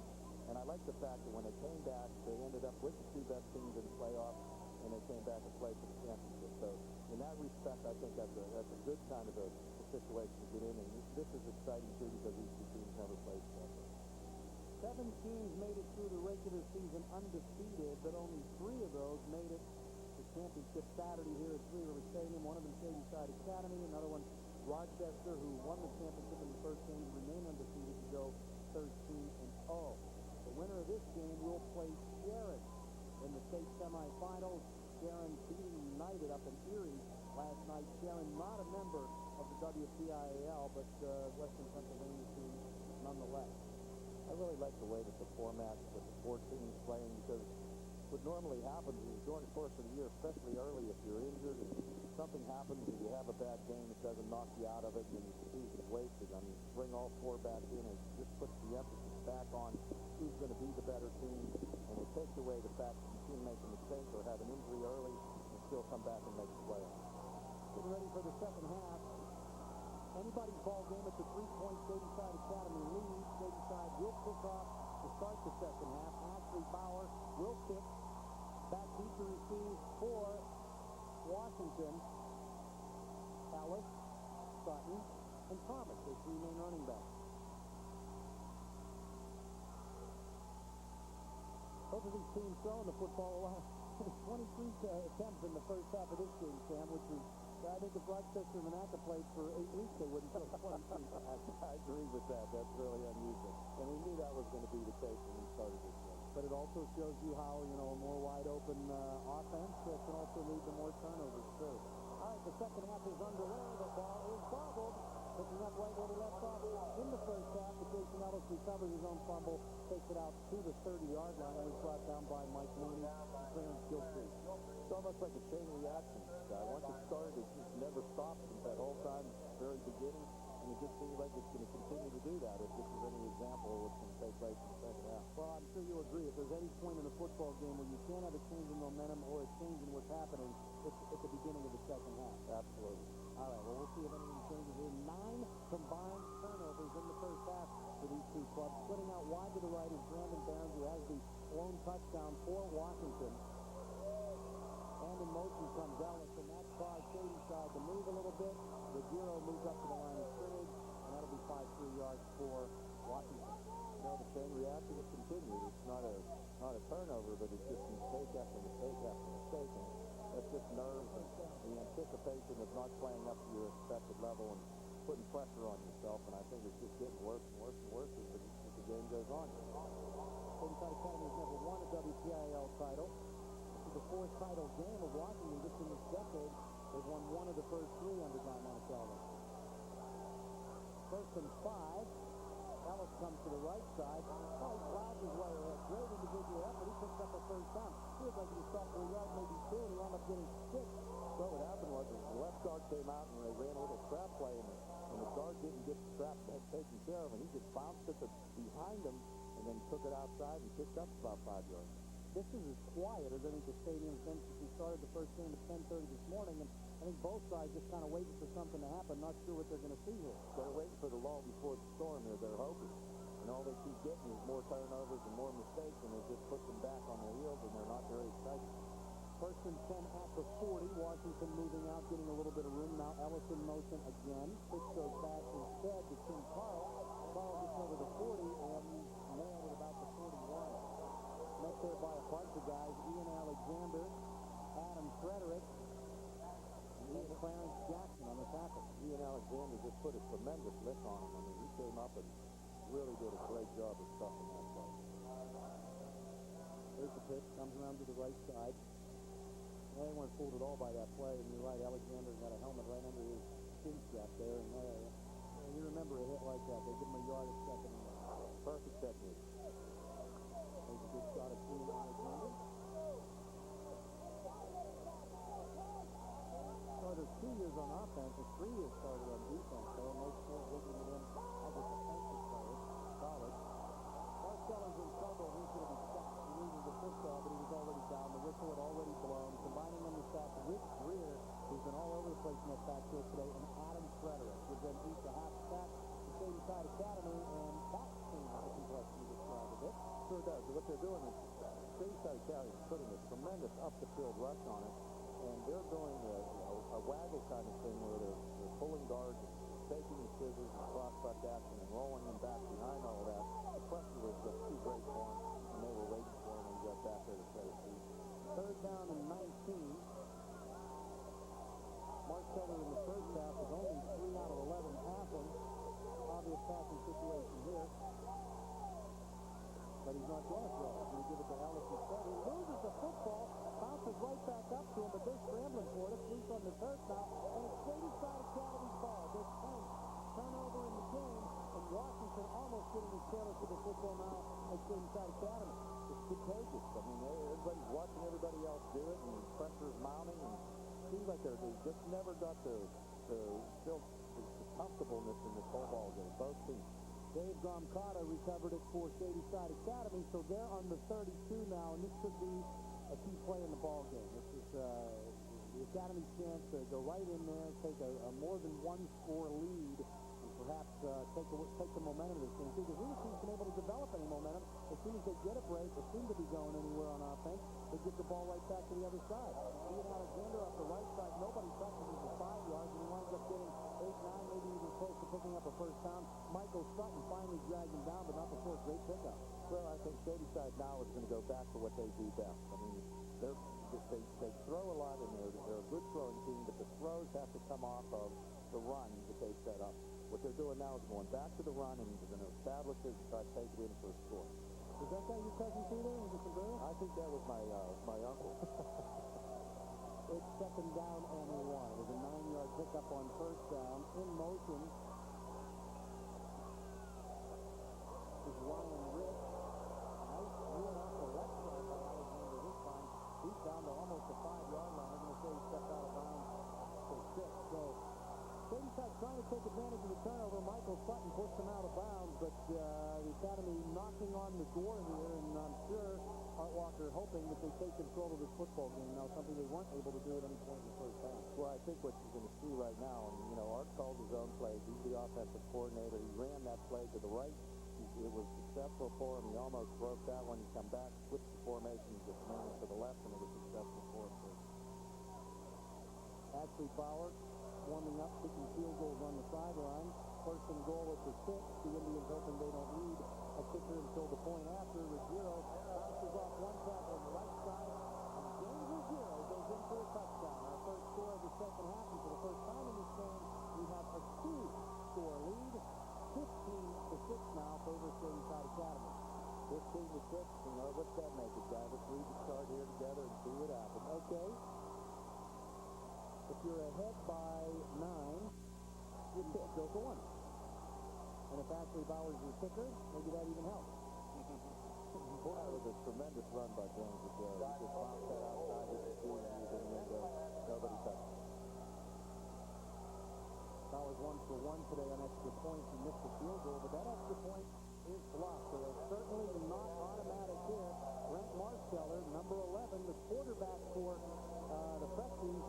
And I like the fact that when they came back, they ended up with the 2 best teams in the playoffs, and they came back and played for the championship. So in that respect, I think that's a good kind of a situation to get in. And this is exciting, too, because these 2 teams never played each other. 7 teams made it through the regular season undefeated, but only 3 of those made it to championship Saturday here at Three River Stadium. One of them Shady Side Academy, another one Rochester, who won the championship in the first game, remain undefeated to go 13-0. The winner of this game will play Sharon in the state semifinals. Sharon beating United up in Erie last night. Sharon not a member of the WPIAL, but Western Pennsylvania team nonetheless. I really like the way that the format with the 4 teams playing, because what normally happens is during the course of the year, especially early, if you're injured and something happens and you have a bad game, it doesn't knock you out of it and your season's wasted. I mean, bring all 4 back in, it just puts the emphasis back on who's going to be the better team, and it takes away the fact that you can make a mistake or have an injury early and still come back and make the playoffs. Getting ready for the second half. Anybody's ball game at the 3-point Shady Side Academy lead. Shady Side will kick off to start the second half. Ashley Bauer will kick. Back deep to receive for Washington. Ellis, Sutton, and Thomas, their 3 main running backs. Both of these teams throwing the football a lot. 23 attempts in the first half of this game, Sam, which is, I think if Rochester and Monaca played for 8 weeks, they wouldn't throw 23. I agree with that. That's really unusual. And we knew that was going to be the case when we started this game. But it also shows you how, a more wide-open offense can also lead to more turnovers, too. All right, the second half is underway. The ball is bobbled. Picking up right where he left off in the first half. But Jason Ellis recovers his own fumble, takes it out to the 30-yard line, and was brought down by Mike Mooney and Clarence Gilchrist. It's almost like a chain reaction, guy. Once it started, it just never stopped since that whole time, very beginning. And it just seems like it's going to continue to do that if this is any example of what's going to take place in the second half. Well, I'm sure you'll agree. If there's any point in a football game where you can't have a change in momentum or a change in what's happening, it's at the beginning of the second half. Absolutely. All right, well, we'll see if anything changes here. 9 combined turnovers in the first half for these 2 clubs. Splitting out wide to the right is Brandon Barnes, who has the lone touchdown for Washington. And in motion comes Ellis, and that caused Shady Side to move a little bit. Ruggiero moves up to the line of scrimmage, and that'll be 5 yards for Washington. The chain reaction has continued. It's not a turnover, but it's just mistake after mistake after mistake. And that's just nerves and the anticipation of not playing up to your expected level and putting pressure on yourself. And I think it's just getting worse and worse and worse as the game goes on. Shady Side Academy has never won a WPIAL title. This is the 4th title game of Washington just in this decade. They've won 1 of the first 3 under Guy Monticello. 1st and 5. Ellis comes to the right side. Oh, he plows his way ahead. Great individual effort. He picks up a first down. Feels like he was stopped for a yard, maybe 2, and he wound up getting 6. So what happened was the left guard came out and they ran a little trap play, and the guard didn't get the trap taken care of, and he just bounced it behind him and then took it outside and picked up about 5 yards. This is as quiet as any of the stadium's been since we started the first game at 10:30 this morning, and I think both sides just kind of waiting for something to happen, not sure what they're going to see here. They're waiting for the lull before the storm here. They're hoping. And all they keep getting is more turnovers and more mistakes, and it just puts them back on their heels, and they're not very excited. 1st and 10 at the 40. Washington moving out, getting a little bit of room. Now Ellis in motion again. Pitch goes back instead to Tim Carl. Carl gets over the 40 and nailed it about the 41. Met there by a bunch of guys. Ian Alexander, Adam Frederick, and Clarence Jackson on the tackle. Ian Alexander just put a tremendous lift on him. I mean, he came up and really did a great job of stuffing that play. There's the pitch, comes around to the right side. They weren't fooled at all by that play, and you're right, Alexander's got a helmet right under his chin strap there, and you remember a hit like that. They give him a yard a second. Perfect technique. There's a good shot at Ian Alexander. Started 2 years on offense, and 3 years started on defense, so most schools looking at him as a defensive player. Solid. Marcello's in trouble, he's going to be sacked. He needed the football, but he was already down. The whistle had already blown. Combining them with sack with Greer, who's been all over the place in that backfield today, and Adam Frederick. Gives them each a half sack to Shady Side Academy, and that seems to complex you described a bit. Sure does. What they're doing is Shady Side Academy is putting a tremendous up-the-field rush on it, and they're doing a waggle kind of thing where they're pulling guards and taking the scissors and cross-butt action and rolling them back behind all that. The pressure was just too great for him, and they were waiting for him when he got back there to set his feet. Third down and 19. Marsteller in the first half is only 3 out of 11 passing. Obvious passing situation here. But he's not going to throw. He's going to give it to Ellis instead. He loses the football, bounces right back up to him, but they're scrambling for it. It's loose on the turf now, and it's Shady Side Academy's ball. Their 10th turnover in the game, and Washington almost getting his tailor to the football now at Shady Side Academy. It's contagious. I mean, everybody's watching everybody else do it, and pressure's mounting, and it seems like they just never got to build the comfortableness in this whole ball game, both teams. Dave Gromkata recovered it for Shady Side Academy, so they're on the 32 now, and this could be a key play in the ball game. This is the Academy's chance to go right in there, take a more than one-score lead, and perhaps take the momentum of this game, because neither team's been able to develop any momentum. As soon as they get a break, or seem to be going anywhere on offense, they get the ball right back to the other side. Ian Alexander off the right side, nobody touches him for 5 yards, and he winds up getting 8, 9, maybe even close to picking up a first down. Michael Sutton finally dragged him down, but not before a great pickup. Well, I think Shady Side now is going to go back to what they do best. I mean, they throw a lot, and they're a good throwing team, but the throws have to come off of the run that they set up. What they're doing now is going back to the run, and they're going to establish it and try to take it in for a score. Is that guy your cousin Peter? Was it some brother? I think that was my uncle. It's second down and 1. It was a 9-yard pickup on first down. In motion is Ryan Rich. Nice run off the left side by Alexander this time. He's down to almost the 5-yard line. I'm going to say he stepped out of bounds for 6. So Shady Side trying to take advantage of the turnover. Michael Sutton pushed him out of bounds, but the Academy knocking on the door here, and I'm sure Art Walker hoping that they take control of this football game now, something they weren't able to do at any point in the first half. Well, I think what you're going to see right now, and, Art called his own plays. He's the offensive coordinator. He ran that play to the right. It was successful for him. He almost broke that one. He come back, switched the formation, just ran it to the left, and it was successful for him, too. Ashley Bauer warming up, kicking field goals on the sideline. First and goal at the 6. The Indians hoping they don't need a kicker until the point after. Ruggiero bounces off one tackle on the right side, and James Ruggiero goes in for a touchdown. Our first score of the second half, and for the first time in this game, we have a 2-score lead. 15-6 now favor Shady Side Academy. 15-6, what's that make it, guys? Let's read the chart here together and see what happens. Okay. If you're ahead by 9, you go for 1. And if Ashley Bauer's your kicker, maybe that even helps. Boy, that was a tremendous run by James Ruggiero. He just bounced that outside his shoe and he didn't end up. Nobody touched it. Bauer's 1 for 1 today on extra points. He missed the field goal, but that extra point is blocked. So it's certainly not automatic here. Brent Marsteller, number 11, the quarterback for the Prexies.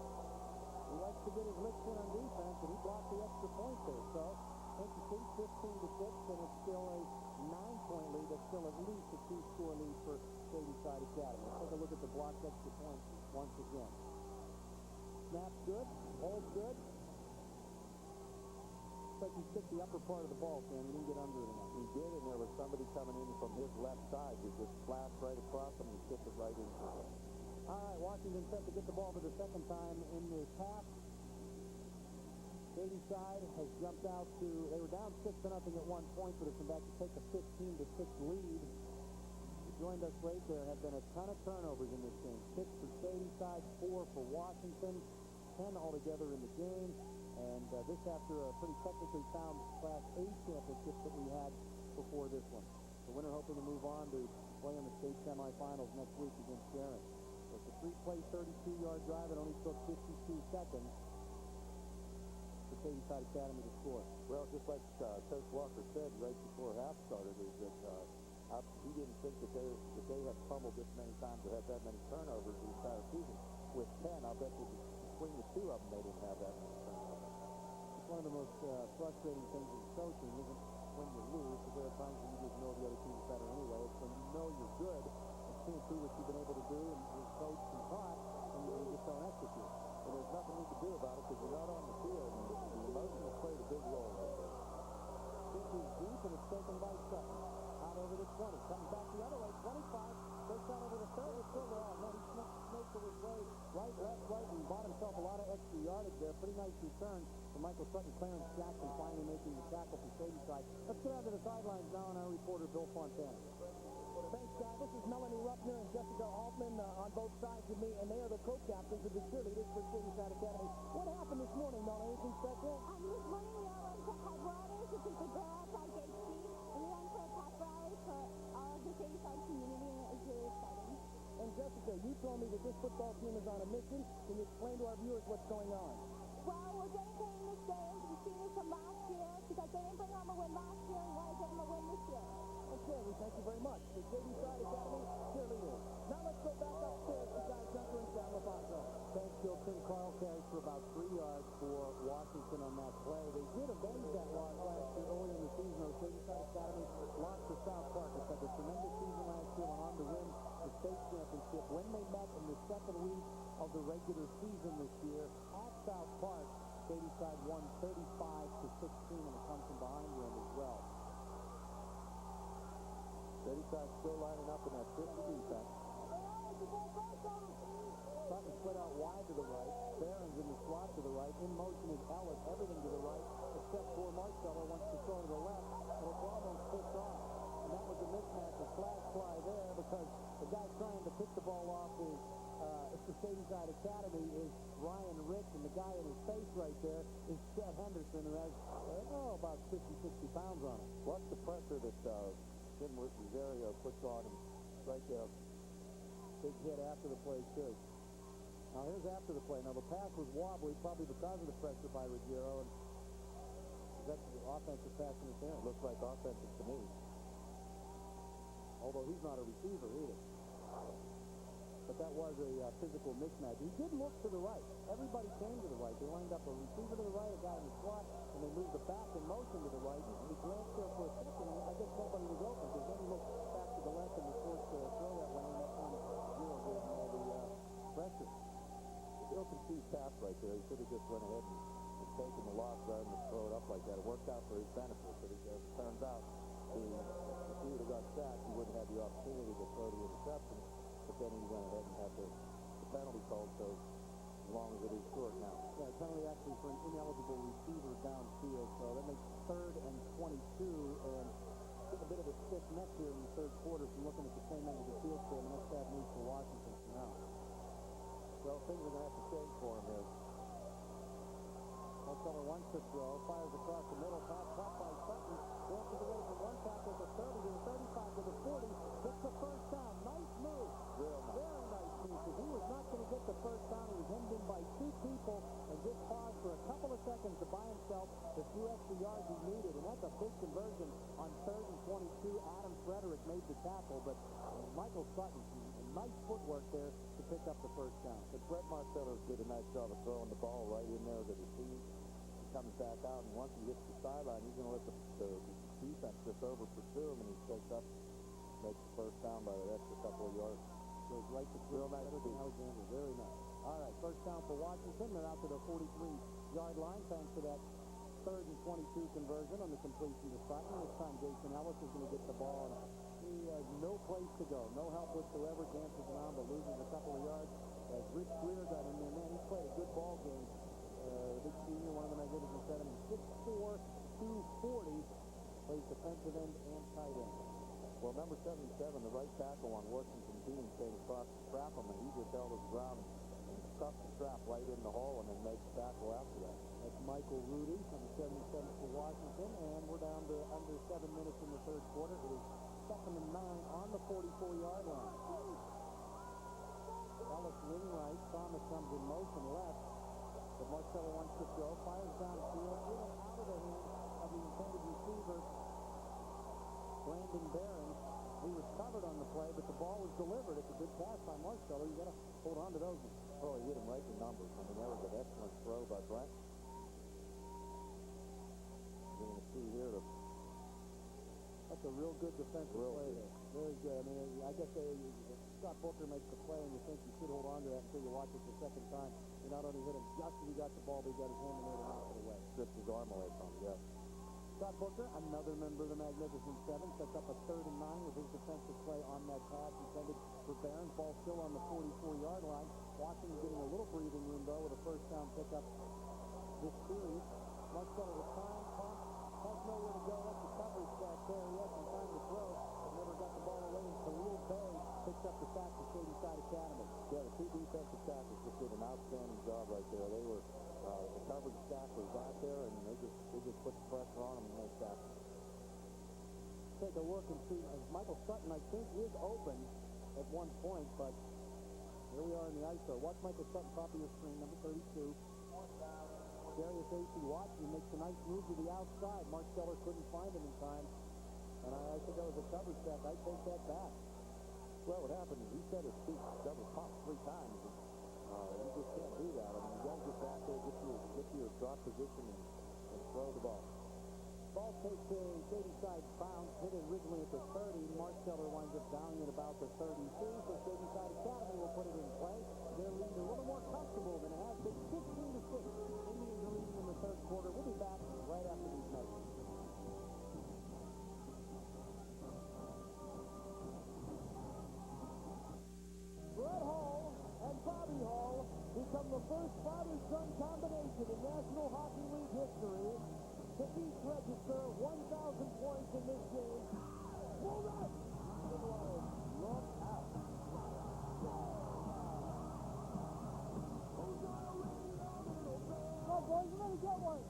He likes to get his licks in on defense, and he blocked the extra point there. So, interesting, 15-6, and it's still a 9-point lead. That's still at least a 2-score lead for Shady Side Academy. Let's take a look at the blocked extra point once again. Snap's good, hold's good. Looks like he stick the upper part of the ball, Sam. He didn't get under it enough. He did, and there was somebody coming in from his left side who just flashed right across him and tipped it right into him. All right, Washington set to get the ball for the second time in this half. Shady Side has jumped out to, they were down 6-0 at one point, but have come back to take a 15-6 lead. You joined us right there. Have been a ton of turnovers in this game. 6 for Shady Side, 4 for Washington, 10 altogether in the game. And this after a pretty technically sound Class A championship that we had before this one. The winner hoping to move on to play in the state semifinals next week against Sharon. It's a 3-play, 32-yard drive. It only took 52 seconds for Shady Side Academy to score. Well, just like Coach Walker said right before half started, is that he didn't think that they had fumbled this many times or had that many turnovers the entire season. With 10, I'll bet you between the two of them, they didn't have that many turnovers. It's one of the most frustrating things in coaching isn't when you lose, because there are times when you just know the other team's better anyway. It's when you know you're good and can't do what you've been able to do, and you're coached and taught, and you just don't execute. And there's nothing we can do about it because you're not on the field, and the emotions played a big role. bought himself a lot of extra yardage there. Pretty nice return for Michael Sutton. Clarence Jackson finally making the tackle for Shady Side. Let's get out to the sidelines now on our reporter, Bill Fontana. Thanks, Guy. This is Melanie Ruffner and Jessica Altman on both sides of me, and they are the co-captains of the cheerleaders for Shady Side Academy. What happened this morning, Melanie? Anything special? This morning we all went to Headwaters, which is the girl outside Gate Street, and we went for a pep rally for all of the Shady Side community, and it was really exciting. And Jessica, you told me that this football team is on a mission. Can you explain to our viewers what's going on? Well, we're dedicating this game to the seniors from last year because they didn't bring home a win last year, and we want to give them a win this year. Okay, we thank you very much. The Shady Side Academy cheerleaders. Now let's go back upstairs to Guy Junker and Sam LaFonso. Thanks, Joe. Tim Carl carries for about 3 yards for Washington on that play. They did avenge that loss last year earlier in the season, though. Shady Side Academy lost to South Park. It's had a tremendous season last year, went on to win the state championship. When they met in the second week of the regular season this year at South Park, Shady Side won 35-16, and it comes from behind the end as well. Shady Side still lining up in that 50 defense. Sutton split out wide to the right. Barron's in the slot to the right. In motion is Ellis. Everything to the right, except for Marceller wants to throw to the left, and it's almost picked off. And that was a mismatch, a flag fly there, because the guy trying to pick the ball off is the Shady Side Academy is Ryan Rich, and the guy in his face right there is Chet Henderson, who has about 50, 60 pounds on him. What's the pressure that Jim Rosario puts on him right there? Big hit after the play, too. Now, here's after the play. Now, the pass was wobbly, probably because of the pressure by Ruggiero, and that's the offensive pass interference. Looks like offensive to me. Although he's not a receiver either. But that was a physical mismatch. He did look to the right. Everybody came to the right. They lined up a receiver to the right, a guy in the slot, and they moved the back in motion to the right. And he glanced there for a second, and I guess nobody was open, because then he looked back to the left and was forced to throw that way, and that's when Zero gave him all the pressure. The ill-conceived pass right there. He should have just went ahead and taken the loss rather than throw it up like that. It worked out for his benefit, but as it turns out, if he would have got sacked, he wouldn't have the opportunity to throw the interception. But then he went ahead and had the penalty called, so as long as it is short now. Yeah, penalty actually for an ineligible receiver downfield, so that makes 3rd and 22, and getting a bit of a stiff neck here in the third quarter from looking at the same end of the field for him, and that's bad news for Washington now. Well, things are going to have to change for him here. Marceller wants to throw, fires across the middle, pass caught by Sutton, dances away from one tackle to the 30, to the 35, to the 40, gets the first down. Nice move. Very nice move, because he was not going to get the first down. He was hemmed in by 2 people and just paused for a couple of seconds to buy himself the few extra yards he needed, and that's a big conversion on 3rd and 22. Adam Frederick made the tackle, but Michael Sutton, nice footwork there to pick up the first down. But Brett Marceller did a nice job of throwing the ball right in there to the team. He comes back out, and once he hits the sideline, he's going to let the defense just over pursue him, and he picks up, makes the first down by the extra couple of yards. Goes right to real nice to Alexander. Very nice. All right, first down for Washington. They're out to the 43-yard line thanks to that 3rd and 22 conversion on the completion to Sutton. This time Jason Ellis is going to get the ball. He has no place to go, no help whatsoever, dances around but loses a couple of yards as Rich Greer got in there. Man, he played a good ball game. Big senior, one of the Magnificent Seven, 6'4", 240, plays defensive end and tight end. Well, number 77, the right tackle on Washington team, came across to trap him, and he just held his ground and stuffed the trap right in the hole and then made the tackle after that. That's Michael Rudy, number 77 for Washington, and we're down to under 7 minutes in the third quarter. It is 2nd and 9 on the 44-yard line. Ellis wing right. Thomas comes in motion left. But Marceller wants to throw. Fires downfield. In and out of the hands of the intended receiver, Brandon Barron. He was covered on the play, but the ball was delivered. It's a good pass by Marceller. You got to hold on to those ones. Oh, he hit him right in the numbers. I mean, that was an excellent throw by Brent. You're going to see here the... That's a real good defensive play there. Very good. I mean, I guess Scott Booker makes the play, and you think you should hold on to that until you watch it the second time. You not only hit him just as he got the ball, but he got his hand in there to knock it away. Stripped his arm away from him, yeah. Scott Booker, another member of the Magnificent Seven, sets up a 3rd and 9 with his defensive play on that pass intended for Barron. Ball still on the 44-yard line. Washington getting a little breathing room, though, with up this series. Marcelo with time, pump, has nowhere to go. That's the coverage back there. He has some time to throw, but never got the ball away. And Khalil Bay picks up the sack for Shady Side Academy. Yeah, the two defensive tackles just did an outstanding job right there. They were, the coverage stack was out there, and they just put the pressure on them and made tackles. Take a look and see, Michael Sutton, I think, is open at one point, but here we are in the ISO. Watch Michael Sutton, top of your screen, number 32. Darius A.C. Watson makes a nice move to the outside. Mark Keller couldn't find him in time, and I think that was a coverage sack. I take that back. Well, what happened is he set his feet double pump 3 times, and you just can't do that. I mean, you got to get back there, get to your drop position, and throw the ball. Ball takes a Shady Side bounce, hit it originally at the 30. Mark Keller winds up down at about the 32, so Shady Side Academy will put it in play. Their lead a little more comfortable than it has been, 15-6. Indians are leading in the third quarter. We'll be back right after these measures. Brett Hall and Bobby Hall become the first father-son combination in National Hockey League history to each register 1,000 points in this game. Pull that! Look out. Come on, boys, you're going to get one.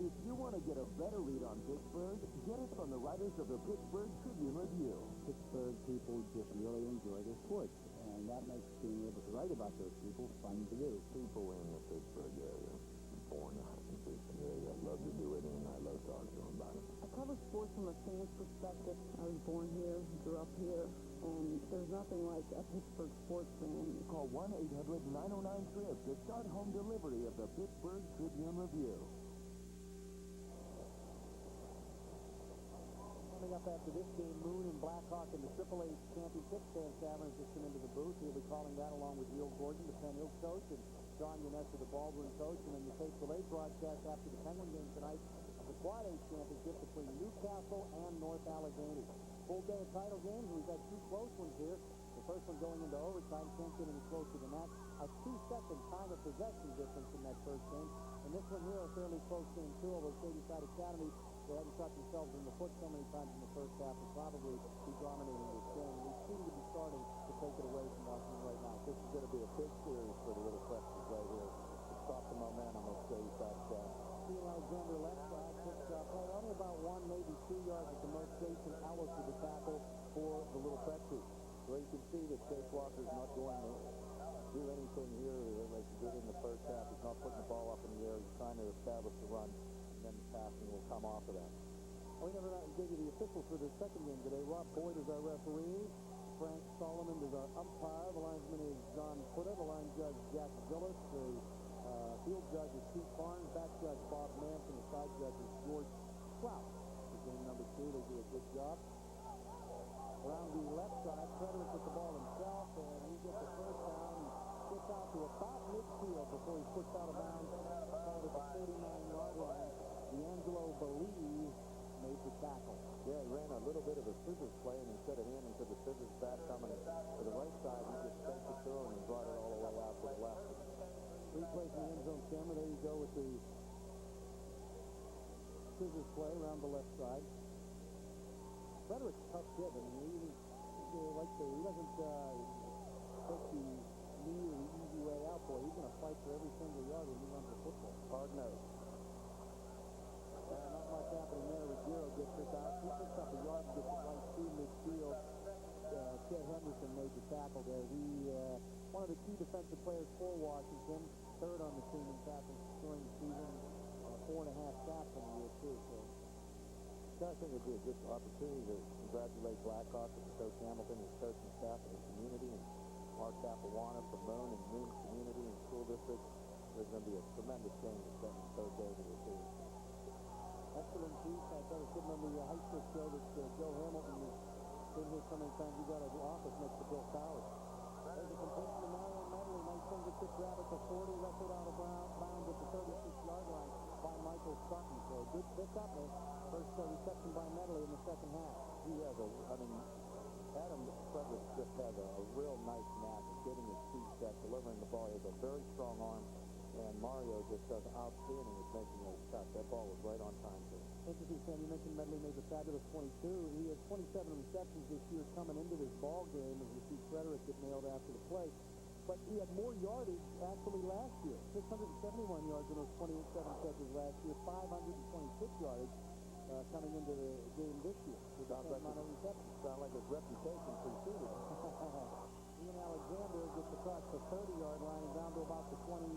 If you want to get a better read on Pittsburgh, get it from the writers of the Pittsburgh Tribune Review. Pittsburgh people just really enjoy their sports, and that makes being able to write about those people fun to do. People in the Pittsburgh area, born in Pittsburgh area, love to do it, and I love talking to them about it. I cover sports from a fan's perspective. I was born here, grew up here, and there's nothing like a Pittsburgh sports fan. Call 1-800-909-TRIP to start home delivery of the Pittsburgh Tribune Review. Coming up after this game, Moon and Blackhawk in the AAA Championship. Stan Savage just come into the booth. He'll be calling that along with Neil Gordon, the Penn Hills coach, and John Yanessa, the Baldwin coach. And then the tape delay broadcast after the Penguin game tonight of the Quad A Championship between Newcastle and North Allegheny. Full day of title games. We've had 2 close ones here. The first one going into overtime. Can't get any closer than that. A 2-second time of possession difference in that first game. And this one here, a fairly close game too, although Shady Side Academy, they hadn't shot themselves in the foot so many times in the first half, will probably be dominating this game. And we seem to be starting to take it away from Washington right now. This is going to be a big series for the Little Prexies right here to stop the momentum of Shady Side Academy. Steele Alexander left side picks up only about 1, maybe 2 yards at the most. Jason Ellis with the tackle for the Little Prexies. Well, you can see that Chase Walker's not going to do anything here like he did in the first half. He's not putting the ball up in the air. He's trying to establish the run, and then the passing will come off of that. We never gave you the officials for the second game today. Rob Boyd is our referee. Frank Solomon is our umpire. The linesman is John Puda. The line judge, Jack Gillis. The field judge is Keith Barnes. Back judge, Bob Manson. The side judge is George Trout. For game number 2, they do a good job. Around the left side, Frederick with the ball himself, and he gets the first down. He gets out to about midfield before he's pushed out of bounds. Called at the 39-yard line. D'Angelo Belize made the tackle. Yeah, he ran a little bit of a scissors play, and instead of handing to the scissors back coming to the right side, he just sent it through and brought it all the way out to the left. Replays in the end zone camera. There you go with the scissors play around the left side. Frederick's tough kid. I mean, he doesn't take the knee or the easy way out, boy. He's going to fight for every single yard when he runs the football. Hard-nosed. Not much happening there. Ruggiero gets it out. He picks up a yard and gets it right through midfield. Chet Henderson made the tackle there. One of the key defensive players for Washington, 3rd on the team in tackles during the season, 4.5 sacks on the year too. So I think it'd be a good opportunity to congratulate Blackhawk and Coach Hamilton, his coaching staff, and his community, and Mark Capuano from Moon and Moon community and school district. There's going to be a tremendous game to spend in Coach over this season. Excellent piece. I thought it was sitting on the high school show that Joe Hamilton has been here so many times. He got an office next to Bill Coward. There's a completion to Marion Medley. Nice fingertip grab at the 40. Left it out of bounds at the 36-yard line by Michael Sutton. So a good pick up. First reception by Medley in the second half. he has Adam Frederick just has a real nice knack of getting his feet set, delivering the ball. He has a very strong arm, and Mario just does outstanding at making those cuts. That ball was right on time for him. Interesting, Sam, you mentioned Medley made the fabulous 22. He had 27 receptions this year coming into this ball game, as you see Frederick get nailed after the play. But he had more yardage actually last year. 671 yards in those 27 catches last year, 526 yardage coming into the game this year. Sounds like his reputation preceded him. Ian Alexander gets across the 30-yard line and down to about the 27,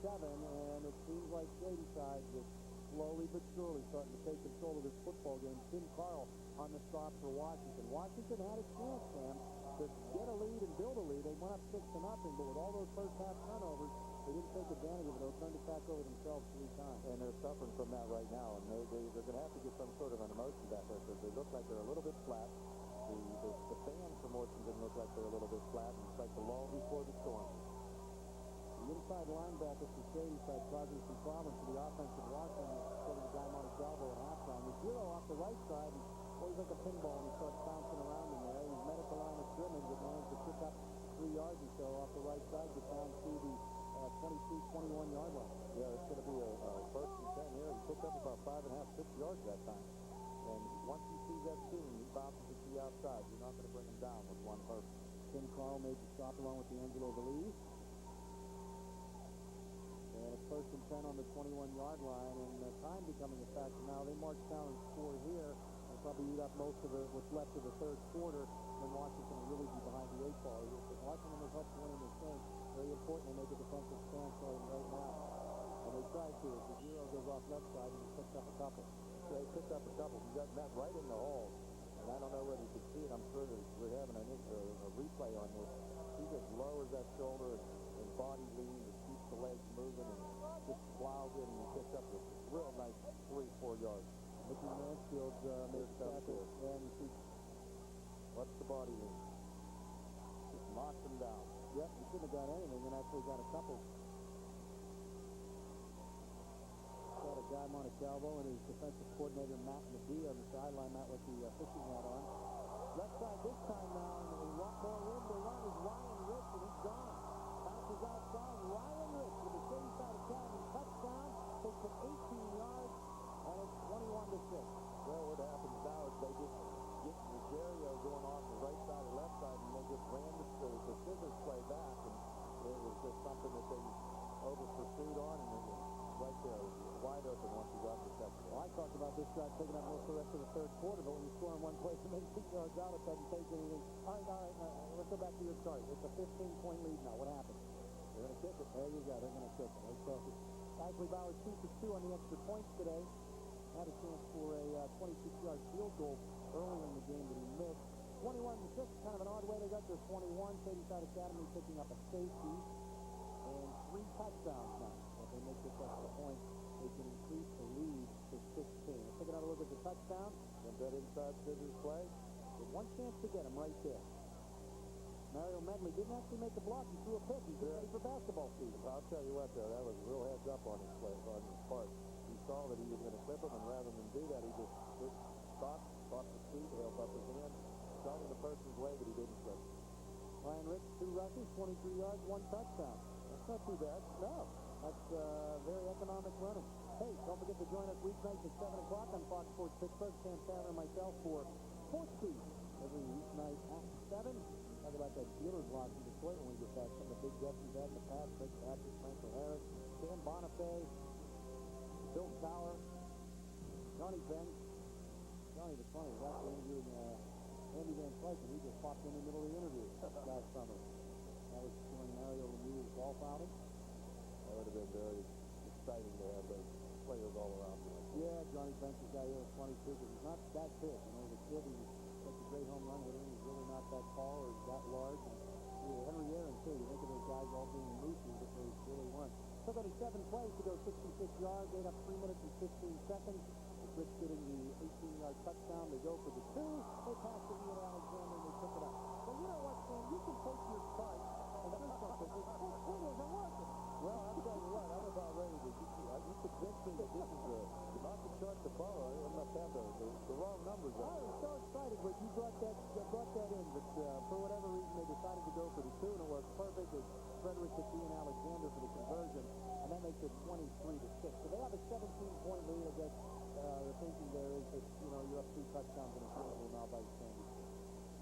and it seems like Shady Side is slowly but surely starting to take control of this football game. Tim Carl on the stop for Washington. Washington had a chance, Sam, to get a lead and build a lead. They went up 6-0, but with all those first-half turnovers, they didn't take advantage of it. They'll turn it back over themselves 3 times. And they're suffering from that right now, and they're going to have to get some sort of an emotion back there because they look like they're a little bit flat. The fans from Washington look like they're a little bit flat, and it's like the lull before the storm. The inside linebacker for Shady Side causing some problems for the offensive Washington, getting the guy Montalvo at halftime. The zero off the right side, and always like a pinball, and he starts bouncing around in there. He's met at the line of scrimmage, but managed to pick up 3 yards or so off the right side, get down to the 22-21-yard line. Yeah, it's going to be a first and 10 here. He picked up about 5.5, 6 yards that time. And once he sees that seam, he bounces it to the outside. You're not going to bring him down with one person. Tim Carl made the stop along with D'Angelo Valise. And it's first and 10 on the 21-yard line, and time becoming a factor now. They march down and score here. They'll probably eat up most of what's left of the third quarter. Then Washington will really be behind the 8 ball. Washington has helped win in this game. Very important they make a defensive stand starting right now. And they tried to. As the zero goes off left side, and he picks up a couple. So he picked up a couple. He got Matt right in the hole. And I don't know whether you can see it. I'm sure that we're having a replay on this. He just lowers that shoulder and body lean and keeps the legs moving and just plows in, and he picks up a real nice 3-4 yards. Mickey Mansfield made the tackle. And you see, what's the body lean? Just knocks him down. Yep, he shouldn't have got anything and actually got a couple. Got a guy, Montalvo, and his defensive coordinator, Matt McGee, on the sideline. Matt with the fishing hat on. Left side this time now, and a lot more room to run is Ryan Rich, and he's gone. Bounces outside. Ryan Rich with the Shady Side Academy touchdown. Takes it 18 yards, and it's 21-6. Well, what happens now is they just get Rogerio going off the right side or left side, and they just ran the scissors play back, and it was just something that they over-pursued on, and it was right there, wide open once he got the second. Well, I talked about this guy taking up most of the rest of the third quarter, but when you score in one place and make 6 yards out, it doesn't take anything. All right, let's go back to your start. It's a 15-point lead now. What happened? They're going to kick it. There you go. They're going to kick it. Isley Bauer 2 for 2 on the extra points today. Had a chance for a 26-yard field goal early in the game that he missed. 21-6, kind of an odd way they got to 21. Shady Side Academy picking up a safety and 3 touchdowns now. If they make this extra point, they can increase the lead to 16. Let's take another look at the touchdown. And that inside scissors play. With one chance to get him right there. Mario Medley didn't actually make the block. He threw a pick. He's ready for basketball season. I'll tell you what, though, that was a real heads up on his part. He saw that he was going to clip him, and rather than do that, he just stopped the speed, held up his hand, shot in the person's way, but he didn't clip him. Ryan Rich, 2 rushes, 23 yards, 1 touchdown. That's not too bad. No, that's very economic running. Hey, don't forget to join us weeknights at 7 o'clock on Fox Sports Pittsburgh. Sam Tanner and myself for Sports Beat every weeknight at 7. Talk about that Steelers loss in Detroit when we get back. Some of the big guests we've had in the past, Craig Patrick, Franklin Harris, Dan Bonifay, Bill Sauer, Johnny Bench. Johnny, the funny, was actually interviewing Andy Van Slyke, and he just popped in the middle of the interview last summer. That was during Mario Lemieux's golf outing. That would have been very exciting to have those players all around him. Yeah, Johnny Bench is guy here at 22, but he's not that big. You know, the kid, he such a great home run hitter. He's really not that tall or that large. And, Henry Aaron, too. You think of those guys all being moosey, but they really weren't. Took only 7 plays to go 66 yards. Ate up 3 minutes and 15 seconds. With Rich getting the 18-yard touchdown. They go for the 2. They pass to Ian Alexander, and they pick it up. Well, you know what, Sam? You can take your chart and do something. This thing isn't working. Well, I'll tell you what, I'm about ready to you convinced me that this is not the chart to follow. I must have the wrong numbers on. I was so excited. but you brought that in. But for whatever reason, they decided to go for the 2, and it worked perfect. It's Frederick Kati and Alexander for the conversion, and that makes it 23-6. So they have a 17-point lead. I guess the thinking there is that, you know, you're up 2 touchdowns in a field goal now by Sandy.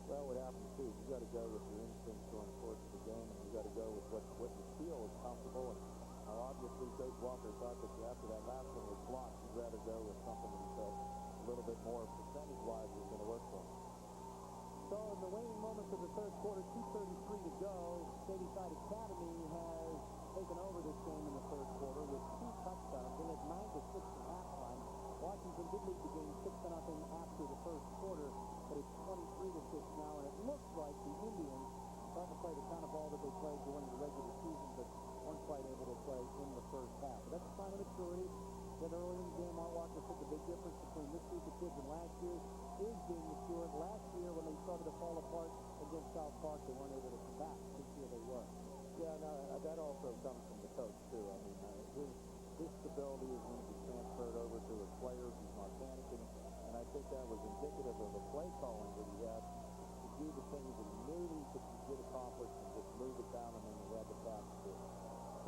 Well, what happens, too, you got to go with your instincts during the course of the game, and you got to go with what you feel is comfortable. And obviously, Coach Walker thought that after that last one was blocked, he'd rather go with something that he felt a little bit more percentage-wise was going to work for him. So in the waning moments of the third quarter, 2:33 to go, Shady Side Academy has taken over this game in the third quarter with 2 touchdowns. They led 9-6 at halftime. Washington did lead the game 6-0 after the first quarter, but it's 23-6 now, and it looks like the Indians starting to play the kind of ball that they played during the regular season, but weren't quite able to play in the first half. But that's a sign of maturity. Then early in the game, Art Walker said the big difference between this group of kids and last year is being mature. Last year, when they started to fall apart against South Park, they weren't able to come back. This year they were. Yeah, no, that also comes from the coach, too. I mean, his stability is going to be transferred over to his players. He's not panicking, and I think that was indicative of the play calling that he had to do the things that he knew he could get accomplished and just move it down, and then he had the pass to do it.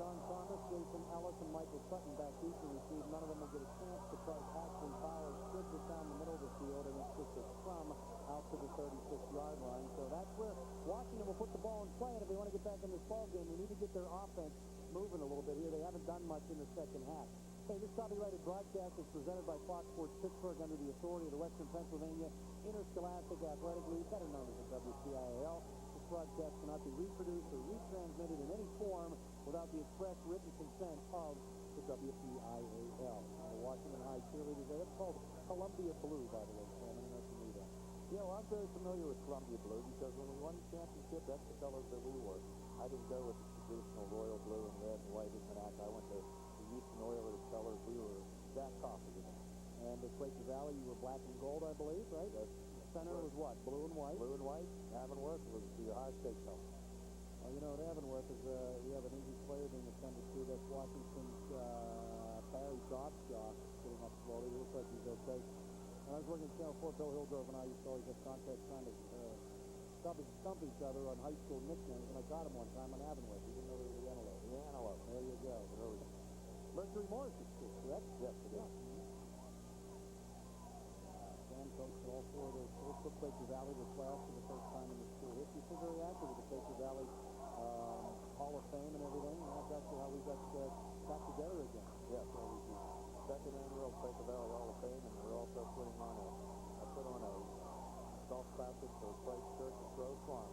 John Thomas, Jason Ellis, and Michael Sutton back deep to receive. None of them will get a chance because Ashley Powers strips it down the middle of the field, and it's just a scrum out to the 36-yard line. So that's where Washington will put the ball in play, and if they want to get back in this ball game, they need to get their offense moving a little bit here. They haven't done much in the second half. Hey, this copyrighted broadcast is presented by Fox Sports Pittsburgh under the authority of the Western Pennsylvania Interscholastic Athletic League, better known as the WPIAL. This broadcast cannot be reproduced or retransmitted in any form without the express written consent of the WPIAL. The Washington High cheerleaders there. That's called Columbia Blue, by the way, Sam. I don't know if you knew that. Yeah, well, I'm very familiar with Columbia Blue because when we won the championship, that's the colors that we wore. I didn't go with the traditional royal blue and red and white as an act. I went to the Houston Oilers colors. We were that coffee with them. And at Quaker Valley, you were black and gold, I believe, right? Yes. Center was what? Blue and white? Blue and white. Avonworth was the Ohio State color. Well, you know, at Avonworth, we have an English player being attended to. That's Washington's Barry Dobshaw getting up slowly. He looks like he's okay. When I was working at Channel 4, Bill Hildrove and I used to always have contests trying to stump each other on high school nicknames, and I got him one time on Avonworth. He didn't know they were the Antelope. The Antelope. There you go. Mercury Morris' school, correct? Yes, it is. Sam coached all 4 of those schools. Took Quaker Valley to class for the first time in the school history. So very active with the Quaker Valley Hall of Fame and everything. And that's actually how we got back together again. Yes, well, we did. Second annual Quaker Valley Hall of Fame, and we're also putting on I put on a golf classic for Christ Church at Grove Farm.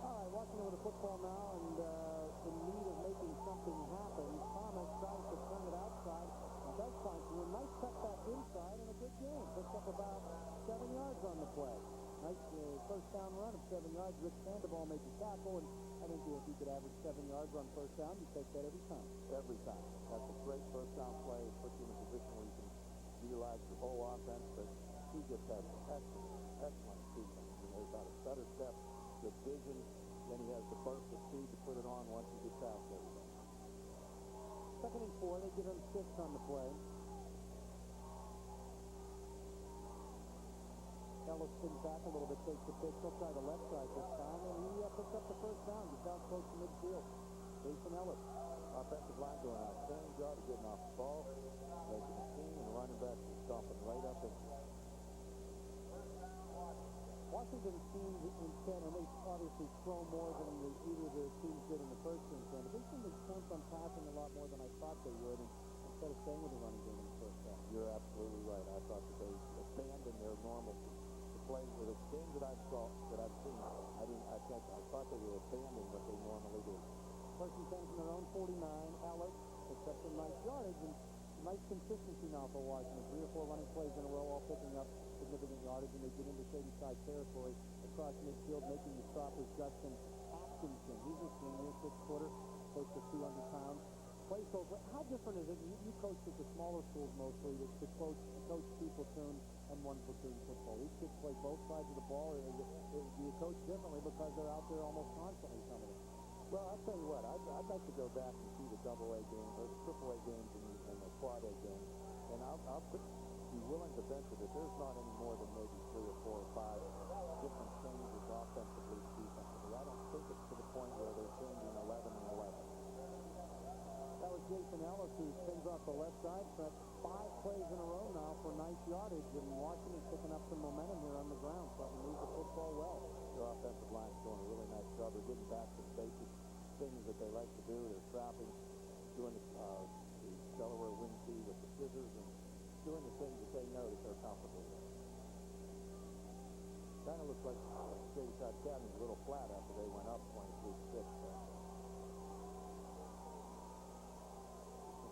All right, Washington with the football now, and in need of making something happen. Thomas tries to turn it outside and does find some room. Nice cut back inside and a good game. Picks up about 7 yards on the play. Nice first down run of 7 yards. Rick Sandoval made the tackle, and I think if you could average 7 yards on first down, you take that every time. Every time. That's a great first down play. It puts you in a position where you can utilize your whole offense, but he just has excellent speed. He knows how to stutter step, good vision, then he has the burst of speed to put it on once he gets out there. Second and 4, they give him 6 on the play. Ellis spins back a little bit, takes the pitch. He'll try the left side this time, and he picks up the first down. Gets out close to midfield. Jason Ellis. Offensive line doing an outstanding job of getting off the ball, making a team, and the running back is stomping right up in. Washington seemed intent, and they obviously throw more than either of their teams did in the first game. But they seemed intent on passing a lot more than I thought they would, and instead of staying with the running game in the first half. You're absolutely right. I thought that they abandoned their normalcy. The plays with the games that I've seen, I thought they were abandoning what they normally do. First and 10 from their own 49. Ellis picks up some nice yardage and nice consistency now for Washington. 3 or 4 running plays in a row, all picking up significant yardage, and they get into Shady Side territory across midfield. Making the stop was Justin Atkinson. He's a senior, 6-footer, close to 200 pounds. Plays both. How different is it? You coached at the smaller schools mostly to coach 2 platoon and 1 platoon football. These kids play both sides of the ball. Do you coach differently because they're out there almost constantly, some of them? Well, I'll tell you what, I'd like to go back and see the AA games, or the AAA games and the Quad A games. And I'll put be willing to venture that there's not any more than maybe 3 or 4 or 5 different changes offensively, defensively. I don't think it's to the point where they're changing 11 and 11. That was Jason Ellis, who spins off the left side. So that's 5 plays in a row now for nice yardage, and Washington's picking up some momentum here on the ground, so they move the football well. Their offensive line's doing a really nice job. They're getting back to the basic things that they like to do. They're trapping, doing the Delaware wing tee with the scissors, and doing the things that they know that they're comfortable with. Kind of looks like Shady Side Academy a little flat after they went up 23-6.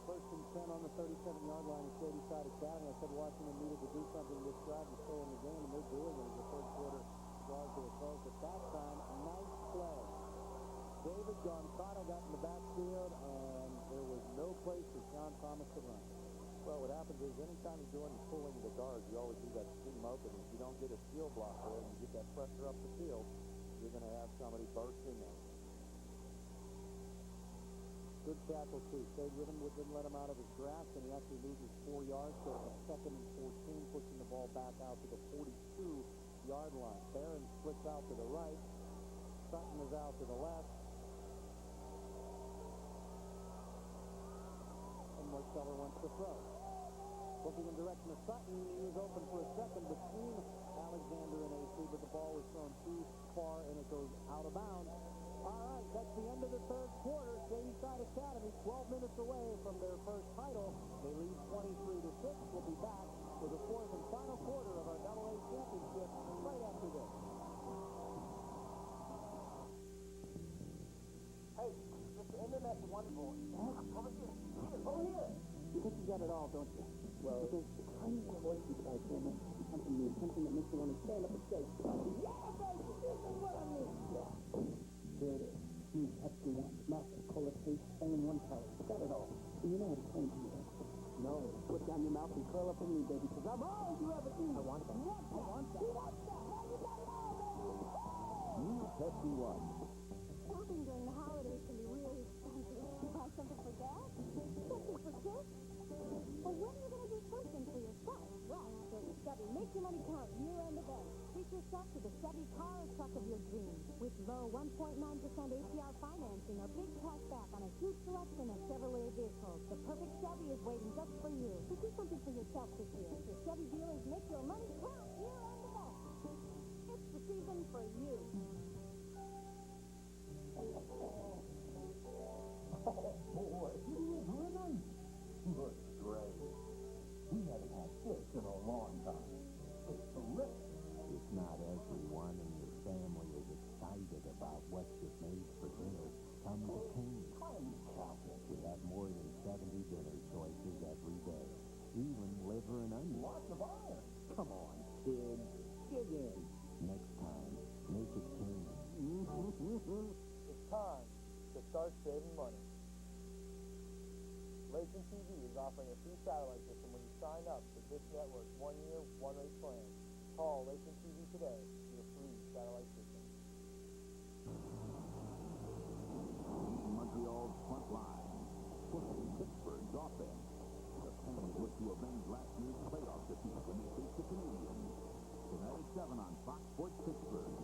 First and 10 on the 37-yard line at Shady Side Academy. I said Washington needed to do something this drive to stay in the game, and they're doing it as the third quarter draws to a close. At that time, nice play. David Goncada got in the backfield, and there was no place for Sean Thomas to run. Well, what happens is anytime you're doing pulling the guards, you always do that seam open. If you don't get a steal block there and you get that pressure up the field, you're going to have somebody burst in there. Good tackle, too. Stayed with him, didn't let him out of his grasp, and he actually loses 4 yards. So it's a second and 14, pushing the ball back out to the 42-yard line. Barron splits out to the right. Sutton is out to the left. And Marceller wants to throw. Looking in direction of Sutton, he was open for a second between Alexander and AC, but the ball was thrown too far, and it goes out of bounds. All right, that's the end of the third quarter. Shady Side Academy, 12 minutes away from their first title. They lead 23-6. We'll be back with the fourth and final quarter of our AA championship right after this. Hey, Mr. Internet's wonderful. Over here. Over here. You think you got it all, don't you? Well, there's the tiny little voice inside there makes you something new, something that makes you want to stand up and say, yeah, baby, this is what I need. Yeah. Here it is. Huge extra one. Massive color taste, only one color. Got it all. And you know what it's going to do. No. Put down your mouth and curl up in me, baby, because I'm all you ever need. I want that. You want that. I want that. You want that. Well, you got it all, baby. New Pepsi One. Shopping during the holidays can be really expensive. You buy something for Dad? Something for kids? Well, when are you going to do something for yourself? Right. There's a Chevy Make Your Money Count year-end event. Treat yourself to the Chevy car or truck of your dreams. With low 1.9% APR financing or big cash back on a huge selection of Chevrolet vehicles, the perfect Chevy is waiting just for you. So do something for yourself this year. The Chevy dealers Make Your Money Count year-end event. It's the season for you. Oh, boy, it is really nice. Looks great. We haven't had this in a long time. It's terrific. It's not everyone in your family is excited about what you've made for dinner. Come to Cane's. We have more than 70 dinner choices every day. Even liver and onions. Lots of iron. Come on, kids. Dig in. Next time, make it Cane's. It's time to start saving money. Lakin TV is offering a free satellite system when you sign up for this network's 1-year, 1-rate plan. Call Lakin TV today for your free satellite system. Meeting Montreal's front line. Pushing Pittsburgh's offense. The Penguins look to avenge last year's playoff defeat when they face the Canadiens. Tonight at 7 on Fox Sports Pittsburgh.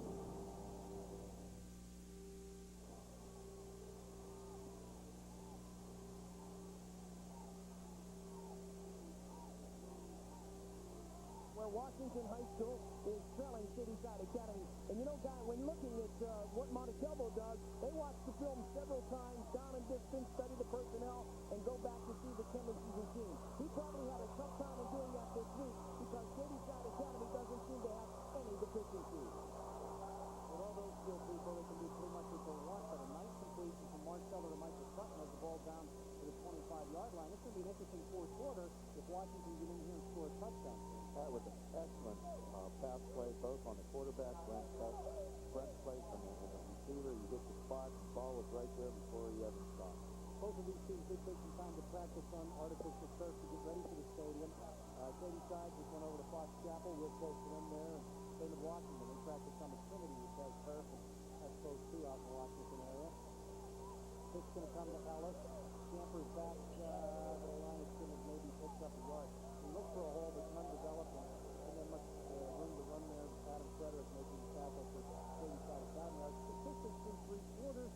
Washington High School is trailing Shady Side Academy. And you know, guy, when looking at what Monticello does, they watch the film several times, down and distance, study the personnel, and go back to see the chemistry routine. He probably had a tough time in doing that this week because Shady Side Academy doesn't seem to have any deficiencies. With all those skill people, they can do pretty much what they want, but a nice completion from Marceller to Michael Sutton as the ball down to the 25-yard line. It's going to be an interesting fourth quarter if Washington get in here and score a touchdown. That was an excellent pass play, both on the quarterback, Brent placement, and the receiver. You get the spot, the ball was right there before he ever stopped. Both of these teams did take some time to practice on artificial turf to get ready for the stadium. Shady Side just went over to Fox Chapel, real close to them there. Same with Washington. They practiced on the Trinity, which has turf, and that's close too out in the Washington area. Pitch going to come to Ellis. Scampers back to the line of scrimmage, maybe picks up a yard. He look for a hole that's undeveloped and then much room to run there. Adam Frederick making the tackle for Shady Side Academy. Our statistics through 3 quarters.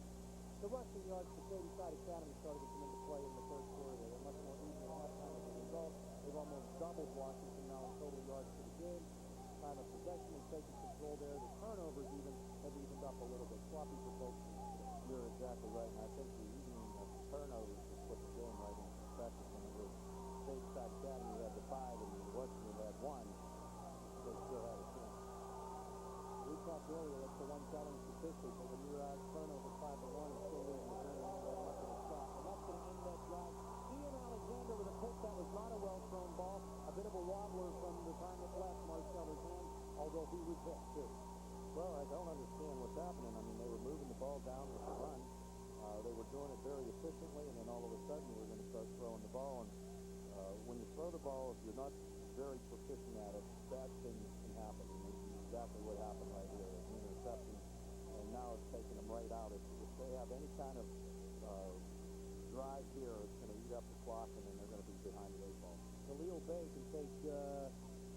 The rushing yards for Shady Side Academy started to come into play in the third quarter. They were much more even at halftime as a result. They've almost doubled Washington now in total yards for the game. Time of possession is taking control there. The turnovers even have evened up a little bit. Sloppy for both teams today. You're exactly right, and I think the evening of the turnovers has put the game right into perspective. When it was Shady Side Academy had the 5 and Washington had 1, they still had a chance. We talked earlier, that's the one telling statistic, but when you're out turnover 5-1 and still leading the game, you don't have much of a shot. And that's going to end that drive. Ian Alexander with a pick. That was not a well-thrown ball. A bit of a wobbler from the time it left Marceller's hands, although he was hit, too. Well, I don't understand what's happening. I mean, they were moving the ball down with the run. They were doing it very efficiently, and then all of a sudden you were going to start throwing the ball. And when you throw the ball, if you're not very proficient at it, bad things can happen. And this is exactly what happened right here. An interception, and now it's taking them right out. If they have any kind of drive here, it's going to eat up the clock, and then they're going to be behind the 8 ball. Khalil Bay can take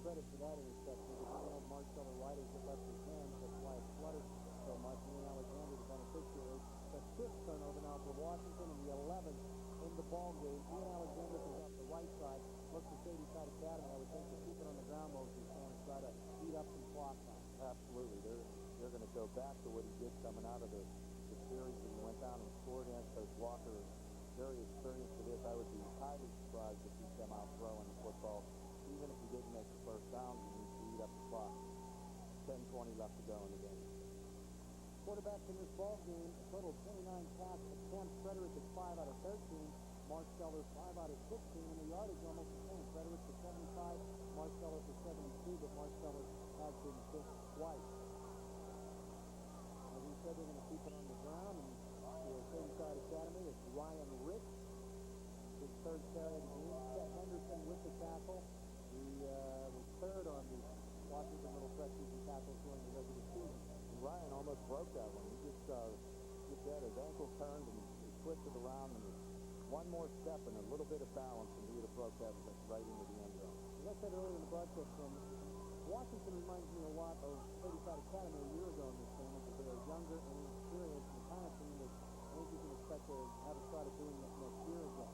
credit for that interception because he had Marceller right as it left his hands. That's why it fluttered so much. Ian Alexander, the beneficiary. The 5th turnover now for Washington and the 11th in the ball game. Ian Alexander comes off the right side. Look for Shady Side Academy. I would think to keep it on the ground most of the time and try to eat up some clock time. Absolutely. They're going to go back to what he did coming out of the series when he went down and scored against Coach Walker. Very experienced to this. I would be highly surprised if he came out throwing the football. Even if he didn't make the first down, he needs to eat up the clock. 10-20 left to go in the game. Quarterbacks in this ball game, a total of 29 pass attempts. Frederick is 5 out of 13. Marceller 5 out of 16, and the yardage almost the same. Frederick for 75, Marceller for 72, but Marceller has been hit twice. As we said, they're going to keep it on the ground, and for Shady Side Academy, it's Ryan Rich, his 3rd carry of the game. Seth Henderson with the tackle. He was 3rd on the Washington Little Prexies and tackles during the regular season. Ryan almost broke that one. He just his ankle turned and he twisted around, and one more step and a little bit of balance, and he would have broke that right into the end zone. As I said earlier in the broadcast, Washington reminds me a lot of Shady Side Academy a year ago in this game, because they are younger and inexperienced, and the kind of team that I think you can expect to have a shot at doing this next year again.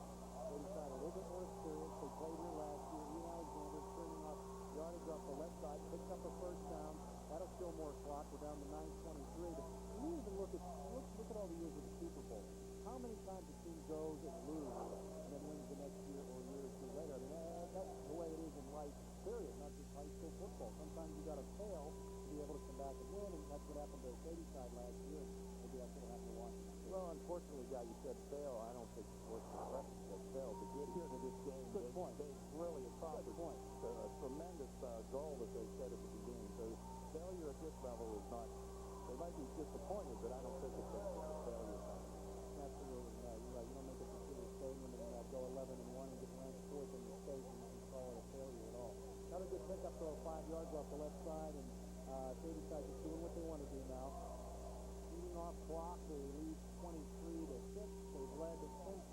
Shady Side a little bit more experienced. They played here last year. Ian Alexander turning off yardage off the left side, picks up a 1st down. That'll kill more clock. We're down to 9:23. But you even look at all the years of the Super Bowl. How many times a team goes and loses and then wins the next year or a year or 2 later? I mean, that's the way it is in life, period, not just high school football. Sometimes you got to fail to be able to come back and win, and that's what happened to Shady Side last year. Maybe that's what happened to Washington. Well, unfortunately, guy, you said fail. I don't think Little Prexies has failed to get here to this game. Good point. They really accomplished a tremendous goal that they set at the beginning. So failure at this level is not. They might be disappointed, but I don't think it's a failure. Absolutely, no, you're right. You don't make it to the stadium and go 11-1 and get ranked 4th in the state and call it a failure at all. Another good pickup throw, 5 yards off the left side, and Shady Side is doing what they want to do now. Eating off clock, they lead 23-6. They've led since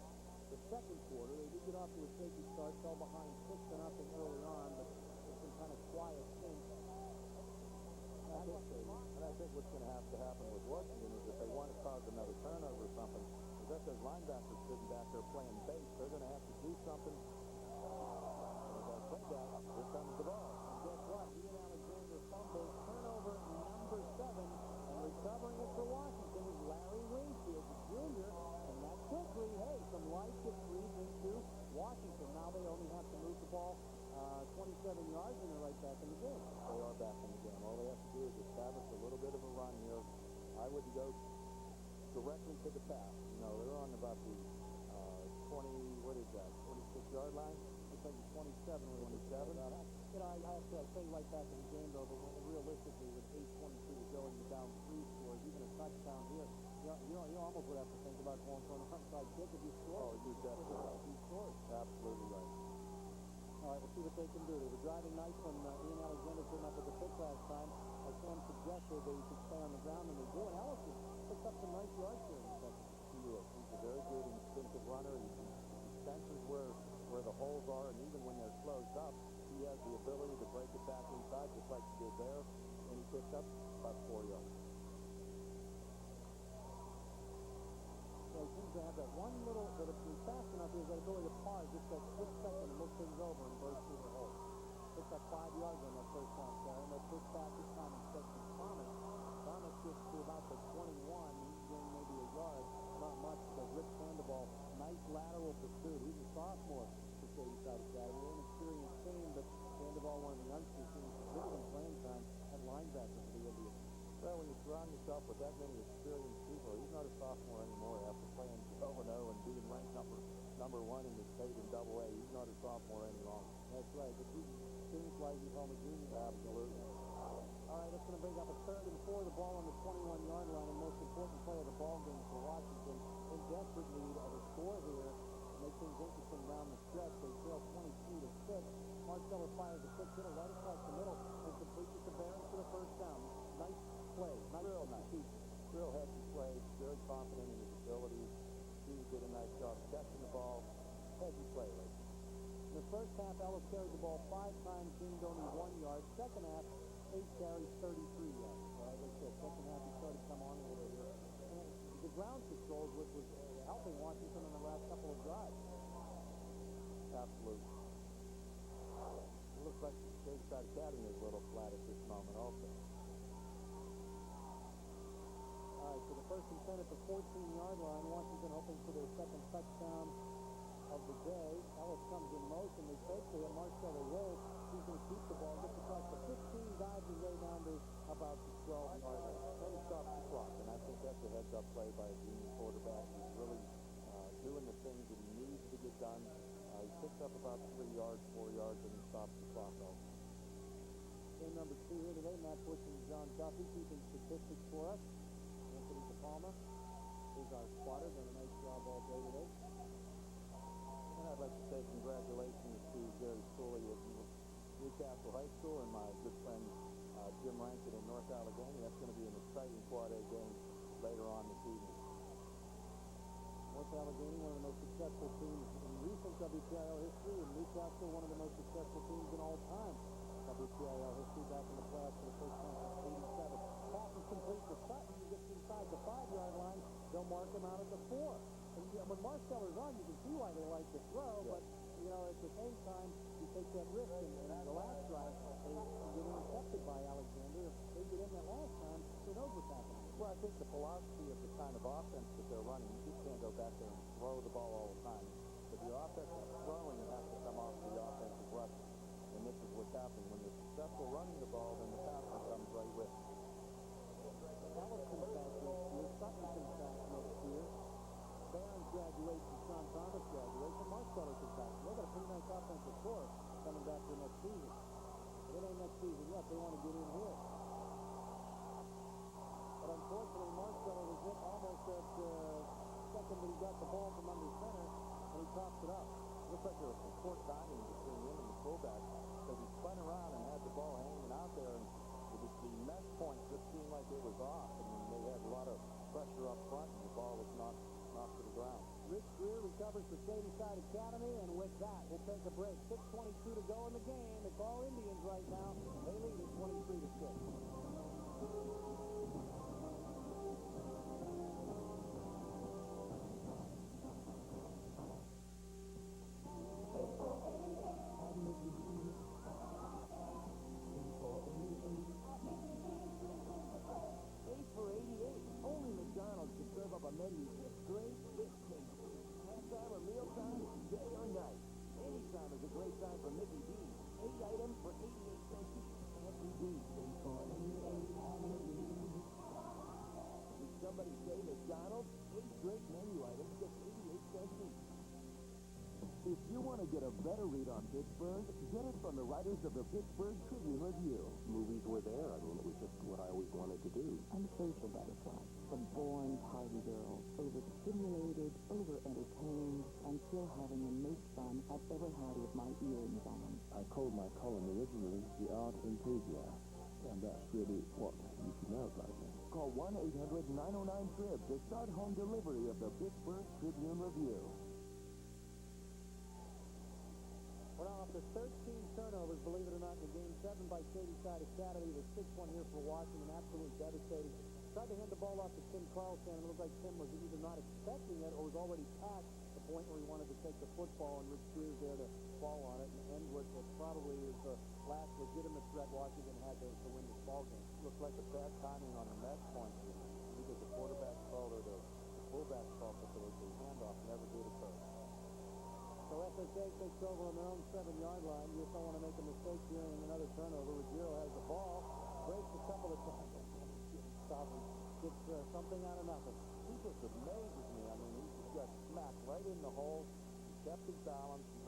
the 2nd quarter. They did get off to a shaky start, fell behind 6-0 early on, but it's been kind of quiet since. And I think what's going to have to happen with Washington is if they want to cause another turnover or something, is that those linebackers sitting back there playing base, they're going to have to do something. And as I say that, here comes the ball. And guess what? Ian Alexander fumbles, turnover number 7, and recovering it for Washington is Larry Wingfield, the junior, and that quickly, hey, some life gets breathed into Washington. Now they only have to move the ball 27 yards, and they're right back in the game. They are back in the game. All they have to do is establish a little bit of a run here. I wouldn't go directly to the pass. You know, they're on about the 26-yard line. It's like 27 or 27. You know, I have to say right back in the game, though, but realistically, with 8:22 to go and you're down 3 scores, even a touchdown here, you almost would have to think about going for an onside kick if you score. Oh, you definitely right. You score. Absolutely right. All right, we'll see what they can do. They were driving nice when Ian Alexander came up with the pick last time. As Sam suggested, they should stay on the ground, and they do. And Ellison picked up some nice yards here in the second. He is. He's a very good instinctive runner. He senses where where the holes are, and even when they're closed up, he has the ability to break it back inside, just like he did there, and he picked up about 4 yards. So he seems to have that one little, that if he's fast enough, he has that ability to pause just that split second and look things over and burst through the hole. Picked up 5 yards on that first down carry, and that push back this time instead of Thomas. Thomas gets to about the 21. He's gained maybe a yard, not much, because Rick Sandoval, nice lateral pursuit. He's a sophomore for Shady Side Academy. They're an experienced team, but Sandoval, one of the youngsters, seeing significant playing time at linebacker for the Indians. Well, when you surround yourself with that many experienced people, he's not a sophomore anymore after playing 0-0 and being ranked number 1 in the state in AA. He's not a sophomore any longer. That's right, but he seems like he's only junior. Absolutely. All right, that's going to bring up a 3rd and 4, the ball on the 21-yard line, and most important play of the ball game for Washington. In desperate need of a score here to make things interesting down the stretch. They trail 22-6. Marsteller fires a quick hitter right across the middle and completes it to Barron for the first down. Nice play. Real nice. Real heavy play. Very confident in his abilities. He did a nice job catching the ball. Heavy play right there. In the first half, Ellis carried the ball 5 times, gained only 1 yard. Second half, 8 carries, 33 yards. As I said, second half he started to come on a little bit here. And the ground control was helping Washington in the last couple of drives. Absolutely. It looks like Shady Side Academy is a little flat at this moment also. All right, so the first and 10 at the 14-yard line. Washington hoping for their second touchdown of the day. Ellis comes in motion. They fake to him. Marsteller rolls. He's going to keep the ball. Gets across the 15, dives his way down to about the 12-yard line. Then he stops the clock, and I think that's a heads-up play by a junior quarterback. He's really doing the things that he needs to get done. He picks up about 3 yards, 4 yards, and he stops the clock off. Game number 2 here today. Matt Bush and John Duffy keeping statistics for us. Anthony DePalma is our spotter. Done a nice job all day today. And I'd like to say congratulations to Gary Cooley at Newcastle High School and my good friend Jim Rankin in North Allegheny. That's going to be an exciting Quad A game later on this evening. North Allegheny, one of the most successful teams in recent WPIAL history, and Newcastle, one of the most successful teams in all time WPIAL history, back in the playoffs for the first time since '87. Pass is complete to Sutton. He gets inside the 5-yard line. They'll mark him out at the 4. And when Marsteller's on, you can see why they like to throw, but, you know, at the same time, you take that risk, and the last drive, they get intercepted by Alexander. If they get in that last time, who knows what's happening? Well, I think the philosophy of the kind of offense that they're running, you just can't go back there and throw the ball all the time. If your offense is throwing, it has to come off the offensive rushing. And this is what's happening. When you're successful running the ball, then the passing comes right with it. Ellis comes back next year. Sutton comes back next year. Barron's graduates and Sean Thomas graduates, and Marsteller comes back. They've got a pretty nice offensive core coming back for next season. But it ain't next season yet. They want to get in here. But unfortunately, Marsteller was hit almost at second that he got the ball from under center, and he tops it up. Looks like there was some short timing between him and the fullback, because he spun around and had the ball hanging out there, and the mesh point just seemed like it was off. I mean, they had a lot of pressure up front, and the ball was knocked to the ground. Rich Greer recovers for Shady Side Academy, and with that, we'll take a break. 6:22 to go in the game. It's all Indians right now. They lead at 23-6. A menu just great, it's tasty. Halftime or mealtime, day or night. Anytime is a great time for Mickey D's. 8 items for 88 cents each. Every day, did somebody say McDonald's? 8 great menu items, just 88 cents each. If you want to get a better read on Pittsburgh, get it from the writers of the Pittsburgh Tribune Review. Movies were there. I mean, it was just what I always wanted to do. I'm a social butterfly. A born party girl. Overstimulated, over-entertained, and still having the most fun I've ever had with my earrings on. I called my column originally The Art Enthusiast, and that's really what you should know about me. Call 1-800-909-TRIB to start home delivery of the Pittsburgh Tribune Review. We're now up to 13 turnovers, believe it or not, in game 7 by Shady Side Academy. The 6th one here for Washington, absolutely devastating. Tried to hand the ball off to Tim Carlson, and it looked like Tim was either not expecting it or was already past the point where he wanted to take the football, and Rich Spears there to fall on it and end what probably is the last legitimate threat Washington had to win this ball game. Looks like a bad timing on the match point here. Either the quarterback's fault or the fullback's fault, but the handoff never did occur. So SSA takes over on their own 7-yard line. You just don't want to make a mistake here and another turnover. Ruggiero has the ball, breaks a couple of times, gets something out of nothing. He just amazes me. I mean, he just got smacked right in the hole. He kept his balance. He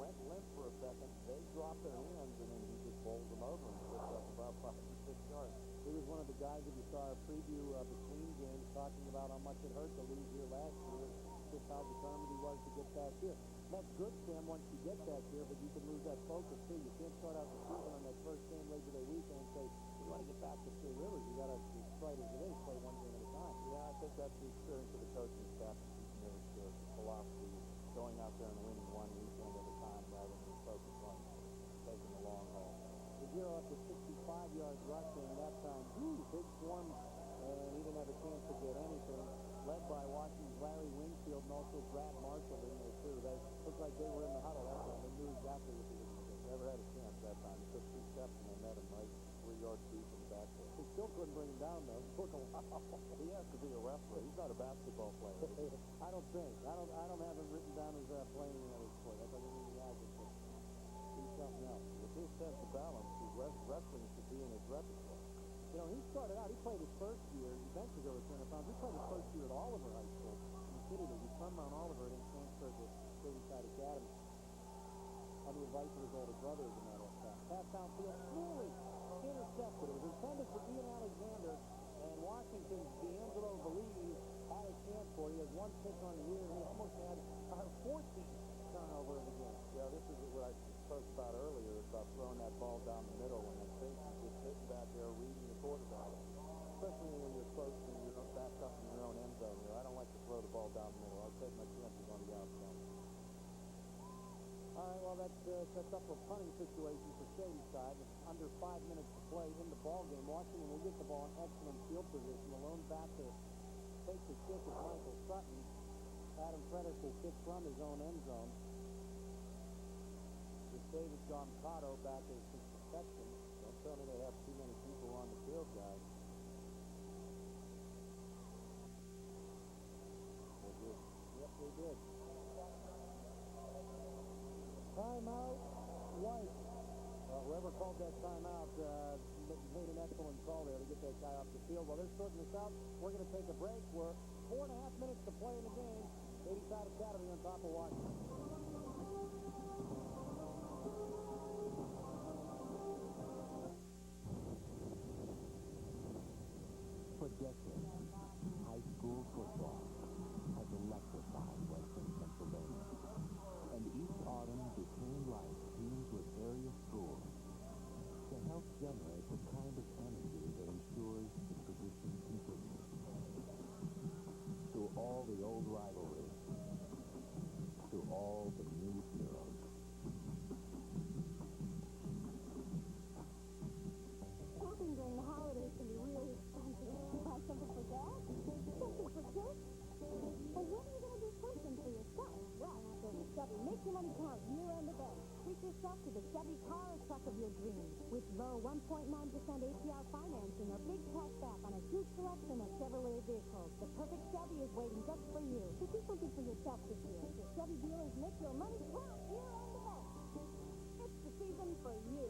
went limp for a second. They dropped their hands, and then he just bowled them over and picked up about 5 or 6 yards. He was one of the guys, if you saw our preview between games, talking about how much it hurt to lose here last year, just how determined he was to get back here. That's good, Sam, once you get back here, but you can lose that focus, too. You can't start out the season on that first game Labor Day weekend and say, you want to get back to Three Rivers. You got to, fight as it is, play one game at a time. Yeah, I think that's the experience of the coaching staff. The philosophy of going out there and winning one weekend at a time rather than focus on taking the long haul. Ruggiero up to 65 yards rushing that time. Big swarm, and he didn't have a chance to get anything. Led by Washington's Larry Wingfield and also Brad Marshall in there, too. They looked like they were in the huddle that time. They knew exactly what they were going to do. Never had a chance that time. He took 2 steps and they met him right 3 yards deep in the backfield. They still couldn't bring him down, though. It took a while. He has to be a wrestler. He's not a basketball player. I don't think. I don't have him written down as playing in other sport. That doesn't mean he has it, but he's something else. With his sense of balance, wrestling should be in his repertoire. You know, he started out, he played his first year, eventually over 200 pounds. He played his first year at Oliver High School in the city. He's from Mount Oliver and then transferred to Shady Side Academy. On the advice of his older brother, as a matter of fact. Pass downfield, nearly intercepted. It was intended for Ian Alexander, and Washington's D'Angelo Belize had a chance for it. He has 1 pick on the year, and he almost had our 14th turnover of the game. Yeah, this is what I spoke about earlier, about throwing that ball down the middle when the safety's just sitting back there reading the quarterback. Especially when you're close to your back up in your own end zone here. I don't like to throw the ball down the middle. I'll take my chances on the outside. All right, well, that sets up a punting situation for Shady Side. With under 5 minutes to play in the ball game. Washington will get the ball in excellent field position. The lone back to take the kick is Michael Sutton. Adam Frederick will kick from his own end zone. With David Goncato back as his protection. Don't tell me they have too many people on the field, guys. They did. Yep, they did. Timeout, White. Whoever called that timeout made an excellent call there to get that guy off the field. While they're sorting this out, we're going to take a break. We're 4.5 minutes to play in the game. Shady Side Academy on top of Washington. For decades, high school football has electrified Western Pennsylvania. And each autumn, Duquesne Light teams with area schools to help generate the kind of energy that ensures the tradition continues. Through all the old rivalries, through all the new heroes. Shopping during the holidays can be really expensive. Buy something for Dad? Something for kids? Well, when are you going to do something for yourself? Well, there's a Chevy Make Your Money Count year-end event. Treat yourself to the Chevy car or truck of your dreams. With low 1.9% APR financing or big cash back on a huge selection of Chevrolet vehicles, the perfect Chevy is waiting just for you. So do something for yourself this year. The Chevy dealers Make Your Money Count year-end event. It's the season for you.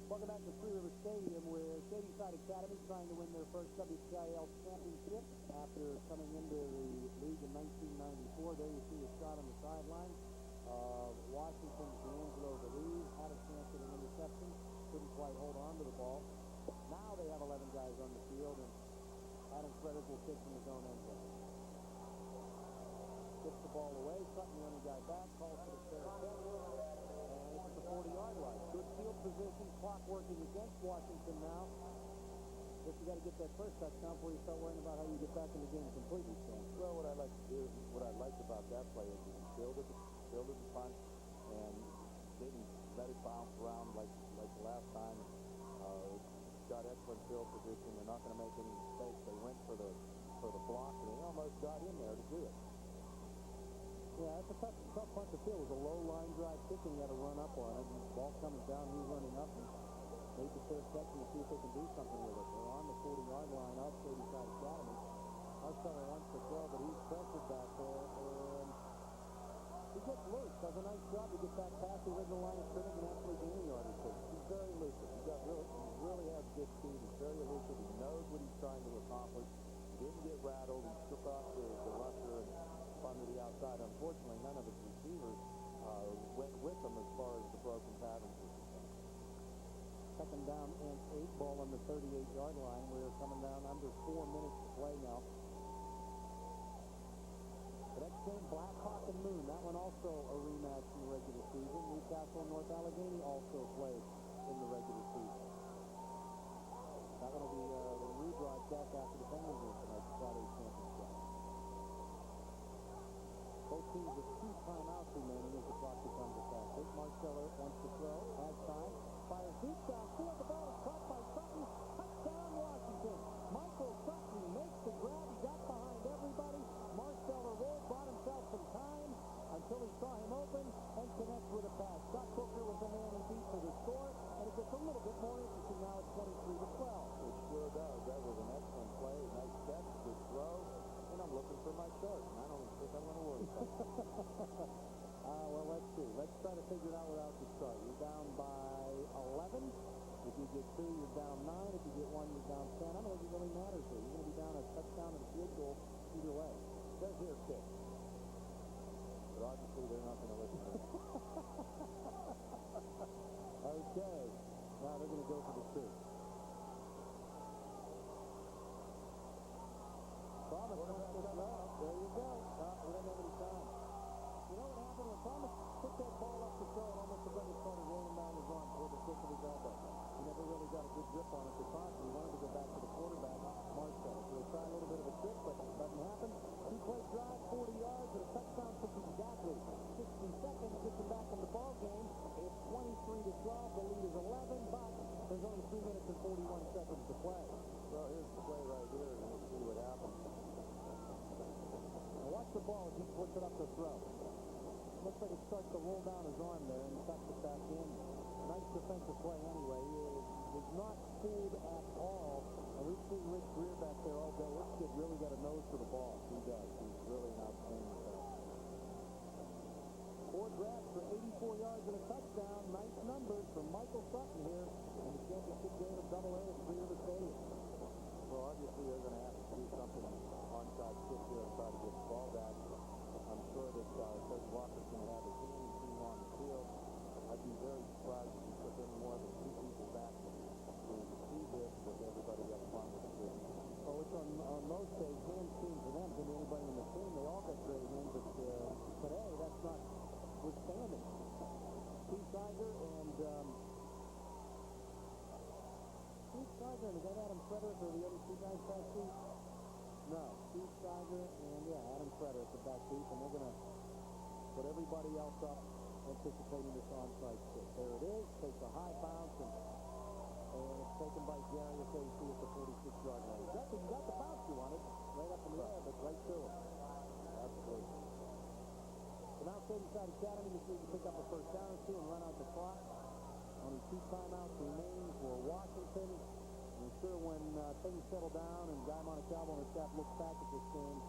Welcome back to Three River Stadium, where Shady Side Academy trying to win their first WPIAL Championship after coming into the league in 1994. There you see a shot on the sideline. Washington's D'Angelo Belize had a chance at an interception, couldn't quite hold on to the ball. Now they have 11 guys on the field, and Adam Frederick will kick from his own end zone. Gets the ball away, Sutton the only guy back, calls for the fair catch, and it's at the 40-yard line. Good field position, clock working against Washington now. Guess you got to get that first touchdown before you start worrying about how you get back in the game completely, Sam. Well, what I liked about that play is he built fielded the punt and didn't let it bounce around like the last time. Got excellent field position. They're not going to make any mistakes. They went for the block, and they almost got in there to do it. Yeah, it's a tough punt to field. It was a low line drive kick, and you had to run up on it. And the ball comes down, he's running up, and make the fair catch and see if they can do something with it. They're on the 40-yard line of Shady Side Academy. Marcelo wants to throw, but he's pressured back there, and he gets loose. Does a nice job to get back past the original line of scrimmage and actually gain a yard or two. He's very elusive. He really has good speed. He's very elusive. He knows what he's trying to accomplish. He didn't get rattled. He took off the rusher and spun to the outside. Unfortunately, none of his receivers went with him as far as the broken patterns were concerned. Second down and 8, ball on the 38-yard line. We're coming down under 4 minutes to play now. The next game, Blackhawk and Moon. That one also a rematch in the regular season. Newcastle and North Allegheny also played in the regular season. That one will be the rebroadcast after the Penguins game tonight, the Saturday championship. Both teams with 2 timeouts remaining as the clock becomes effective. Marceller wants to throw, has time, fires deep downfield. The ball is caught by Sutton. Touchdown, Washington. Michael Sutton makes the grab. He got behind everybody. Marceller rolled, bought himself some time until he saw him open and connects with a pass. Scott Booker was the man he beat for the score, and it gets a little bit more interesting now at 23-12. It sure does. That was an excellent play. Nice catch, good throw. And I'm looking for my chart, and I don't think I'm going to worry about it. Well, let's see. Let's try to figure it out without the chart. You're down by 11. If you get 2, you're down 9. If you get 1, you're down 10. I don't think it really matters here. You're going to be down a touchdown and a field goal either way. It says here 6. But obviously they're not going to listen to me. Okay. Now they're going to go for the 2. Thomas comes up this route. There you go. We don't have any time. You know what happened when Thomas took that ball up to throw and almost the brother started rolling down his arm toward the tip of his elbow. He never really got a good grip on it to toss. He wanted to go back to the quarterback, Marcel. So he'll try a little bit of a trick, but it doesn't happen. 2-play drive, 40 yards, and a touchdown took exactly 60 seconds. Gets him back in the ball game. It's 23-12. The lead is 11, but there's only 3 minutes and 41 seconds to play. Well, here's the play right here, and we'll see what happens. Now watch the ball as he puts it up to throw. Looks like it starts to roll down his arm there and tucks it back in. Nice defensive play anyway. He is not fooled at all. And we've seen Rich Greer back there all day. This kid really got a nose for the ball. He does. He's really an outstanding player. 4 grabs for 84 yards and a touchdown. Nice numbers from Michael Sutton here in the championship game of AA at Three River Stadium. Well, obviously they're going to have to do something onside kick here and try to get the ball back. I'm sure that Coach Walker's going to have his handy team on the field. I'd be very surprised if he took any more than 2 people back to receive this with everybody up front with the team. Oh, it's on most days, hands team for them. Can be anybody in the team. They all got great hands, but today that's not withstanding. Steve Sizer and is that Adam Frederick or the other 2 guys back deep? No, Steve Sizer and Adam Frederick are back deep, and they're going to put everybody else up anticipating this onside kick. There it is. Takes a high bounce, and it's taken by Jarius AC at the 46-yard line. Exactly, you got the bounce you wanted. Right up in the air, but right to him. Absolutely. So now Shady Side Academy just needs to pick up a first down or 2 and run out the clock. Only 2 timeouts remaining for Washington. I'm sure when things settle down and Guy Montecalvo and his staff look back at this game,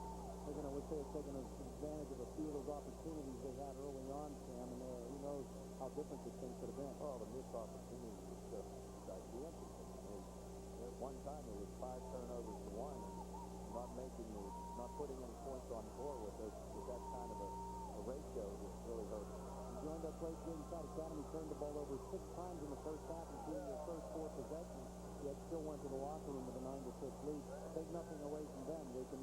they're going to wish they had taken advantage of a few of those opportunities they had early on, Sam, and who knows how different this thing could have been. Oh, the missed opportunity was just gigantic. At one time, there was 5 turnovers to 1, and not putting any points on the board with that kind of a ratio just really hurt. You joined our play. Shady Side Academy turned the ball over 6 times in the first half, including their first 4 possessions. Yet still went to the locker room with a 9-6 lead. Take nothing away from them. They can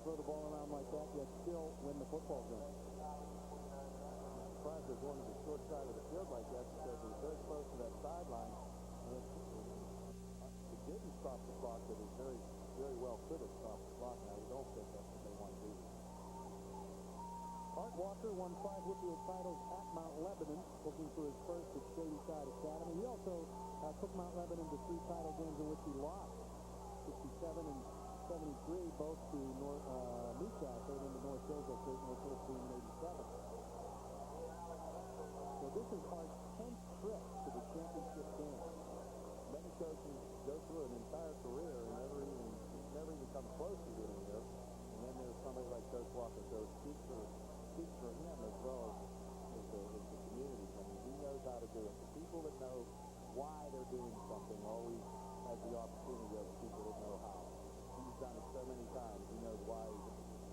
throw the ball around like that, yet still win the football game. I'm surprised they're going to the short side of the field like that because they're very close to that sideline. And it didn't stop the clock, but it very, very well could have stopped the clock. Now, we don't think that's what they want to do. Art Walker won 5 WPIAL titles at Mount Lebanon, looking for his first at Shady Side Academy. He also took Mount Lebanon to 3 title games in which he lost, 67 and 73, both to Newcastle and the North Hills, of North Hills team in 87. So this is Art's 10th trip to the championship game. Many coaches go through an entire career and never even come close to getting here. And then there's somebody like Coach Walker. So it speaks for him as well as the community. I mean, he knows how to do it. The people that know why they're doing something always have the opportunity of the people that know how. He's done it so many times. He knows why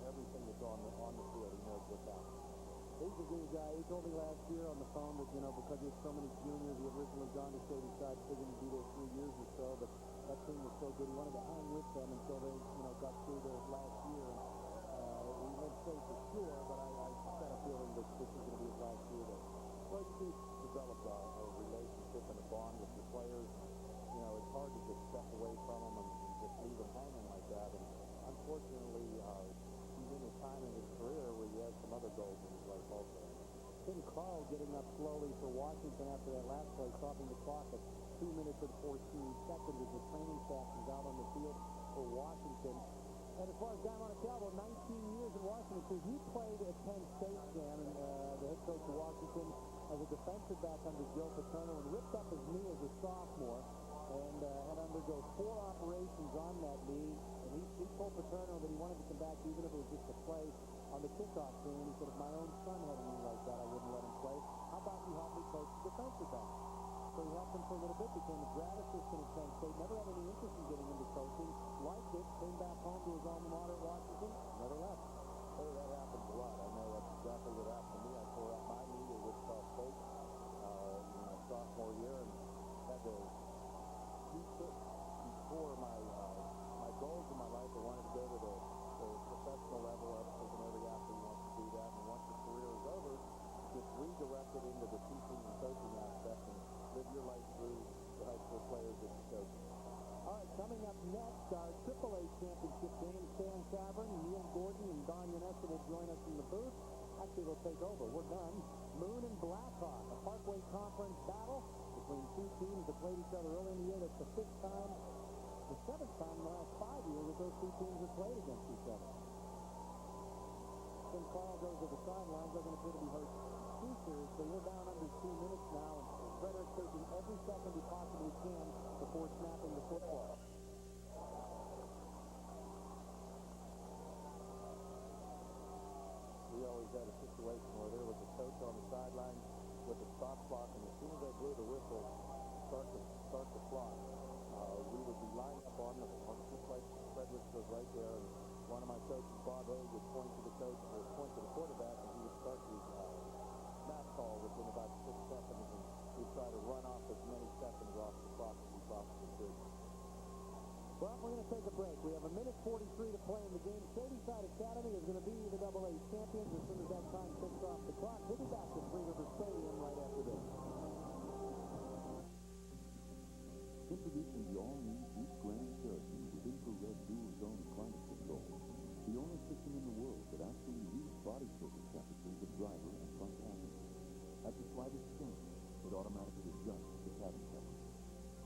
everything that's on the field. He knows what's happening. He's a good guy. He told me last year on the phone that, because he had so many juniors, he had originally gone to Shady Side, figuring to be there 3 years or so, but that team was so good, he wanted to hang with them until they, got through their last year. And we won't say for sure, but I got a feeling that this is going to be his last year there. Well, you develop a relationship and a bond with your players. It's hard to just step away from them and just leave them hanging like that. And unfortunately, he's in a time in his career where he has some other goals in his life also. Tim Carl getting up slowly for Washington after that last play, stopping the clock at 2 minutes and 14 seconds as the training staff is out on the field for Washington. And as far as Guy Montecalvo, 19 years at Washington, he played at Penn State, Jam, and the head coach of Washington, as a defensive back under Joe Paterno, and ripped up his knee as a sophomore and had to undergo 4 operations on that knee. And he told Paterno that he wanted to come back even if it was just to play on the kickoff team. He said, if my own son had a knee like that, I wouldn't let him play. How about you help me coach the defensive back? So he helped him for a little bit, became a grad assistant at Penn State, never had any interest in getting into coaching, liked it, came back home to his alma mater at Washington, never left. Hey, that happens a lot. I know that's exactly what happened to me. I tore out my knee at Wichita State in my sophomore year and had to before my goals in my life. I wanted to go to the professional level. I think every athlete wants to do that. And once your career is over, just redirect it into the teaching and coaching aspect and live your life through the high school players that you coach. All right, coming up next, our AAA championship game. Stan Cavern, Neil Gordon, and Don Yanessa will join us in the booth. Actually, they'll take over. We're done. Moon and Blackhawk, a Parkway Conference battle between 2 teams that played each other early in the year. That's the 5th time, the 7th time in the last 5 years that those 2 teams have played against each other. Tim Carl goes to the sidelines. Doesn't appear to be hurt too seriously. We're down under 2 minutes now, and Frederick taking every second he possibly can before snapping the football. We always had a situation where there was a coach on the sideline with a stop clock, and as soon as they blew the whistle, start the clock, we would be lined up on just like Frederick was right there, and one of my coaches, Bob Haig, would point to the quarterback, and he would start the snap call within about 6 seconds, and we'd try to run off as many seconds off the clock as we possibly could. Well, we're going to take a break. We have 1:43 to play in the game. Shady Side Academy is going to be the AA champions as soon as that time ticks off the clock. We'll be back at Three River Stadium right after this. Introducing the all-new Jeep Grand Cherokee with infrared dual-zone climate control. The only system in the world that actually reads body surface temperatures of driver and front passenger. At the slightest change, it automatically adjusts the cabin temperature.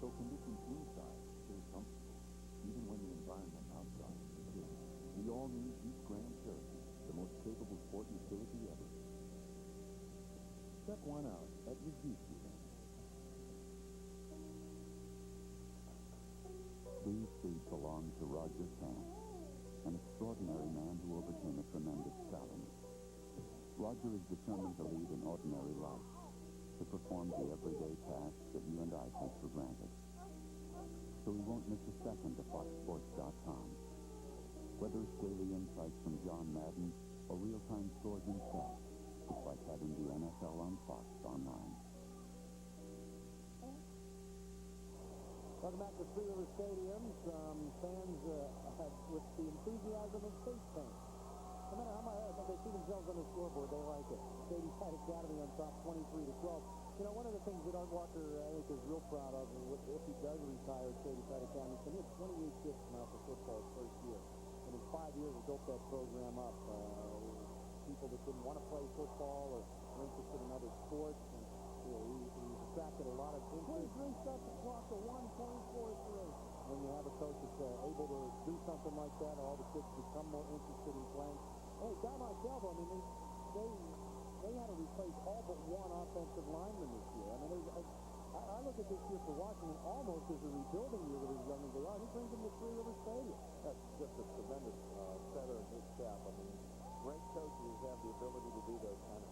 So conditions inside stay comfortable, even when the environment outside is chilly. The all-new Jeep Grand Cherokee, the most capable sport utility ever. Check one out at your Jeep dealer. These feet belong to Roger Camp, an extraordinary man who overcame a tremendous challenge. Roger is determined to lead an ordinary life, to perform the everyday tasks that you and I take for granted. So he won't miss a second of FoxSports.com. Whether it's daily insights from John Madden or real-time scores and stats, it's like having the NFL on Fox online. Welcome back to Three River Stadium. Fans with the enthusiasm of face paint. No matter how much they see themselves on the scoreboard, they like it. Shady Side Academy on top, 23-12. One of the things that Art Walker, I think, is real proud of, if he does retire at Shady Side Academy, he had 28 shifts now for football's first year. And in 5 years, he built that program up. He people that didn't want to play football or were interested in other sports. And he's attracted a lot of interest. 23 shots across the 1.43. When you have a coach that's able to do something like that, all the kids become more interested in playing. Hey, a guy like Delvo, I mean, they had to replace all but one offensive lineman this year. I mean, I look at this year for Washington almost as a rebuilding year with as young as they are. He brings them to Three River Stadium. That's just a tremendous feather in his cap. I mean, great coaches have the ability to do those kind of